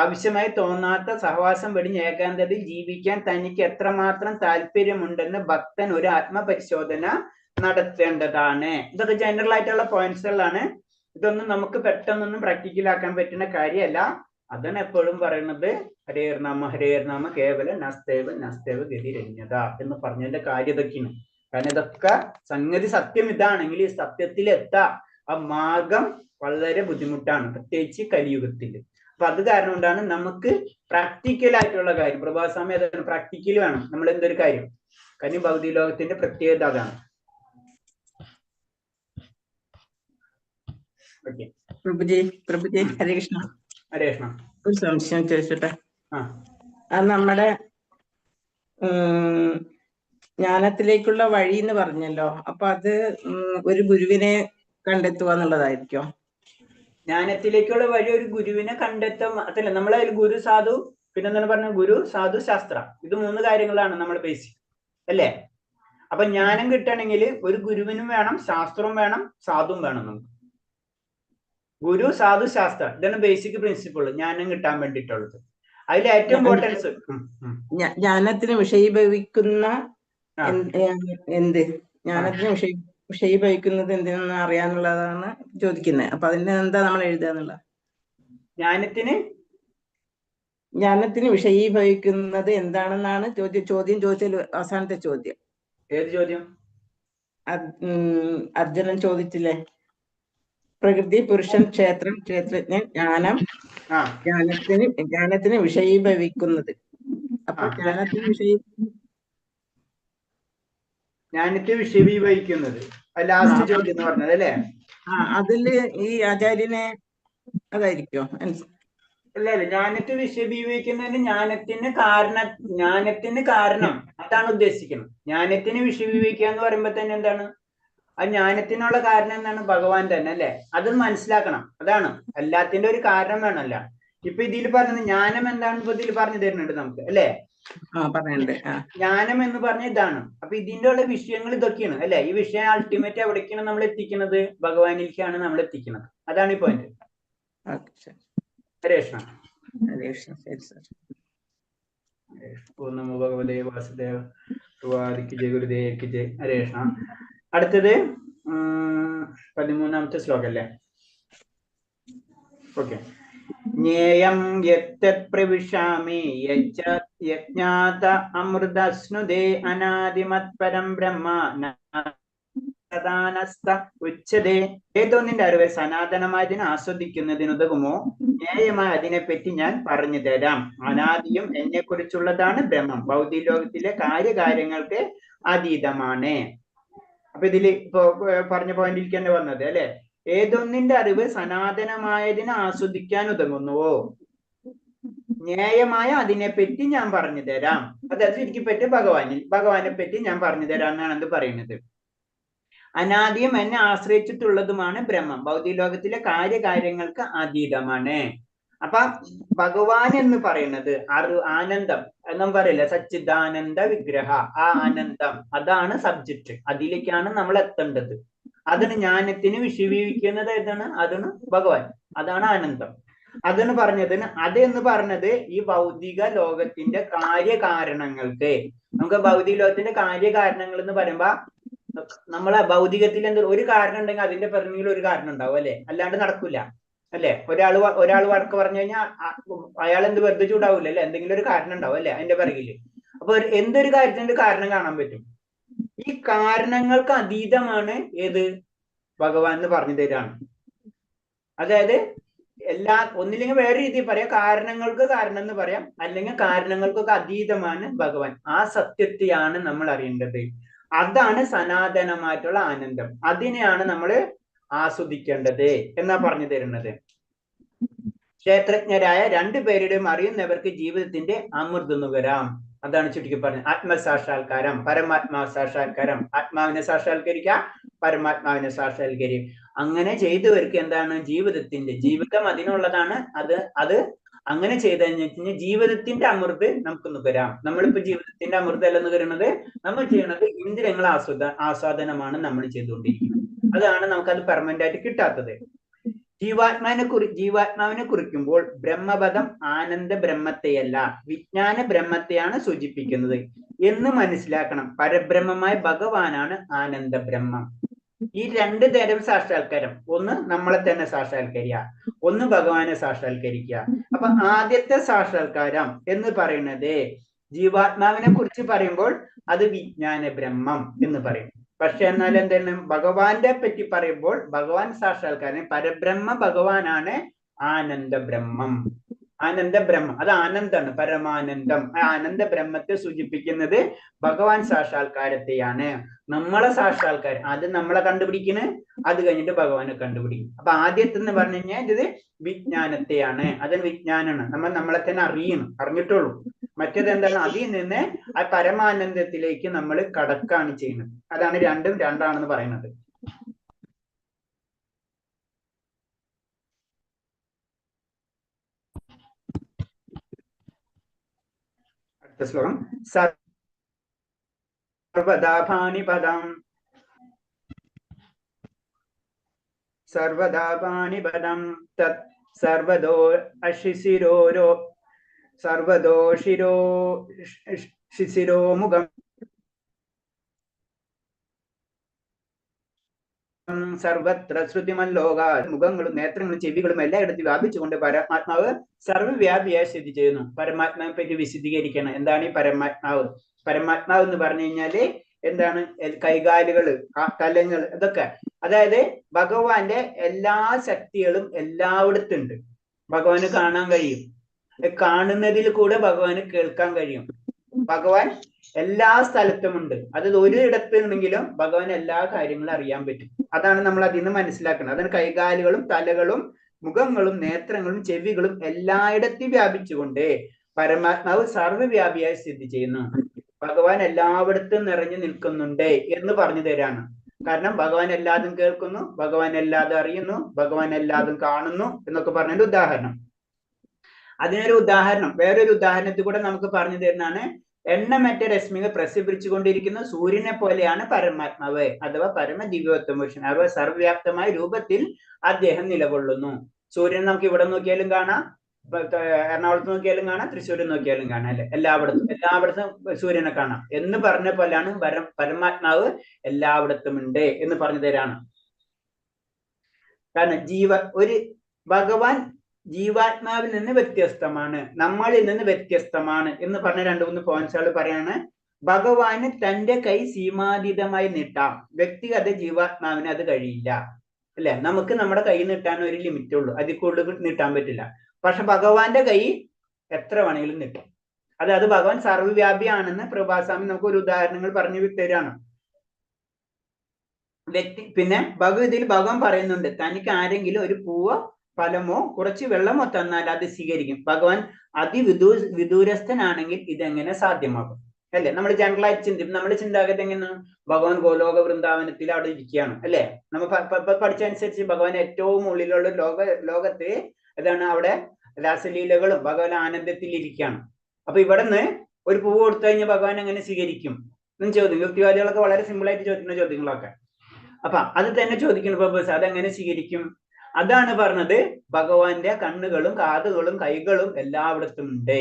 ആവശ്യമായി തോന്നാത്ത സഹവാസം വെടിഞ്ഞ് ഏകാന്തതയിൽ ജീവിക്കാൻ തനിക്ക് എത്രമാത്രം താല്പര്യമുണ്ടെന്ന് ഭക്തൻ ഒരു ആത്മപരിശോധന നടത്തേണ്ടതാണ്. ഇതൊക്കെ ജനറൽ ആയിട്ടുള്ള പോയിന്റ്സുകളാണ്. ഇതൊന്നും നമുക്ക് പെട്ടെന്നൊന്നും പ്രാക്ടിക്കലാക്കാൻ പറ്റുന്ന കാര്യമല്ല. അതാണ് എപ്പോഴും പറയുന്നത് ഹരേർനാമ കേവല നസ്തേവ ഗതിരന്യത എന്ന് പറഞ്ഞതിന്റെ കാര്യം ഇതൊക്കെയാണ്. കാരണം ഇതൊക്കെ സംഗതി സത്യം ഇതാണെങ്കിൽ ഈ സത്യത്തിലെത്താ ആ മാർഗം വളരെ ബുദ്ധിമുട്ടാണ്, പ്രത്യേകിച്ച് കലിയുഗത്തിൽ. അപ്പൊ അത് കാരണം കൊണ്ടാണ് നമുക്ക് പ്രാക്ടിക്കൽ ആയിട്ടുള്ള കാര്യം, പ്രഭാസ്വാമി അതാണ് പ്രാക്ടിക്കൽ വേണം നമ്മൾ എന്തൊരു കാര്യം. കാരണം ഭൗതിക ലോകത്തിന്റെ പ്രത്യേകത അതാണ്. പ്രഭുജി ഹരേ കൃഷ്ണ. ഹരേ കൃഷ്ണ. ഒരു സംശയം ചോദിച്ചോട്ടെ. അത് നമ്മുടെ ജ്ഞാനത്തിലേക്കുള്ള വഴി എന്ന് പറഞ്ഞല്ലോ, അപ്പൊ അത് ഒരു ഗുരുവിനെ കണ്ടെത്തുക എന്നുള്ളതായിരിക്കും? ജ്ഞാനത്തിലേക്കുള്ള വഴി ഒരു ഗുരുവിനെ കണ്ടെത്താൻ അതല്ല. നമ്മളതിൽ ഗുരു സാധു, പിന്നെ എന്താണ് പറഞ്ഞ ഗുരു സാധു ശാസ്ത്ര, ഇത് 3 കാര്യങ്ങളാണ് നമ്മൾ ബേസിക് അല്ലേ. അപ്പൊ ജ്ഞാനം കിട്ടണമെങ്കിൽ ഒരു ഗുരുവിനും വേണം, ശാസ്ത്രവും വേണം, സാധുവും വേണം. നമുക്ക് ഗുരു സാധു ശാസ്ത്ര, ഇതാണ് ബേസിക് പ്രിൻസിപ്പിൾ ജ്ഞാനം കിട്ടാൻ വേണ്ടിയിട്ടുള്ളത്. അതിൽ ഏറ്റവും ഇമ്പോർട്ടൻസ് ജ്ഞാനത്തിന് വിഷയീഭവിക്കുന്ന ജ്ഞാനത്തിന് വിഷയീഭവിക്കുന്നത് എന്തിനെന്ന് അറിയാന്നുള്ളതാണ് ചോദിക്കുന്നത്. അപ്പൊ അതിന് എന്താ നമ്മൾ എഴുതുക എന്നുള്ള? ജ്ഞാനത്തിന് വിഷയീഭവിക്കുന്നത് എന്താണെന്നാണ് ചോദ്യം ചോദിച്ചതിൽ അവസാനത്തെ ചോദ്യം. ഏത് ചോദ്യം? അർജുനൻ ചോദിച്ചില്ലേ, പ്രകൃതി, പുരുഷൻ, ക്ഷേത്രം, ക്ഷേത്രജ്ഞൻ, ജ്ഞാനം, ജ്ഞാനത്തിന് വിഷയീഭവിക്കുന്നത്. അപ്പൊ ജ്ഞാനത്തിന് വിഷയീഭവിക്കുന്നത് ലാസ്റ്റ് ചോദ്യം എന്ന് പറഞ്ഞത് അല്ലേ? അതില് ഈ ആചാര്യനെ അതായിരിക്കോ? അല്ല, ജ്ഞാനത്തിന് വിഷയീഭവിക്കുന്നതിന് ജ്ഞാനത്തിന് കാരണം അതാണ് ഉദ്ദേശിക്കുന്നത്. ജ്ഞാനത്തിന് വിഷയീഭവിക്കുക എന്ന് പറയുമ്പോ തന്നെ എന്താണ്? ആ ജ്ഞാനത്തിനുള്ള കാരണം എന്താണ്? ഭഗവാൻ തന്നെ അല്ലെ? അത് മനസ്സിലാക്കണം. അതാണ് എല്ലാത്തിന്റെ ഒരു കാരണം വേണമല്ല. ഇപ്പൊ ഇതിൽ പറഞ്ഞത് ജ്ഞാനം എന്താണെന്ന് ഇപ്പൊ ഇതിൽ പറഞ്ഞു തരുന്നുണ്ട് നമുക്ക് അല്ലെ? ജ്ഞാനം എന്ന് പറഞ്ഞ ഇതാണ്. അപ്പൊ ഇതിന്റെ ഉള്ള വിഷയങ്ങൾ ഇതൊക്കെയാണ് അല്ലെ? ഈ വിഷയം അൾട്ടിമേറ്റ് എവിടേക്കാണ് നമ്മൾ എത്തിക്കുന്നത്? ഭഗവാനിലേക്കാണ് നമ്മൾ എത്തിക്കുന്നത്. അതാണ് ഈ പോയിന്റ്. ഹരേ കൃഷ്ണ. ഓം നമോ ഭഗവതേ വാസുദേവ ജയ ഗുരുദേവ്ക്ക് ജയ്. ഹരേ കൃഷ്ണ. അടുത്തത് 13ാമത്തെ ശ്ലോകം അല്ലേ? ഓക്കെ. ജ്ഞേയം യത്തത് പ്രവിശാമി യജ്ഞാത അമൃതസ്നുദേ അനാദിമത്പരം ബ്രഹ്മ ഉച്ചതേ. ഏതൊന്നിന്റെ അറിവ് സനാതനമായതിനെ ആസ്വദിക്കുന്നതിനുതകുമോ? ന്യായമായ അതിനെപ്പറ്റി ഞാൻ പറഞ്ഞു തരാം. അനാദിയും എന്നെ കുറിച്ചുള്ളതാണ് ബ്രഹ്മം. ഭൗതിക ലോകത്തിലെ കാര്യകാര്യങ്ങൾക്ക് അതീതമാണ്. അപ്പൊ ഇതിൽ ഇപ്പൊ പറഞ്ഞ പോയിന്റിലേക്ക് തന്നെ വന്നത് അല്ലെ? ഏതൊന്നിന്റെ അറിവ് സനാതനമായതിനെ ആസ്വദിക്കാൻ ഉതകുന്നുവോ? ന്യായമായ അതിനെപ്പറ്റി ഞാൻ പറഞ്ഞു തരാം. അതായത് എനിക്ക് പറ്റി ഭഗവാനെ പറ്റി ഞാൻ പറഞ്ഞു തരാം എന്നാണ് അത് പറയുന്നത്. അനാദിയും എന്നെ ആശ്രയിച്ചിട്ടുള്ളതുമാണ് ബ്രഹ്മം. ഭൗതിക ലോകത്തിലെ കാര്യകാര്യങ്ങൾക്ക് അതീതമാണ്. അപ്പൊ ഭഗവാൻ എന്ന് പറയുന്നത് ആനന്ദം എന്നും പറയില്ല, സച്ചിദാനന്ദ വിഗ്രഹ. ആ ആനന്ദം അതാണ് സബ്ജക്റ്റ്. അതിലേക്കാണ് നമ്മൾ എത്തേണ്ടത്. അതിന് ജ്ഞാനത്തിന് വിഷയീഭവിക്കുന്നത് ഏതാണ്? അതാണ് ഭഗവാൻ. അതാണ് ആനന്ദം. അതെന്ന് പറഞ്ഞതിന് എന്ന് പറഞ്ഞത് ഈ ഭൗതിക ലോകത്തിന്റെ കാര്യകാരണങ്ങൾക്ക്. നമുക്ക് ഭൗതിക ലോകത്തിന്റെ കാര്യകാരണങ്ങൾ എന്ന് പറയുമ്പോ നമ്മളെ ഭൗതികത്തിൽ ഒരു കാരണം ഉണ്ടെങ്കിൽ അതിന്റെ പിറകിൽ ഒരു കാരണം ഉണ്ടാവും അല്ലെ? അല്ലാണ്ട് നടക്കൂല അല്ലെ? ഒരാൾ വഴക്ക് പറഞ്ഞു കഴിഞ്ഞാൽ അയാൾ വെറുതെ ചൂടാവൂല അല്ലെ? എന്തെങ്കിലും ഒരു കാരണം ഉണ്ടാവും അല്ലെ അതിന്റെ പിറകില്. അപ്പൊ എന്തൊരു കാര്യത്തിന്റെ കാരണം കാണാൻ പറ്റും. ഈ കാരണങ്ങൾക്ക് അതീതമാണ് ഏത്? ഭഗവാൻ എന്ന് പറഞ്ഞു തരാണ്. അതായത് ഒന്നില്ലെങ്കിൽ വേറെ രീതിയിൽ പറയാം, കാരണങ്ങൾക്ക് കാരണം എന്ന് പറയാം, അല്ലെങ്കിൽ കാരണങ്ങൾക്കൊക്കെ അതീതമാണ് ഭഗവാൻ. ആ സത്യത്തെയാണ് നമ്മൾ അറിയേണ്ടത്. അതാണ് സനാതനമായിട്ടുള്ള ആനന്ദം. അതിനെയാണ് നമ്മൾ ആസ്വദിക്കേണ്ടത് എന്നാ പറഞ്ഞു തരുന്നത്. ക്ഷേത്രജ്ഞരായ രണ്ടുപേരുടെയും അറിയുന്നവർക്ക് ജീവിതത്തിന്റെ അമൃതം നുകരാം. അതാണ് ചുരുക്കി പറഞ്ഞത്. ആത്മസാക്ഷാത്കാരം, പരമാത്മാ സാക്ഷാത്കാരം. ആത്മാവിനെ സാക്ഷാത്കരിക്കുക, പരമാത്മാവിനെ സാക്ഷാത്കരിക്കുക. അങ്ങനെ ചെയ്തവർക്ക് എന്താണ്? ജീവിതം അതിനുള്ളതാണ്. അത് അങ്ങനെ ചെയ്ത് കഴിഞ്ഞാൽ ജീവിതത്തിന്റെ അമൃത് നമുക്ക് നുകരാം. നമ്മളിപ്പോ ജീവിതത്തിന്റെ അമൃത് അല്ല നുകരുന്നത്, നമ്മൾ ചെയ്യുന്നത് ഇന്ദ്രിയങ്ങൾ ആസ്വാദനമാണ് നമ്മൾ ചെയ്തുകൊണ്ടിരിക്കുന്നത്. അതാണ് നമുക്കത് പെർമനന്റ് ആയിട്ട് കിട്ടാത്തത്. ജീവാത്മാവിനെ കുറിക്കുമ്പോൾ ബ്രഹ്മപദം ആനന്ദ ബ്രഹ്മത്തെയല്ല, വിജ്ഞാന ബ്രഹ്മത്തെയാണ് സൂചിപ്പിക്കുന്നത് എന്ന് മനസ്സിലാക്കണം. പരബ്രഹ്മമായ ഭഗവാനാണ് ആനന്ദ ബ്രഹ്മം. ഈ രണ്ട് തരം സാക്ഷാത്കാരം, ഒന്ന് നമ്മളെ തന്നെ സാക്ഷാത്കരിക്കുക, ഒന്ന് ഭഗവാനെ സാക്ഷാത്കരിക്കുക. അപ്പൊ ആദ്യത്തെ സാക്ഷാത്കാരം എന്ന് പറയുന്നത് ജീവാത്മാവിനെ കുറിച്ച് പറയുമ്പോൾ അത് വിജ്ഞാന ബ്രഹ്മം എന്ന് പറയും. പക്ഷെ എന്നാൽ എന്താണ്? ഭഗവാന്റെ പറ്റി പറയുമ്പോൾ ഭഗവാൻ സാക്ഷാത്കാരം പരബ്രഹ്മ ഭഗവാനാണ് ആനന്ദ ബ്രഹ്മം. അത് ആനന്ദമാണ്, പരമാനന്ദം. ആ ആനന്ദ ബ്രഹ്മത്തെ സൂചിപ്പിക്കുന്നത് ഭഗവാൻ സാക്ഷാത്കാരത്തെയാണ്. നമ്മളെ സാക്ഷാത്കാരം അത് നമ്മളെ കണ്ടുപിടിക്കുന്നത്, അത് കഴിഞ്ഞിട്ട് ഭഗവാനെ കണ്ടുപിടിക്കും. അപ്പൊ ആദ്യത്തെ എന്ന് പറഞ്ഞു കഴിഞ്ഞാൽ ഇത് വിജ്ഞാനത്തെയാണ്. അത് വിജ്ഞാനമാണ്, നമ്മളെ തന്നെ അറിഞ്ഞിട്ടുള്ളൂ. മറ്റേത് എന്താണ്? അതിൽ നിന്ന് ആ പരമാനന്ദത്തിലേക്ക് നമ്മൾ കടക്കാണ് ചെയ്യുന്നത്. അതാണ് രണ്ടാണെന്ന് പറയുന്നത്. അടുത്ത ശ്ലോകം. സർവദാപാണിപദം തത് സർവദോ അശിശിരോരോ സർവദോഷിരോ ശിശിരോമുഖം സർവത്ര ശ്രുതിമല്ലോക, മുഖങ്ങളും നേത്രങ്ങളും ചെവികളും എല്ലായിടത്തും വ്യാപിച്ചുകൊണ്ട് പരമാത്മാവ് സർവ്വവ്യാപിയായി സ്ഥിതി ചെയ്യുന്നു. പരമാത്മാവിനെ പറ്റി വിശദീകരിക്കണം. എന്താണ് ഈ പരമാത്മാവ്? പരമാത്മാവ് എന്ന് പറഞ്ഞു കഴിഞ്ഞാല് എന്താണ്? കൈകാലുകള്, തലങ്ങൾ, ഇതൊക്കെ. അതായത് ഭഗവാന്റെ എല്ലാ ശക്തികളും എല്ലായിടത്തും ഉണ്ട്. ഭഗവാന് കാണാൻ കഴിയും, കാണുന്നതിൽ കൂടെ ഭഗവാന് കേൾക്കാൻ കഴിയും. ഭഗവാൻ എല്ലാ സ്ഥലത്തുമുണ്ട്. അത് ഒരിടത്ത് ഉണ്ടെങ്കിലും ഭഗവാൻ എല്ലാ കാര്യങ്ങളും അറിയാൻ പറ്റും. അതാണ് നമ്മൾ അതിൽ നിന്ന് മനസ്സിലാക്കുന്നത്. അതാണ് കൈകാലുകളും തലകളും മുഖങ്ങളും നേത്രങ്ങളും ചെവികളും എല്ലായിടത്തും വ്യാപിച്ചുകൊണ്ട് പരമാത്മാവ് സർവ്വവ്യാപിയായി സ്ഥിതി ചെയ്യുന്നു. ഭഗവാൻ എല്ലായിടത്തും നിറഞ്ഞു നിൽക്കുന്നുണ്ട് എന്ന് പറഞ്ഞു തരാണ്. കാരണം ഭഗവാൻ എല്ലാതും കേൾക്കുന്നു, ഭഗവാൻ എല്ലാതും അറിയുന്നു, ഭഗവാൻ എല്ലാതും കാണുന്നു എന്നൊക്കെ പറഞ്ഞൊരു ഉദാഹരണം. അതിനൊരു ഉദാഹരണം, വേറൊരു ഉദാഹരണത്തിൽ കൂടെ നമുക്ക് പറഞ്ഞു തരുന്നതാണ്. എണ്ണമറ്റ രശ്മികൾ പ്രസരിപ്പിച്ചുകൊണ്ടിരിക്കുന്ന സൂര്യനെ പോലെയാണ് പരമാത്മാവ്, അഥവാ പരമ ദിവ്യോത്തമ പുരുഷൻ. അഥവാ സർവ്വവ്യാപ്തമായ രൂപത്തിൽ അദ്ദേഹം നിലകൊള്ളുന്നു. സൂര്യൻ നമുക്ക് ഇവിടെ നോക്കിയാലും കാണാം, എറണാകുളത്ത് നോക്കിയാലും കാണാം, തൃശ്ശൂരിൽ നോക്കിയാലും കാണാം, അല്ലെ? എല്ലായിടത്തും സൂര്യനെ കാണാം എന്ന് പറഞ്ഞ പോലെയാണ് പരമാത്മാവ് എല്ലായിടത്തും ഉണ്ട് എന്ന് പറഞ്ഞു തരാണ്. കാരണം ഭഗവാൻ ജീവാത്മാവിൽ നിന്ന് വ്യത്യസ്തമാണ്, നമ്മളിൽ നിന്ന് വ്യത്യസ്തമാണ് എന്ന് പറഞ്ഞ 2-3 പോയിന്റ്സുകൾ പറയാണ്. ഭഗവാന് തന്റെ കൈ സീമാതീതമായി നീട്ടാം, വ്യക്തിഗത ജീവാത്മാവിന് അത് കഴിയില്ല, അല്ലെ? നമുക്ക് നമ്മുടെ കൈ നീട്ടാൻ ഒരു ലിമിറ്റ് ഉള്ളൂ, അതിൽ കൂടുതൽ നീട്ടാൻ പറ്റില്ല. പക്ഷെ ഭഗവാന്റെ കൈ എത്ര വേണമെങ്കിലും നീട്ടും. അത് ഭഗവാൻ സർവ്വവ്യാപിയാണെന്ന് പ്രഭാസ്വാമി നമുക്ക് ഒരു ഉദാഹരണങ്ങൾ പറഞ്ഞു തരാണ്. പിന്നെ ഭഗവതിയിൽ ഭഗവാൻ പറയുന്നുണ്ട്, തനിക്ക് ആരെങ്കിലും ഒരു പൂവോ ഫലമോ കുറച്ച് വെള്ളമോ തന്നാൽ അത് സ്വീകരിക്കും. ഭഗവാൻ വിദൂരസ്ഥനാണെങ്കിൽ ഇതെങ്ങനെ സാധ്യമാകും, അല്ലെ? നമ്മൾ ജനറലായിട്ട് ചിന്തിക്കും. നമ്മുടെ ചിന്താഗതി എങ്ങനെയാണ്? ഭഗവാൻ ഗോലോക വൃന്ദാവനത്തിൽ അവിടെ ഇരിക്കുകയാണ്, അല്ലെ? നമ്മൾ പഠിച്ചനുസരിച്ച് ഭഗവാൻ ഏറ്റവും ഉള്ളിലുള്ള ലോകത്ത് ഏതാണ്? അവിടെ രാസലീലകളും ഭഗവാൻ ആനന്ദത്തിൽ ഇരിക്കുകയാണ്. അപ്പൊ ഇവിടെ നിന്ന് ഒരു പൂവ് കൊടുത്തു കഴിഞ്ഞാൽ ഭഗവാൻ എങ്ങനെ സ്വീകരിക്കും എന്ന് ചോദ്യം യുക്തിവാദികളൊക്കെ വളരെ സിമ്പിൾ ആയിട്ട് ചോദിക്കുന്ന ചോദ്യങ്ങളൊക്കെ. അപ്പൊ അത് തന്നെ ചോദിക്കുന്ന പ്രൊഫസർ, അതെങ്ങനെ സ്വീകരിക്കും? അതാണ് പറഞ്ഞത്, ഭഗവാന്റെ കണ്ണുകളും കാതുകളും കൈകളും എല്ലായിടത്തും ഉണ്ട്.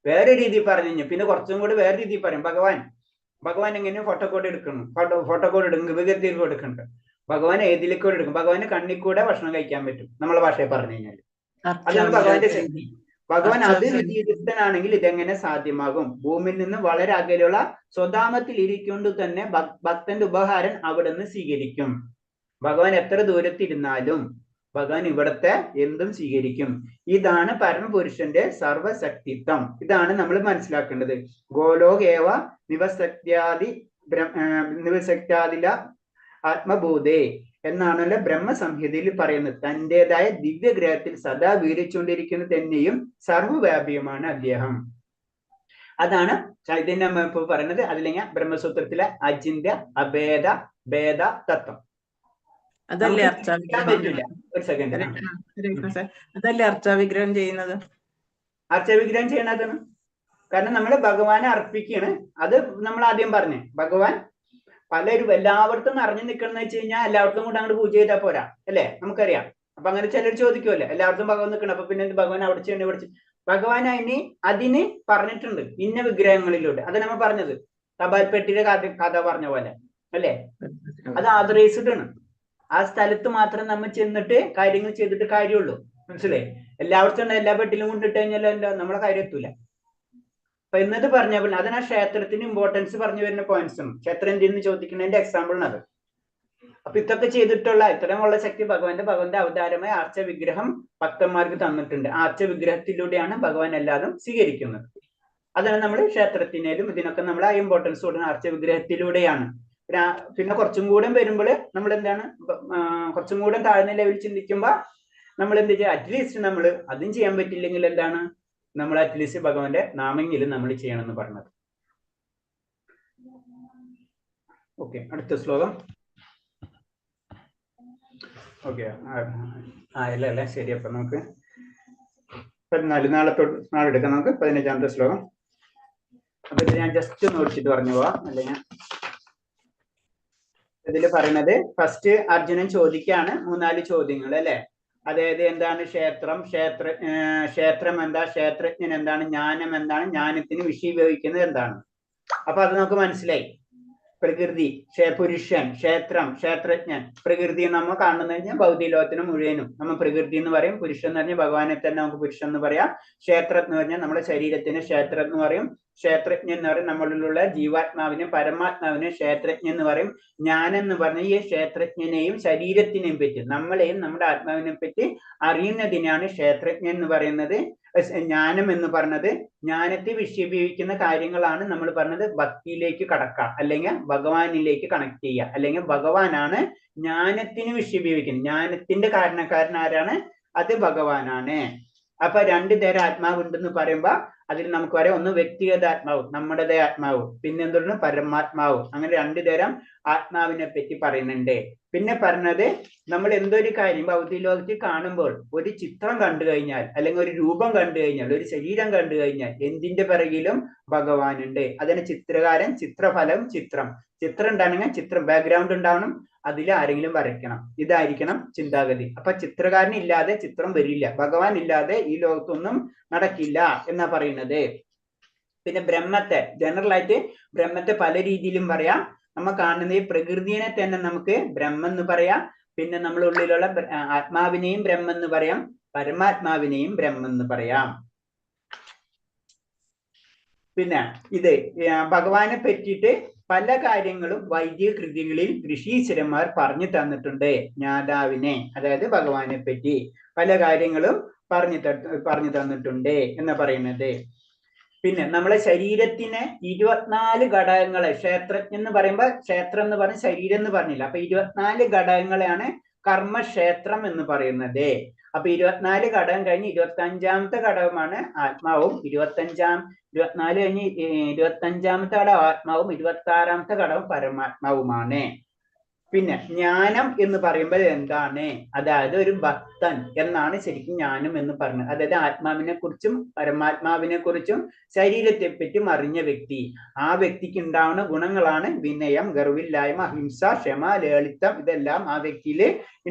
വേറെ രീതി പറഞ്ഞു കഴിഞ്ഞാൽ പിന്നെ കുറച്ചും കൂടി വേറെ രീതി പറയും. ഭഗവാൻ എങ്ങനെ ഫോട്ടോക്കോഡ് എടുക്കണം, ഫോട്ടോക്കോഡ് എടുക്കും, വിഗത്തിൽ കൊടുക്കുന്നുണ്ട്. ഭഗവാൻ ഏതിലേക്കൂടെ എടുക്കും? ഭഗവാന് കണ്ണിൽ കൂടെ ഭക്ഷണം കഴിക്കാൻ പറ്റും, നമ്മളെ ഭാഷയിൽ പറഞ്ഞു കഴിഞ്ഞാൽ. അതാണ് ഭഗവാന്റെ ശക്തി. ഭഗവാൻ അതിവിദഗ്ധനാണെങ്കിൽ ഇതെങ്ങനെ സാധ്യമാകും? ഭൂമിയിൽ നിന്ന് വളരെ അകലെയുള്ള സ്വധാമത്തിൽ ഇരിക്കൊണ്ട് തന്നെ ഭക്തന്റെ ഉപഹാരം അവിടെ നിന്ന് സ്വീകരിക്കും. ഭഗവാൻ എത്ര ദൂരത്തിരുന്നാലും ഭഗവാൻ ഇവിടത്തെ എന്തും സ്വീകരിക്കും. ഇതാണ് പരമപുരുഷന്റെ സർവശക്തിത്വം. ഇതാണ് നമ്മൾ മനസ്സിലാക്കേണ്ടത്. ഗോലോകേവ നിവസക്യാദില ആത്മബോധേ എന്നാണല്ലോ ബ്രഹ്മസംഹിതയിൽ പറയുന്നത്. തന്റേതായ ദിവ്യഗ്രഹത്തിൽ സദാ വീരിച്ചുകൊണ്ടിരിക്കുന്ന തന്നെയും സർവ്വവ്യാപിയുമാണ് അദ്ദേഹം. അതാണ് ചൈതന്യ മഹാപ്രഭു പറയുന്നത്. അതിലെങ്കിൽ ബ്രഹ്മസൂത്രത്തിലെ അചിന്ത്യ അഭേദ ഭേദ തത്വം. അതല്ലേ അർച്ചാവിഗ്രഹം? ഒരു സെക്കൻഡ്, അതല്ലേ അർച്ചാവിഗ്രഹം ചെയ്യുന്നത്? അർച്ചാവിഗ്രഹം ചെയ്യണതാണ്. കാരണം നമ്മൾ ഭഗവാനെ അർപ്പിക്കാണ്. അത് നമ്മൾ ആദ്യം പറഞ്ഞേ, ഭഗവാൻ പലരും എല്ലായിടത്തും നിറഞ്ഞു നിൽക്കണം വെച്ച് കഴിഞ്ഞാൽ എല്ലായിടത്തും കൂടെ അങ്ങോട്ട് പൂജ ചെയ്താൽ പോരാ, അല്ലെ? നമുക്കറിയാം. അപ്പൊ അങ്ങനെ ചിലർ ചോദിക്കുമല്ലേ, എല്ലായിടത്തും ഭഗവാൻ നിൽക്കണം, അപ്പൊ പിന്നെ ഭഗവാൻ അവിടെ ചെയ്യണേ, ഇവിടെ ഭഗവാൻ അതിന് പറഞ്ഞിട്ടുണ്ട് ഇന്ന വിഗ്രഹങ്ങളിലൂടെ. അത് നമ്മൾ പറഞ്ഞത് തപാൽപ്പെട്ടിയുടെ കഥ പറഞ്ഞ പോലെ, അല്ലെ? അത് ആദറൈസ്ഡ് ആണ്. ആ സ്ഥലത്ത് മാത്രം നമ്മൾ ചെന്നിട്ട് കാര്യങ്ങൾ ചെയ്തിട്ട് കാര്യമുള്ളൂ, മനസ്സിലായി? എല്ലായിടത്തും എല്ലാ പെട്ടിലും കൊണ്ടിട്ട് കഴിഞ്ഞാൽ നമ്മളെ കാര്യം എത്തൂല. അപ്പൊ എന്നത് പറഞ്ഞ പോലെ അതിനാ ക്ഷേത്രത്തിന് ഇമ്പോർട്ടൻസ് പറഞ്ഞു വരുന്ന പോയിന്റ്സ് ആണ്. ക്ഷേത്രം എന്തിന്ന് ചോദിക്കുന്നതിന്റെ എക്സാമ്പിൾ ആണ് അത്. അപ്പൊ ഇതൊക്കെ ചെയ്തിട്ടുള്ള ഇത്തരമുള്ള ശക്തി ഭഗവാന്റെ അവതാരമായ ആർച്ച വിഗ്രഹം ഭക്തന്മാർക്ക് തന്നിട്ടുണ്ട്. ആർച്ച വിഗ്രഹത്തിലൂടെയാണ് ഭഗവാൻ എല്ലാതും സ്വീകരിക്കുന്നത്. അതാണ് നമ്മൾ ക്ഷേത്രത്തിനേലും ഇതിനൊക്കെ നമ്മൾ ആ ഇമ്പോർട്ടൻസ് കൊടുക്കുന്ന ആർച്ച വിഗ്രഹത്തിലൂടെയാണ്. പിന്നെ കുറച്ചും കൂടെ വരുമ്പോൾ നമ്മൾ എന്താണ്, കുറച്ചും കൂടെ താഴ്ന്ന ലെവലിൽ ചിന്തിക്കുമ്പോ നമ്മൾ എന്ത് ചെയ്യുക? അറ്റ്ലീസ്റ്റ് നമ്മൾ അതും ചെയ്യാൻ പറ്റില്ലെങ്കിൽ എന്താണ്, നമ്മൾ അറ്റ്ലീസ്റ്റ് ഭഗവാന്റെ നാമെങ്കിലും നമ്മൾ ചെയ്യണമെന്ന് പറഞ്ഞത്. ഓക്കെ, അടുത്ത ശ്ലോകം. ഓക്കെ, അല്ലേ? ശരി. അപ്പൊ നമുക്ക് 14 നാളെ എടുക്കാം. നമുക്ക് 15ാമത്തെ ശ്ലോകം. അപ്പൊ ഇത് ഞാൻ ജസ്റ്റ് ഒന്ന് ഓടിച്ചിട്ട് പറഞ്ഞു പോവാം. അല്ലെങ്കിൽ ഇതിൽ പറയുന്നത് ഫസ്റ്റ് അർജുനൻ ചോദിക്കാണ് 3-4 ചോദ്യങ്ങൾ, അല്ലെ? അതായത് എന്താണ് ക്ഷേത്രം, ക്ഷേത്രം എന്താ, ക്ഷേത്രജ്ഞൻ എന്താണ്, ജ്ഞാനം എന്താണ്, ജ്ഞാനത്തിന് വിഷയീഭവിക്കുന്നത് എന്താണ്. അപ്പൊ അത് നമുക്ക് മനസ്സിലായി. പ്രകൃതി, പുരുഷൻ, ക്ഷേത്രം, ക്ഷേത്രജ്ഞൻ. പ്രകൃതി നമ്മൾ കാണുന്നത് കഴിഞ്ഞാൽ ഭൗതിക ലോകത്തിന് മുഴുവനും നമ്മൾ പ്രകൃതി എന്ന് പറയും. പുരുഷൻ എന്ന് പറഞ്ഞാൽ ഭഗവാനെ തന്നെ നമുക്ക് പുരുഷൻ എന്ന് പറയാം. ക്ഷേത്രം എന്ന് പറഞ്ഞാൽ നമ്മുടെ ശരീരത്തിന് ക്ഷേത്രം എന്ന് പറയും. ക്ഷേത്രജ്ഞൻ എന്ന് പറയും നമ്മളിലുള്ള ജീവാത്മാവിനെ, പരമാത്മാവിനെ ക്ഷേത്രജ്ഞൻ എന്ന് പറയും. ജ്ഞാനം എന്ന് പറഞ്ഞാൽ ഈ ക്ഷേത്രജ്ഞനെയും ശരീരത്തിനെയും പറ്റി, നമ്മളെയും നമ്മുടെ ആത്മാവിനെ പറ്റി അറിയുന്നതിനാണ് ക്ഷേത്രജ്ഞൻ എന്ന് പറയുന്നത്. ജ്ഞാനം എന്ന് പറഞ്ഞത് ജ്ഞാനത്തെ വിഷയീഭവിക്കുന്ന കാര്യങ്ങളാണ് നമ്മൾ പറഞ്ഞത് ഭക്തിയിലേക്ക് കടക്കുക, അല്ലെങ്കിൽ ഭഗവാനിലേക്ക് കണക്ട് ചെയ്യുക, അല്ലെങ്കിൽ ഭഗവാനാണ് ജ്ഞാനത്തിന് വിഷയീഭവിക്കുന്നത്. ജ്ഞാനത്തിന്റെ കാരണക്കാരൻ ആരാണ്? അത് ഭഗവാനാണ്. അപ്പൊ രണ്ടു തരം ആത്മാവുണ്ടെന്ന് പറയുമ്പോ അതിൽ നമുക്ക് പറയാം, ഒന്ന് വ്യക്തിഗത ആത്മാവ്, നമ്മുടേതായ ആത്മാവ്, പിന്നെ എന്താണ് പരമാത്മാവ്. അങ്ങനെ രണ്ടു തരം ആത്മാവിനെ പറ്റി പറയുന്നുണ്ട്. പിന്നെ പറഞ്ഞത് നമ്മൾ എന്തൊരു കാര്യം ഭൗതിക ലോകത്തിൽ കാണുമ്പോൾ ഒരു ചിത്രം കണ്ടു കഴിഞ്ഞാൽ, അല്ലെങ്കിൽ ഒരു രൂപം കണ്ടു കഴിഞ്ഞാൽ, ഒരു ശരീരം കണ്ടു കഴിഞ്ഞാൽ എന്തിന്റെ പിറകിലും ഭഗവാനുണ്ട്. അതിന് ചിത്രകാരൻ, ചിത്രഫലം, ചിത്രം ഉണ്ടാണെങ്കിൽ ചിത്രം ബാക്ക്ഗ്രൗണ്ട് ഉണ്ടാവണം, അതിൽ ആരെങ്കിലും വരയ്ക്കണം. ഇതായിരിക്കണം ചിന്താഗതി. അപ്പൊ ചിത്രകാരൻ ഇല്ലാതെ ചിത്രം വരില്ല, ഭഗവാൻ ഇല്ലാതെ ഈ ലോകത്തൊന്നും നടക്കില്ല എന്നാ പറയുന്നത്. പിന്നെ ബ്രഹ്മത്തെ, ജനറൽ ആയിട്ട് ബ്രഹ്മത്തെ പല രീതിയിലും പറയാം. നമ്മൾ കാണുന്ന ഈ പ്രകൃതിയെ തന്നെ നമുക്ക് ബ്രഹ്മം എന്ന് പറയാം. പിന്നെ നമ്മുടെ ഉള്ളിലുള്ള ആത്മാവിനെയും ബ്രഹ്മം എന്ന് പറയാം, പരമാത്മാവിനെയും ബ്രഹ്മം എന്ന് പറയാം. പിന്നെ ഇത് ഭഗവാനെ പറ്റിയിട്ട് പല കാര്യങ്ങളും വൈദിക കൃതികളിൽ ഋഷീശ്വരന്മാർ പറഞ്ഞു തന്നിട്ടുണ്ട്. ജ്ഞാതാവിനെ, അതായത് ഭഗവാനെ പറ്റി പല കാര്യങ്ങളും പറഞ്ഞു തന്നിട്ടുണ്ട് എന്ന് പറയുന്നത്. പിന്നെ നമ്മളെ ശരീരത്തിന് 24 ഘടകങ്ങളെ, ക്ഷേത്രജ്ഞൻ എന്ന് പറയുമ്പോൾ ക്ഷേത്രം എന്ന് പറഞ്ഞ ശരീരം എന്ന് പറഞ്ഞില്ല, അപ്പൊ 24 ഘടകങ്ങളെയാണ് കർമ്മക്ഷേത്രം എന്ന് പറയുന്നത്. അപ്പൊ 24 ഘടകം കഴിഞ്ഞ് 25ാമത്തെ ഘടകമാണ് ആത്മാവും. 24 കഴിഞ്ഞ് 25ാമത്തെ ഘടകം ആത്മാവും, 26ാമത്തെ ഘടകം പരമാത്മാവുമാണ്. പിന്നെ ജ്ഞാനം എന്ന് പറയുമ്പോൾ എന്താണ്? അതായത് ഒരു ഭക്തൻ എന്നാണ് ശരിക്കും ജ്ഞാനം എന്ന് പറഞ്ഞത്. അതായത് ആത്മാവിനെ കുറിച്ചും പരമാത്മാവിനെ കുറിച്ചും ശരീരത്തെ പറ്റിയും അറിഞ്ഞ വ്യക്തി. ആ വ്യക്തിക്ക് ഉണ്ടാവുന്ന ഗുണങ്ങളാണ് വിനയം, ഗർവില്ലായ്മ, അഹിംസ, ക്ഷമ, ലളിതം. ഇതെല്ലാം ആ വ്യക്തിയിൽ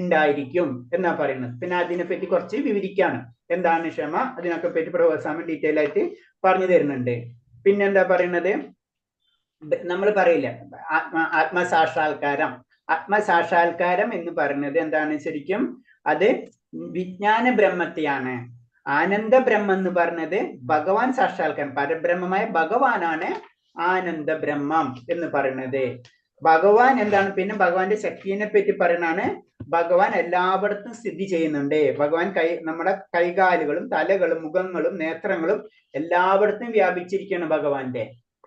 ഉണ്ടായിരിക്കും എന്നാ പറയുന്നത്. പിന്നെ അതിനെപ്പറ്റി കുറച്ച് വിവരിക്കാണ്. എന്താണ് ക്ഷമ, അതിനൊക്കെ പറ്റി പ്രൊഫസർ ഡീറ്റെയിൽ ആയിട്ട് പറഞ്ഞു തരുന്നുണ്ട്. പിന്നെന്താ പറയുന്നത്, നമ്മൾ പറയില്ല ആത്മസാക്ഷാത്കാരം. ആത്മസാക്ഷാത്കാരം എന്ന് പറയുന്നത് എന്താണ്? ശരിക്കും അത് വിജ്ഞാന ബ്രഹ്മത്തെയാണ്. ആനന്ദ ബ്രഹ്മം എന്ന് പറഞ്ഞത് ഭഗവാൻ സാക്ഷാത്കാരം, പരബ്രഹ്മമായ ഭഗവാനാണ് ആനന്ദ ബ്രഹ്മം എന്ന് പറയുന്നത്. ഭഗവാൻ എന്താണ്? പിന്നെ ഭഗവാന്റെ ശക്തിയെ പറ്റി പറയുന്നതാണ്. ഭഗവാൻ എല്ലായിടത്തും സ്ഥിതി ചെയ്യുന്നുണ്ട്. ഭഗവാൻ നമ്മുടെ കൈകാലുകളും തലകളും മുഖങ്ങളും നേത്രങ്ങളും എല്ലായിടത്തും വ്യാപിച്ചിരിക്കുകയാണ് ഭഗവാന്റെ.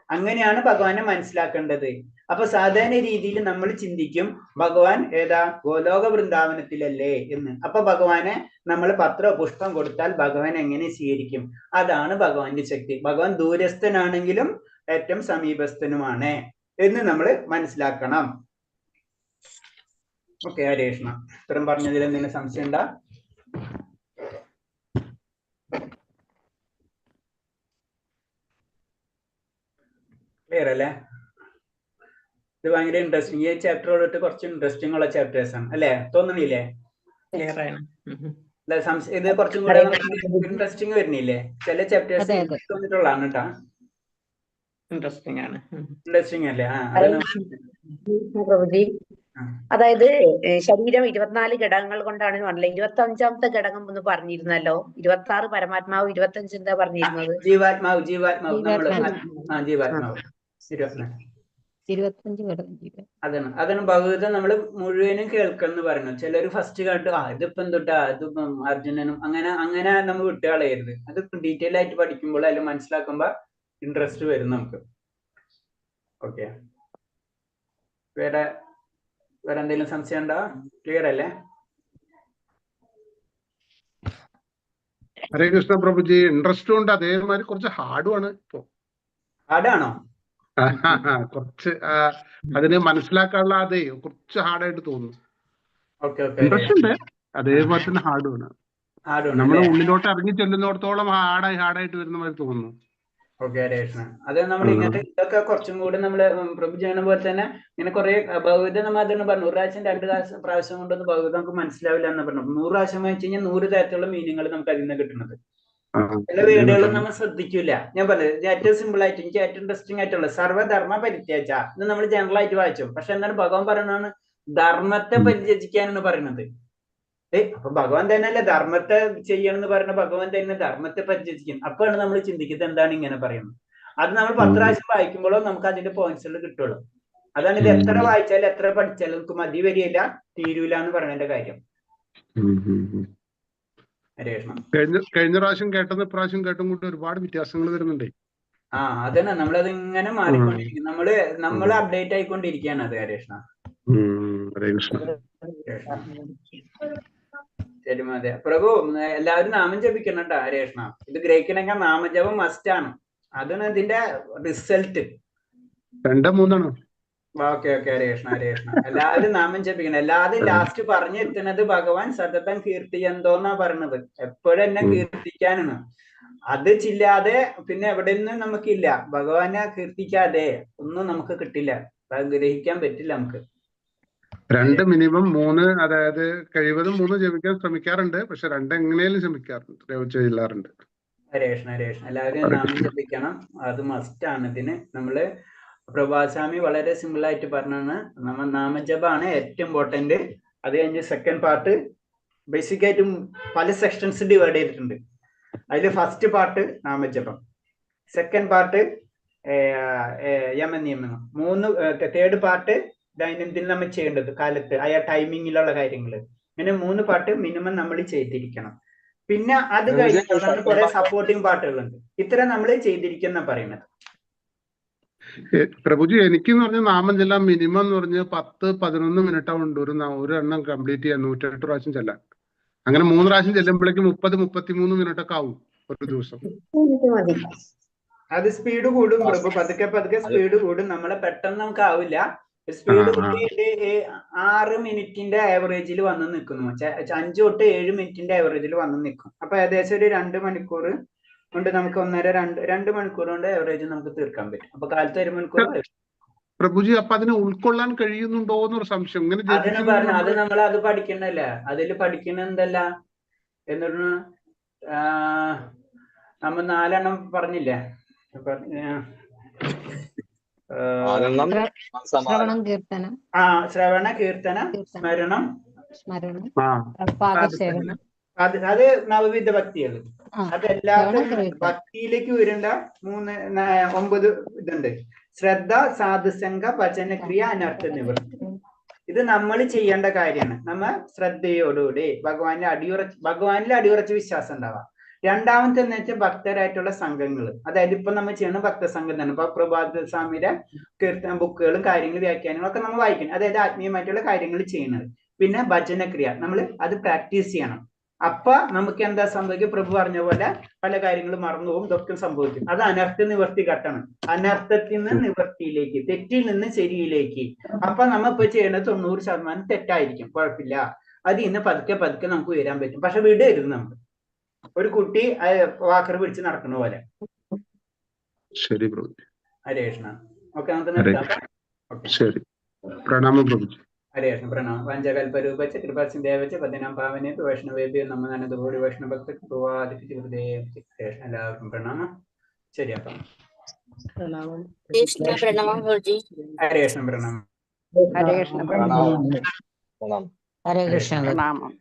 അങ്ങനെയാണ് ഭഗവാനെ മനസ്സിലാക്കേണ്ടത്. അപ്പൊ സാധാരണ രീതിയിൽ നമ്മൾ ചിന്തിക്കും ഭഗവാൻ ഏതാ, ഗോലോക വൃന്ദാവനത്തിലല്ലേ എന്ന്. അപ്പൊ ഭഗവാനെ നമ്മൾ പത്രോ പുഷ്പം കൊടുത്താൽ ഭഗവാൻ എങ്ങനെ സ്വീകരിക്കും? അതാണ് ഭഗവാന്റെ ശക്തി. ഭഗവാൻ ദൂരസ്ഥനാണെങ്കിലും ഏറ്റവും സമീപസ്ഥനുമാണ് എന്ന് നമ്മൾ മനസ്സിലാക്കണം. ഓക്കെ, ഹരേ കൃഷ്ണ. ഇത്രയും പറഞ്ഞതിൽ എന്തെങ്കിലും സംശയം ഉണ്ടോ? ക്ലിയർ അല്ലേ? ഇത് ഭയങ്കര ഇൻട്രസ്റ്റിംഗ്. ഈ ചാപ്റ്ററോടൊട്ട് കുറച്ച് ഇൻട്രസ്റ്റിംഗ് ഉള്ള ചാപ്റ്റേഴ്സ് ആണ് അല്ലെ? തോന്നണില്ലേ? ഇത് കുറച്ചും കൂടെ ഇൻട്രസ്റ്റിംഗ് വരുന്നില്ലേ? ചില ചാപ്റ്റേഴ്സ് തോന്നിട്ടുള്ളതാണ് കേട്ടാ. ഇൻട്രസ്റ്റിംഗ് ആണ്. ഇൻട്രസ്റ്റിംഗ് അല്ലേ? പ്രഭുജി, അതായത് ശരീരം 24 ഘടകങ്ങൾ കൊണ്ടാണ് പറഞ്ഞത്. 25ാമത്തെ ഘടകം എന്ന് പറഞ്ഞിരുന്നല്ലോ. 26 പരമാത്മാവ്, 25 എന്താ പറഞ്ഞിരുന്നത്? ജീവാത്മാവ്. അതാണ് ഭഗവതം നമ്മൾ മുഴുവനും കേൾക്കണം പറയുന്നത്. ചിലർ ഫസ്റ്റ് കണ്ടു ഇതിപ്പം എന്തുട്ടാ, ഇതിപ്പം അർജുനനും അങ്ങനെ നമ്മൾ വിട്ടുകളയരുത്. അത് ഡീറ്റെയിൽ ആയിട്ട് പഠിക്കുമ്പോൾ അതിൽ മനസ്സിലാക്കുമ്പോ ഇൻട്രസ്റ്റ് വരും നമുക്ക്. ഓക്കെ, വേറെ എന്തെങ്കിലും സംശയം ഉണ്ടോ? ക്ലിയർ അല്ലേ? ഹരേ കൃഷ്ണ പ്രഭുജി. ഇൻട്രസ്റ്റും ഉണ്ട്, അതേമാതിരി കുറച്ച് ഹാർഡും ആണ്. ഇപ്പൊ ഹാർഡാണോ? കുറച്ച് അതിന് മനസ്സിലാക്കാനുള്ള അതെ കുറച്ച് ഹാർഡായിട്ട് തോന്നുന്നു. ഇൻട്രസ്റ്റ് ഉണ്ട്, അതേപോലെ തന്നെ ഹാർഡും ആണ്. നമ്മൾ ഉള്ളിലോട്ട് ഇറങ്ങി ചെല്ലുന്നിടത്തോളം ഹാർഡായിട്ട് വരുന്ന മാതിരി തോന്നുന്നു. ഓക്കെ, ഹരേ കൃഷ്ണ. അത് നമ്മൾ ഇങ്ങനത്തെ ഇതൊക്കെ കുറച്ചും കൂടി നമ്മള് പ്രഭുജന പോലെ തന്നെ ഇങ്ങനെ കുറെ ഭഗവത നമ്മൾ പറഞ്ഞു 1 പ്രാവശ്യം 2 പ്രാവശ്യം കൊണ്ടൊന്നും ഭഗവത നമുക്ക് മനസ്സിലാവില്ല എന്ന് പറഞ്ഞു. 100 പ്രാവശ്യം വായിച്ചു കഴിഞ്ഞാൽ 100 തരത്തിലുള്ള മീനിങ്ങൾ നമുക്ക് അതിൽ നിന്ന് കിട്ടുന്നത്. ചില വീടുകളും നമ്മൾ ശ്രദ്ധിക്കില്ല. ഞാൻ പറഞ്ഞത് ഏറ്റവും സിമ്പിൾ ആയിട്ട് എനിക്ക് ഏറ്റവും ഇൻട്രസ്റ്റിംഗ് ആയിട്ടുള്ള സർവ്വധർമ്മ പരിത്യാജ ഇത് നമ്മൾ ജനറൽ ആയിട്ട് വായിച്ചു. പക്ഷെ എന്താണ് ഭഗവാൻ പറയുന്നതാണ് ധർമ്മത്തെ പരിത്യജിക്കാനാണ് പറയുന്നത്. അപ്പൊ ഭഗവാൻ തന്നെയല്ലേ ധർമ്മത്തെ ചെയ്യണമെന്ന് പറയുന്ന ഭഗവാൻ തന്നെ ധർമ്മത്തെ പരിത്യജിക്കും. അപ്പോഴാണ് നമ്മൾ ചിന്തിക്കുന്നത് എന്താണ് ഇങ്ങനെ പറയുന്നത്. അത് നമ്മൾ 10 പ്രാവശ്യം വായിക്കുമ്പോഴോ നമുക്ക് അതിന്റെ പോയിന്റ്സുകൾ കിട്ടുള്ളൂ. അതാണ് ഇത് എത്ര വായിച്ചാലും എത്ര പഠിച്ചാലും നമുക്ക് മതി വരികയില്ല, തീരൂല എന്ന് പറയുന്നതിന്റെ കാര്യം. കഴിഞ്ഞ പ്രാവശ്യം കേട്ടത് ഇപ്രാവശ്യം കേട്ടും കൂട്ടി ഒരുപാട് വ്യത്യാസങ്ങൾ വരുന്നുണ്ട്. അതന്നെ നമ്മളത് ഇങ്ങനെ മാറിക്കൊണ്ടിരിക്കും. നമ്മള് അപ്ഡേറ്റ് ആയിക്കൊണ്ടിരിക്കുകയാണ്. അത് ഹരേഷ്ണ. ശരി മതി പ്രഭു. എല്ലാവരും നാമം ജപിക്കണം കേട്ടോ ഹരേഷ്ണ. ഇത് ഗ്രഹിക്കണമെങ്കിൽ നാമജപം മസ്റ്റ് ആണ്. അതാണ് ഇതിന്റെ റിസൾട്ട്. 2, 3 ഓക്കെ ഹരേഷ്ണ. എല്ലാവരും നാമം ജപിക്കണം. എല്ലാവരും ലാസ്റ്റ് പറഞ്ഞു എത്തുന്നത് ഭഗവാൻ സതതം കീർത്തിയന്തോന്നാ പറഞ്ഞത്. എപ്പോഴും എന്നെ കീർത്തിക്കാനാണ്. അത് ചില്ലാതെ പിന്നെ എവിടെ നിന്നും നമുക്കില്ല. ഭഗവാനെ കീർത്തിക്കാതെ ഒന്നും നമുക്ക് കിട്ടില്ല, ഗ്രഹിക്കാൻ പറ്റില്ല നമുക്ക്. 2 മിനിമം 3, അതായത് കഴിവതും 3 ജപിക്കാൻ ശ്രമിക്കാറുണ്ട്. പക്ഷെ 2 എങ്ങനെയും ചെയ്യാറുണ്ട്. ഹരേഷ്ണ. എല്ലാവരും നാമം ജപിക്കണം. അത് മസ്റ്റ് ആണ്. ഇതിന് നമ്മള് പ്രഭാസ്വാമി വളരെ സിമ്പിൾ ആയിട്ട് പറഞ്ഞാണ് നാമജപാണ് ഏറ്റവും ഇമ്പോർട്ടന്റ്. അത് കഴിഞ്ഞ് സെക്കൻഡ് പാർട്ട് ബേസിക് ആയിട്ട് പല സെക്ഷൻസ് ഡിവൈഡ് ചെയ്തിട്ടുണ്ട്. അതിൽ ഫസ്റ്റ് പാർട്ട് നാമജപം, സെക്കൻഡ് പാർട്ട് യമനിയമനം, തേർഡ് പാർട്ട് ദൈനംദിനം നമ്മൾ ചെയ്യേണ്ടത് കാലത്ത് ടൈമിങ്ങിലുള്ള കാര്യങ്ങൾ. ഇങ്ങനെ 3 പാർട്ട് മിനിമം നമ്മൾ ചെയ്തിരിക്കണം. പിന്നെ അത് കഴിഞ്ഞാൽ കുറെ സപ്പോർട്ടിങ് പാർട്ടുകളുണ്ട്. ഇത്ര നമ്മൾ ചെയ്തിരിക്കുന്ന പറയുന്നത്. പ്രഭുജി എനിക്കെന്ന് പറഞ്ഞ നാമം ചെല്ലാൻ മിനിമം എന്ന് പറഞ്ഞ് 10-11 മിനിറ്റ് ഉണ്ട് ഒരു എണ്ണം കംപ്ലീറ്റ് ചെയ്യാൻ 108 പ്രാവശ്യം ചെല്ലാൻ. അങ്ങനെ 3 പ്രാവശ്യം ചെല്ലുമ്പോഴേക്കും 30-33 മിനിറ്റ് ഒക്കെ ആവും ഒരു ദിവസം. അത് സ്പീഡ് കൂടും പ്രഭു. പതുക്കെ സ്പീഡ് കൂടും. നമ്മളെ പെട്ടെന്ന് നമുക്ക് ആവില്ല. സ്പീഡ് കൂട്ടിയിട്ട് 6 മിനിറ്റിന്റെ ആവറേജിൽ വന്ന് നിൽക്കുന്നു. 5 തൊട്ട് 7 മിനിറ്റിന്റെ ആവറേജിൽ വന്ന് നിൽക്കും. അപ്പൊ ഏകദേശം ഒരു 2 മണിക്കൂർ കൊണ്ട് നമുക്ക് 2 മണിക്കൂർ കൊണ്ട് ആവറേജ് നമുക്ക് തീർക്കാൻ പറ്റും. അപ്പൊ കാലത്ത് 1 മണിക്കൂർ. പ്രഭുജി അപ്പൊ അതിനെ ഉൾക്കൊള്ളാൻ കഴിയുന്നുണ്ടോ എന്നൊരു സംശയം. അതിന് പറഞ്ഞു അത് നമ്മൾ അത് പഠിക്കണല്ല. അതിൽ പഠിക്കണ എന്തല്ല എന്നിട്ട് നമ്മൾ 4 എണ്ണം പറഞ്ഞില്ലേ. ശ്രവണം കീർത്തനം, ശ്രവണ കീർത്തന സ്മരണം പാദസേവനം. അത് നവവിധ ഭക്തികൾ. അതെല്ലാത്തിനും ഭക്തിയിലേക്ക് വരേണ്ട 9 ഇതുണ്ട്. ശ്രദ്ധ, സാധുസംഗ, ഭജനക്രിയ, അനർത്ഥ നിവൃത്തി. ഇത് നമ്മൾ ചെയ്യേണ്ട കാര്യമാണ്. നമ്മ ശ്രദ്ധയോടുകൂടി ഭഗവാനിൽ അടിയുറച്ച് വിശ്വാസം ഉണ്ടാവാം. രണ്ടാമത്തെ എന്ന് വെച്ചാൽ ഭക്തരായിട്ടുള്ള സംഘങ്ങൾ. അതായത് ഇപ്പൊ നമ്മൾ ചെയ്യുന്ന ഭക്തസംഘം തന്നെ. ഇപ്പൊ പ്രഭാത സ്വാമിയുടെ കീർത്തന ബുക്കുകളും കാര്യങ്ങളും വ്യാഖ്യാനങ്ങളും ഒക്കെ നമ്മൾ വായിക്കണം. അതായത് ആത്മീയമായിട്ടുള്ള കാര്യങ്ങൾ ചെയ്യുന്നത്. പിന്നെ ഭജനക്രിയ നമ്മൾ അത് പ്രാക്ടീസ് ചെയ്യണം. അപ്പൊ നമുക്ക് എന്താ സംഭവിക്കും? പ്രഭു പറഞ്ഞ പോലെ പല കാര്യങ്ങളും മറന്നുപോകും, ഇതൊക്കെ സംഭവിക്കും. അത് അനർത്ഥ നിവർത്തി ഘട്ടമാണ്. അനർത്ഥത്തിൽ നിന്ന് നിവർത്തിയിലേക്ക്, തെറ്റിൽ നിന്ന് ശരിയിലേക്ക്. അപ്പൊ നമ്മ ഇപ്പൊ ചെയ്യുന്നത് 90% തെറ്റായിരിക്കും, കുഴപ്പമില്ല. അത് ഇന്ന് പതുക്കെ നമുക്ക് ഉയരാൻ പറ്റും. പക്ഷെ വിടരുത് നമ്മൾ. ഒരു കുട്ടി വാക്കർ പിടിച്ച് നടക്കുന്ന പോലെ. ശരി പ്രഭു. ഹരേ കൃഷ്ണ. ഓക്കെ, നമുക്ക് നിർത്താം. ശരി, പ്രണാമം പ്രഭുജി. ഹരേ കൃഷ്ണ. പ്രണാമം. വഞ്ചകൽപരൂപച്ച കൃപാസിന്ദേവച്ച പതിനാം പാവനേത് വൈഷ്ണവേഭ്യോ നമോ നന്ദി വൈഷ്ണവ ഭക്ത എല്ലാവർക്കും പ്രണാമം. ശരി, അപ്പം ഹരേ കൃഷ്ണ. പ്രണാമം ഗുരുജി. ഹരേ കൃഷ്ണ. പ്രണാമം. ഹരേ കൃഷ്ണ. പ്രണാമം. ഹരേ കൃഷ്ണ. പ്രണാമം.